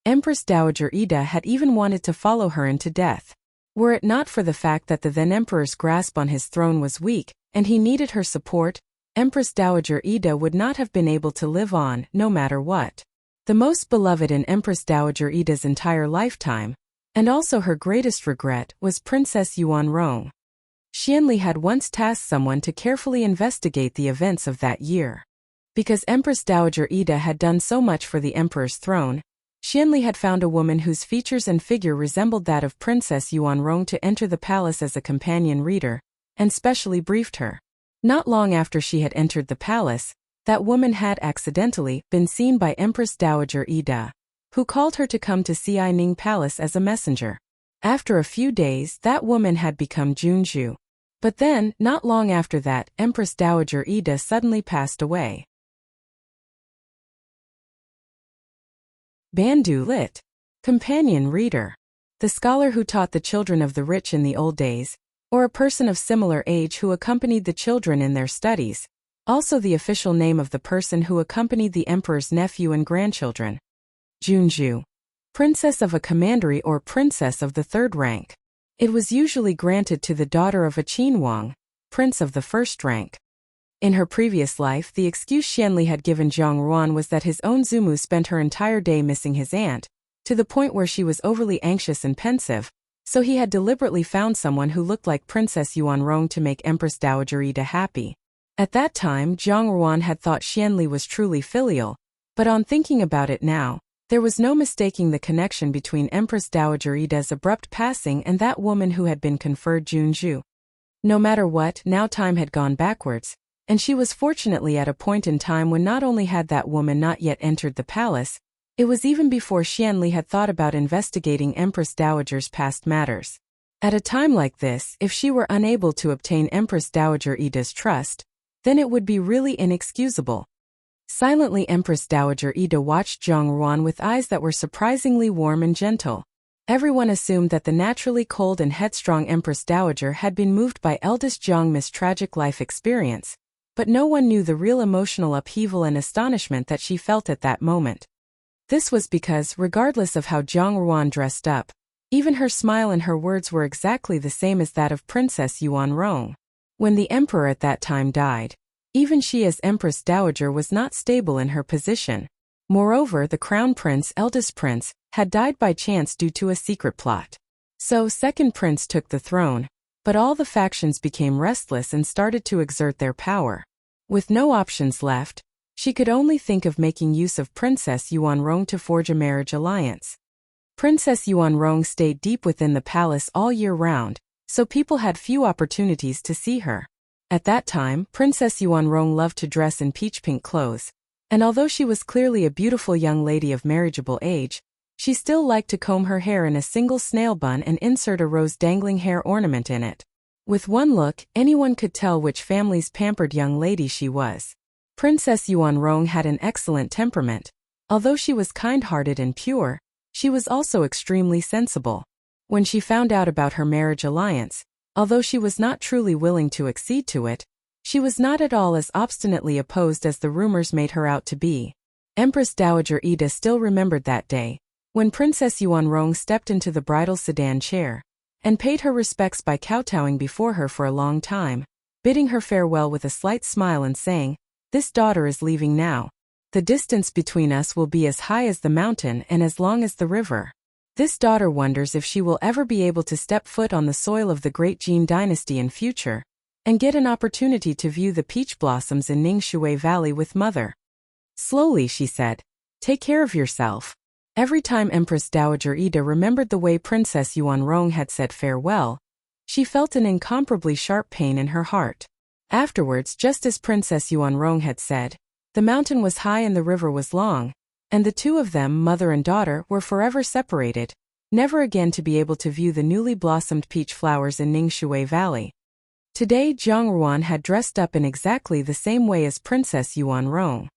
Empress Dowager Ida had even wanted to follow her into death. Were it not for the fact that the then emperor's grasp on his throne was weak, and he needed her support, Empress Dowager Ida would not have been able to live on, no matter what. The most beloved in Empress Dowager Ida's entire lifetime, and also her greatest regret, was Princess Yuanrong. Xianli had once tasked someone to carefully investigate the events of that year. Because Empress Dowager Ida had done so much for the emperor's throne, Xianli had found a woman whose features and figure resembled that of Princess Yuanrong to enter the palace as a companion reader, and specially briefed her. Not long after she had entered the palace, that woman had accidentally been seen by Empress Dowager Ida, who called her to come to Xianing Palace as a messenger. After a few days, that woman had become Junju. But then, not long after that, Empress Dowager Ida suddenly passed away. Bandu Lit. Companion reader. The scholar who taught the children of the rich in the old days, or a person of similar age who accompanied the children in their studies. Also the official name of the person who accompanied the emperor's nephew and grandchildren. Junju. Princess of a commandery or princess of the 3rd rank. It was usually granted to the daughter of a Qinwang, prince of the 1st rank. In her previous life, the excuse Xianli had given Zhang Ruan was that his own Zumu spent her entire day missing his aunt, to the point where she was overly anxious and pensive, so he had deliberately found someone who looked like Princess Yuanrong to make Empress Dowager Ida happy. At that time, Zhang Ruan had thought Xianli was truly filial, but on thinking about it now, there was no mistaking the connection between Empress Dowager Ida's abrupt passing and that woman who had been conferred Junju. No matter what, now time had gone backwards, and she was fortunately at a point in time when not only had that woman not yet entered the palace, it was even before Xianli had thought about investigating Empress Dowager's past matters. At a time like this, if she were unable to obtain Empress Dowager Ida's trust, then it would be really inexcusable. Silently, Empress Dowager Ida watched Zhang Ruan with eyes that were surprisingly warm and gentle. Everyone assumed that the naturally cold and headstrong Empress Dowager had been moved by eldest Zhang's tragic life experience, but no one knew the real emotional upheaval and astonishment that she felt at that moment. This was because, regardless of how Zhang Ruan dressed up, even her smile and her words were exactly the same as that of Princess Yuanrong. When the emperor at that time died, even she as Empress Dowager was not stable in her position. Moreover, the crown prince, eldest prince, had died by chance due to a secret plot. So, second prince took the throne, but all the factions became restless and started to exert their power. With no options left, she could only think of making use of Princess Yuanrong to forge a marriage alliance. Princess Yuanrong stayed deep within the palace all year round, so people had few opportunities to see her. At that time, Princess Yuanrong loved to dress in peach-pink clothes, and although she was clearly a beautiful young lady of marriageable age, she still liked to comb her hair in a single snail bun and insert a rose-dangling hair ornament in it. With one look, anyone could tell which family's pampered young lady she was. Princess Yuanrong had an excellent temperament. Although she was kind-hearted and pure, she was also extremely sensible. When she found out about her marriage alliance, although she was not truly willing to accede to it, she was not at all as obstinately opposed as the rumors made her out to be. Empress Dowager Ida still remembered that day, when Princess Yuanrong stepped into the bridal sedan chair, and paid her respects by kowtowing before her for a long time, bidding her farewell with a slight smile and saying, "This daughter is leaving now. The distance between us will be as high as the mountain and as long as the river. This daughter wonders if she will ever be able to step foot on the soil of the great Jin dynasty in future, and get an opportunity to view the peach blossoms in Ningshui Valley with mother." Slowly she said, "Take care of yourself." Every time Empress Dowager Ida remembered the way Princess Yuanrong had said farewell, she felt an incomparably sharp pain in her heart. Afterwards, just as Princess Yuanrong had said, the mountain was high and the river was long, and the two of them, mother and daughter, were forever separated, never again to be able to view the newly blossomed peach flowers in Ningshui Valley. Today, Zhang Ruan had dressed up in exactly the same way as Princess Yuanrong.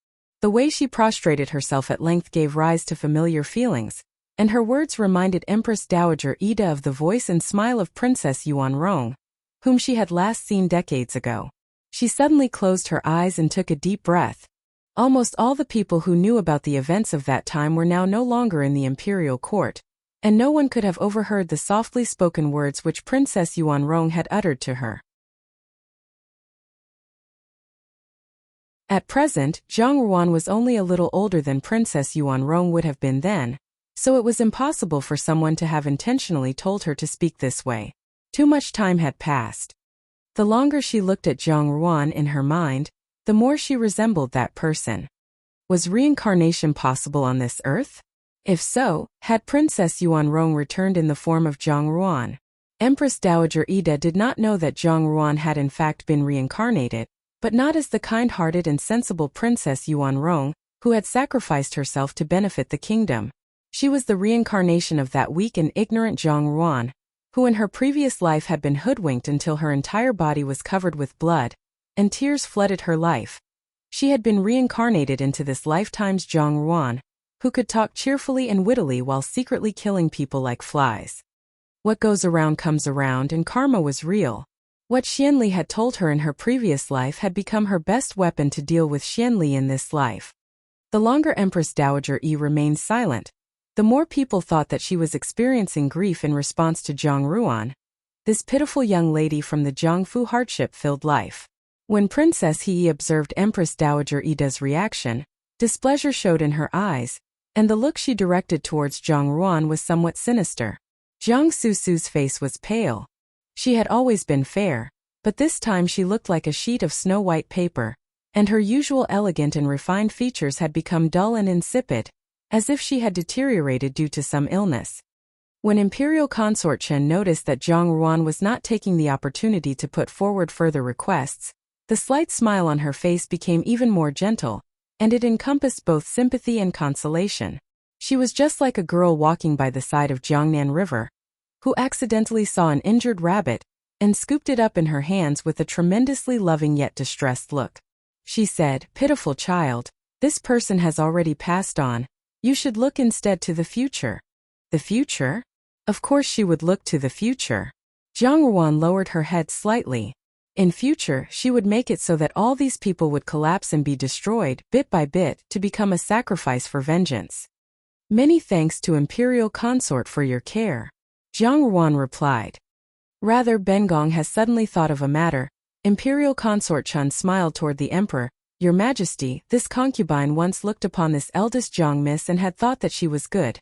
The way she prostrated herself at length gave rise to familiar feelings, and her words reminded Empress Dowager Ida of the voice and smile of Princess Yuanrong, whom she had last seen decades ago. She suddenly closed her eyes and took a deep breath. Almost all the people who knew about the events of that time were now no longer in the imperial court, and no one could have overheard the softly spoken words which Princess Yuanrong had uttered to her. At present, Zhang Ruan was only a little older than Princess Yuanrong would have been then, so it was impossible for someone to have intentionally told her to speak this way. Too much time had passed. The longer she looked at Zhang Ruan in her mind, the more she resembled that person. Was reincarnation possible on this earth? If so, had Princess Yuanrong returned in the form of Zhang Ruan? Empress Dowager Ida did not know that Zhang Ruan had in fact been reincarnated, but not as the kind-hearted and sensible Princess Yuanrong, who had sacrificed herself to benefit the kingdom. She was the reincarnation of that weak and ignorant Zhang Ruan, who in her previous life had been hoodwinked until her entire body was covered with blood, and tears flooded her life. She had been reincarnated into this lifetime's Zhang Ruan, who could talk cheerfully and wittily while secretly killing people like flies. What goes around comes around, and karma was real. What Xianli had told her in her previous life had become her best weapon to deal with Xianli in this life. The longer Empress Dowager Yi remained silent, the more people thought that she was experiencing grief in response to Zhang Ruan, this pitiful young lady from the Jiangfu hardship-filled life. When Princess He observed Empress Dowager Ida's reaction, displeasure showed in her eyes, and the look she directed towards Zhang Ruan was somewhat sinister. Jiang Susu's face was pale. She had always been fair, but this time she looked like a sheet of snow-white paper, and her usual elegant and refined features had become dull and insipid, as if she had deteriorated due to some illness. When Imperial Consort Chen noticed that Zhang Ruan was not taking the opportunity to put forward further requests, the slight smile on her face became even more gentle, and it encompassed both sympathy and consolation. She was just like a girl walking by the side of Jiangnan River, who accidentally saw an injured rabbit and scooped it up in her hands with a tremendously loving yet distressed look. She said, "Pitiful child, this person has already passed on. You should look instead to the future." The future? Of course she would look to the future. Zhang Ruan lowered her head slightly. In future, she would make it so that all these people would collapse and be destroyed, bit by bit, to become a sacrifice for vengeance. "Many thanks to Imperial Consort for your care," Zhang Ruan replied. Rather, Bengong has suddenly thought of a matter. Imperial Consort Chen smiled toward the emperor. "Your Majesty, this concubine once looked upon this eldest Zhang Miss and had thought that she was good.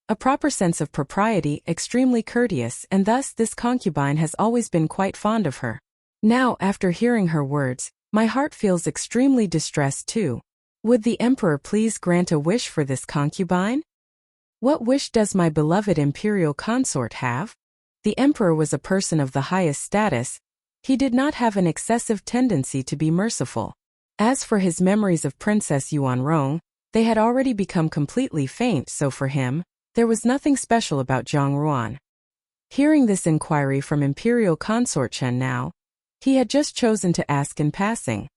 A proper sense of propriety, extremely courteous, and thus this concubine has always been quite fond of her. Now, after hearing her words, my heart feels extremely distressed too. Would the emperor please grant a wish for this concubine?" "What wish does my beloved imperial consort have?" The emperor was a person of the highest status. He did not have an excessive tendency to be merciful. As for his memories of Princess Yuanrong, they had already become completely faint, so for him, there was nothing special about Zhang Ruan. Hearing this inquiry from Imperial Consort Chen now, he had just chosen to ask in passing.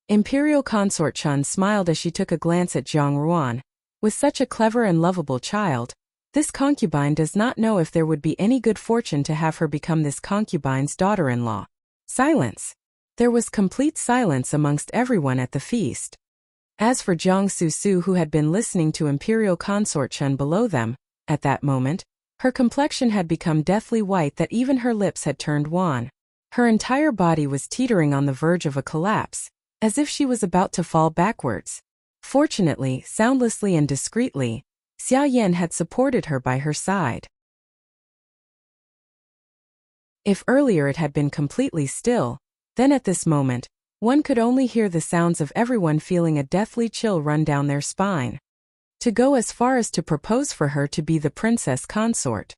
Imperial Consort Chen smiled as she took a glance at Zhang Ruan. With such a clever and lovable child, this concubine does not know if there would be any good fortune to have her become this concubine's daughter-in-law. Silence. There was complete silence amongst everyone at the feast. As for Jiang Susu, who had been listening to Imperial Consort Chen below them, at that moment, her complexion had become deathly white that even her lips had turned wan. Her entire body was teetering on the verge of a collapse, as if she was about to fall backwards. Fortunately, soundlessly and discreetly, Xia Yan had supported her by her side. If earlier it had been completely still, then at this moment, one could only hear the sounds of everyone feeling a deathly chill run down their spine. To go as far as to propose for her to be the princess consort.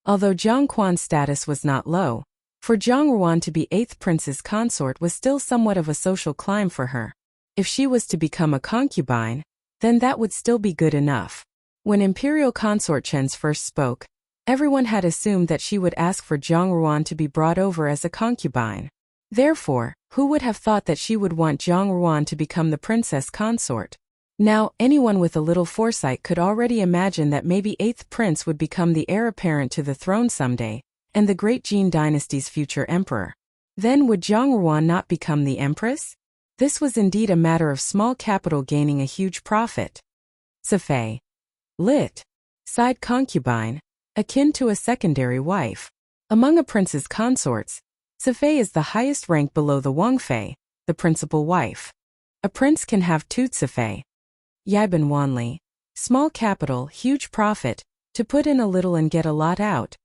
Although Jiang Quan's status was not low, for Zhang Ruan to be 8th prince's consort was still somewhat of a social climb for her. If she was to become a concubine, then that would still be good enough. When Imperial Consort Chen first spoke, everyone had assumed that she would ask for Zhang Ruan to be brought over as a concubine. Therefore, who would have thought that she would want Zhang Ruan to become the princess consort? Now, anyone with a little foresight could already imagine that maybe 8th prince would become the heir apparent to the throne someday, and the great Jin dynasty's future emperor. Then would Zhang Ruan not become the empress? This was indeed a matter of small capital gaining a huge profit. Sifei. Lit. Side concubine, akin to a secondary wife. Among a prince's consorts, Sifei is the highest rank below the Wangfei, the principal wife. A prince can have two Sifei. Yaiban Wanli. Small capital, huge profit, to put in a little and get a lot out.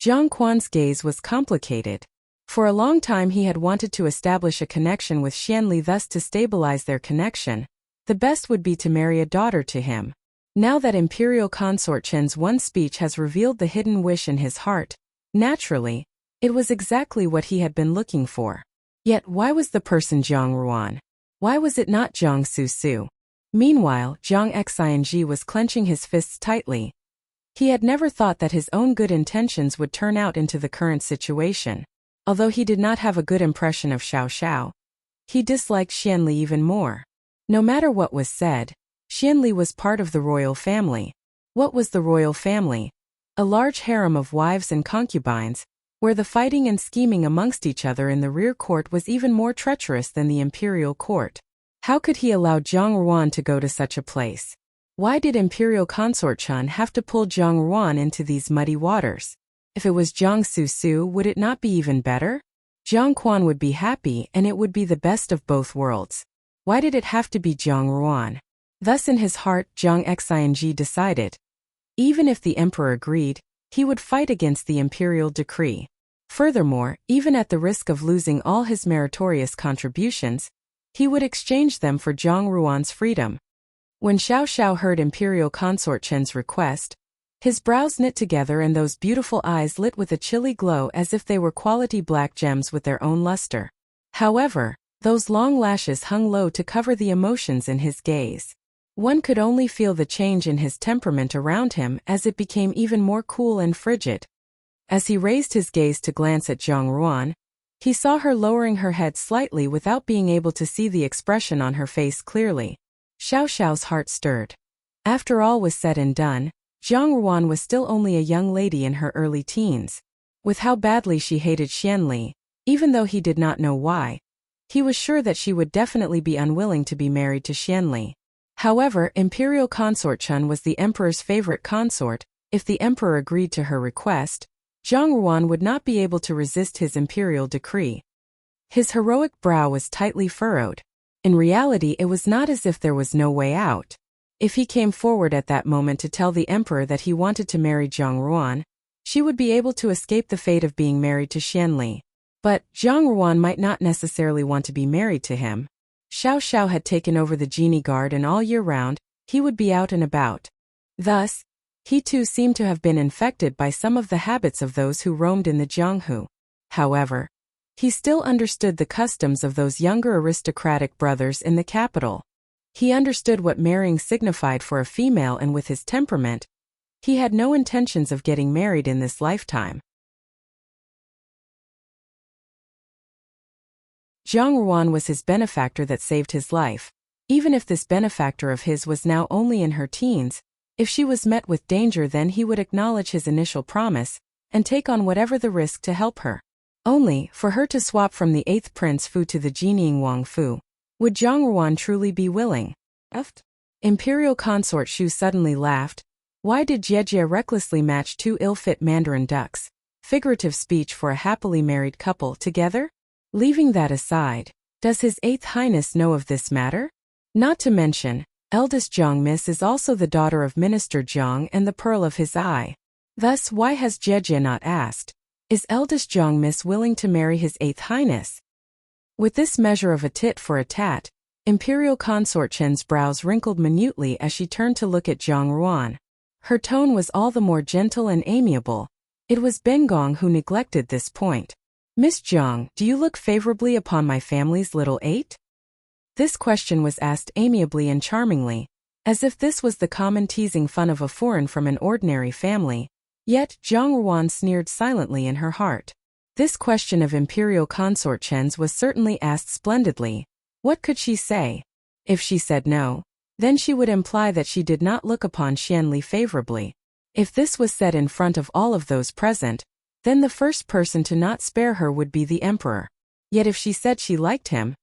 Zhang Quan's gaze was complicated. For a long time he had wanted to establish a connection with Xianli, thus to stabilize their connection. The best would be to marry a daughter to him. Now that Imperial Consort Chen's one speech has revealed the hidden wish in his heart, naturally, it was exactly what he had been looking for. Yet why was the person Zhang Ruan? Why was it not Jiang Susu? Meanwhile, Zhang Xing was clenching his fists tightly. He had never thought that his own good intentions would turn out into the current situation. Although he did not have a good impression of Xiao Xiao, he disliked Xianli even more. No matter what was said, Xianli was part of the royal family. What was the royal family? A large harem of wives and concubines, where the fighting and scheming amongst each other in the rear court was even more treacherous than the imperial court. How could he allow Zhang Ruan to go to such a place? Why did Imperial Consort Chen have to pull Zhang Ruan into these muddy waters? If it was Jiang Susu, would it not be even better? Zhang Quan would be happy and it would be the best of both worlds. Why did it have to be Zhang Ruan? Thus in his heart Jiang Xing decided, even if the emperor agreed, he would fight against the imperial decree. Furthermore, even at the risk of losing all his meritorious contributions, he would exchange them for Zhang Ruan's freedom. When Xiao Xiao heard Imperial Consort Chen's request, his brows knit together and those beautiful eyes lit with a chilly glow as if they were quality black gems with their own luster. However, those long lashes hung low to cover the emotions in his gaze. One could only feel the change in his temperament around him as it became even more cool and frigid. As he raised his gaze to glance at Zhang Ruan, he saw her lowering her head slightly without being able to see the expression on her face clearly. Xiao Xiao's heart stirred. After all was said and done, Zhang Ruan was still only a young lady in her early teens. With how badly she hated Xianli, even though he did not know why, he was sure that she would definitely be unwilling to be married to Xianli. However, Imperial Consort Chen was the emperor's favorite consort. If the emperor agreed to her request, Zhang Ruan would not be able to resist his imperial decree. His heroic brow was tightly furrowed. In reality, it was not as if there was no way out. If he came forward at that moment to tell the emperor that he wanted to marry Zhang Ruan, she would be able to escape the fate of being married to Xianli. But Zhang Ruan might not necessarily want to be married to him. Xiao Xiao had taken over the genie guard and all year round, he would be out and about. Thus, he too seemed to have been infected by some of the habits of those who roamed in the Jianghu. However, he still understood the customs of those younger aristocratic brothers in the capital. He understood what marrying signified for a female, and with his temperament, he had no intentions of getting married in this lifetime. Zhang Ruan was his benefactor that saved his life. Even if this benefactor of his was now only in her teens, if she was met with danger, then he would acknowledge his initial promise and take on whatever the risk to help her. Only, for her to swap from the 8th Prince Fu to the genieing Wang Fu, would Zhang Ruan truly be willing? Imperial Consort Shu suddenly laughed. Why did Jie recklessly match two ill-fit mandarin ducks, figurative speech for a happily married couple, together? Leaving that aside, does His 8th Highness know of this matter? Not to mention, eldest Jiang Miss is also the daughter of Minister Jiang and the pearl of his eye. Thus, why has Jie not asked? Is eldest Jiang Miss willing to marry His 8th Highness? With this measure of a tit for a tat, Imperial Consort Chen's brows wrinkled minutely as she turned to look at Zhang Ruan. Her tone was all the more gentle and amiable. It was Bengong who neglected this point. Miss Jiang, do you look favorably upon my family's little 8? This question was asked amiably and charmingly, as if this was the common teasing fun of a foreign from an ordinary family. Yet, Zhang Ruan sneered silently in her heart. This question of Imperial Consort Chen's was certainly asked splendidly. What could she say? If she said no, then she would imply that she did not look upon Xianli favorably. If this was said in front of all of those present, then the first person to not spare her would be the emperor. Yet if she said she liked him,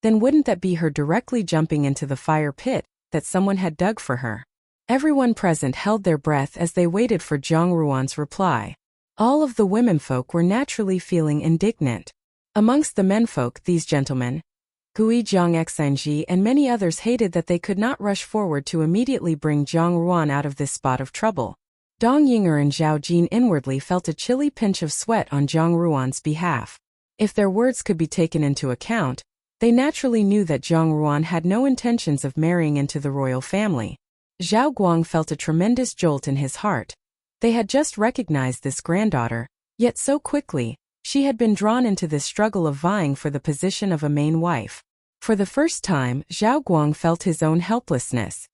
then wouldn't that be her directly jumping into the fire pit that someone had dug for her? Everyone present held their breath as they waited for Zhang Ruan's reply. All of the womenfolk were naturally feeling indignant. Amongst the menfolk, these gentlemen, Gui Jiang Xingji and many others, hated that they could not rush forward to immediately bring Zhang Ruan out of this spot of trouble. Dong Ying'er and Zhao Jin inwardly felt a chilly pinch of sweat on Zhang Ruan's behalf. If their words could be taken into account, they naturally knew that Zhang Ruan had no intentions of marrying into the royal family. Zhao Guang felt a tremendous jolt in his heart. They had just recognized this granddaughter, yet so quickly, she had been drawn into this struggle of vying for the position of a main wife. For the first time, Zhao Guang felt his own helplessness.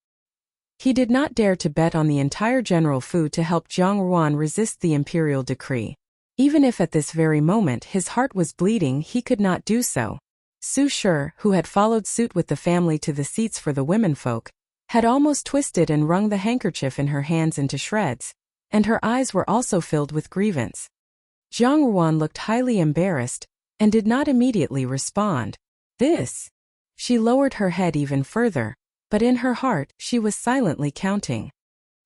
He did not dare to bet on the entire General Fu to help Zhang Ruan resist the imperial decree. Even if at this very moment his heart was bleeding, he could not do so. Su Shi, who had followed suit with the family to the seats for the womenfolk, had almost twisted and wrung the handkerchief in her hands into shreds, and her eyes were also filled with grievance. Zhang Ruan looked highly embarrassed, and did not immediately respond. This? She lowered her head even further, but in her heart, she was silently counting.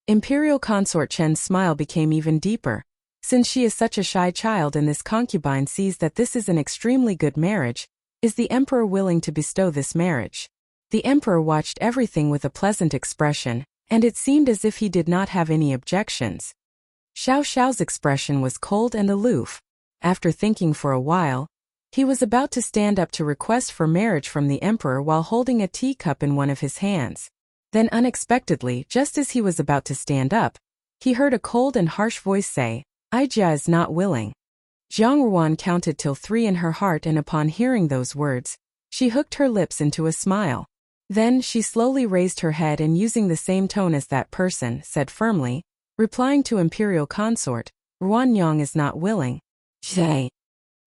Imperial Consort Chen's smile became even deeper. Since she is such a shy child and this concubine sees that this is an extremely good marriage, is the emperor willing to bestow this marriage? The emperor watched everything with a pleasant expression, and it seemed as if he did not have any objections. Xiao Xiao's expression was cold and aloof. After thinking for a while, he was about to stand up to request for marriage from the emperor while holding a teacup in one of his hands. Then unexpectedly, just as he was about to stand up, he heard a cold and harsh voice say, "Ijia is not willing." Jiang Ruan counted till 3 in her heart, and upon hearing those words, she hooked her lips into a smile. Then she slowly raised her head and, using the same tone as that person, said firmly, replying to Imperial Consort, "Ruan Yang is not willing." Zhe.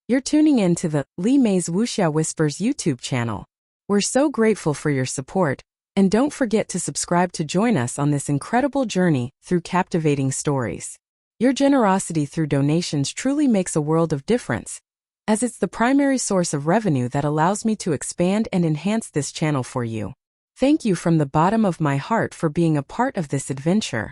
You're tuning in to the Li Mei's Wuxia Whispers YouTube channel. We're so grateful for your support, and don't forget to subscribe to join us on this incredible journey through captivating stories. Your generosity through donations truly makes a world of difference, as it's the primary source of revenue that allows me to expand and enhance this channel for you. Thank you from the bottom of my heart for being a part of this adventure.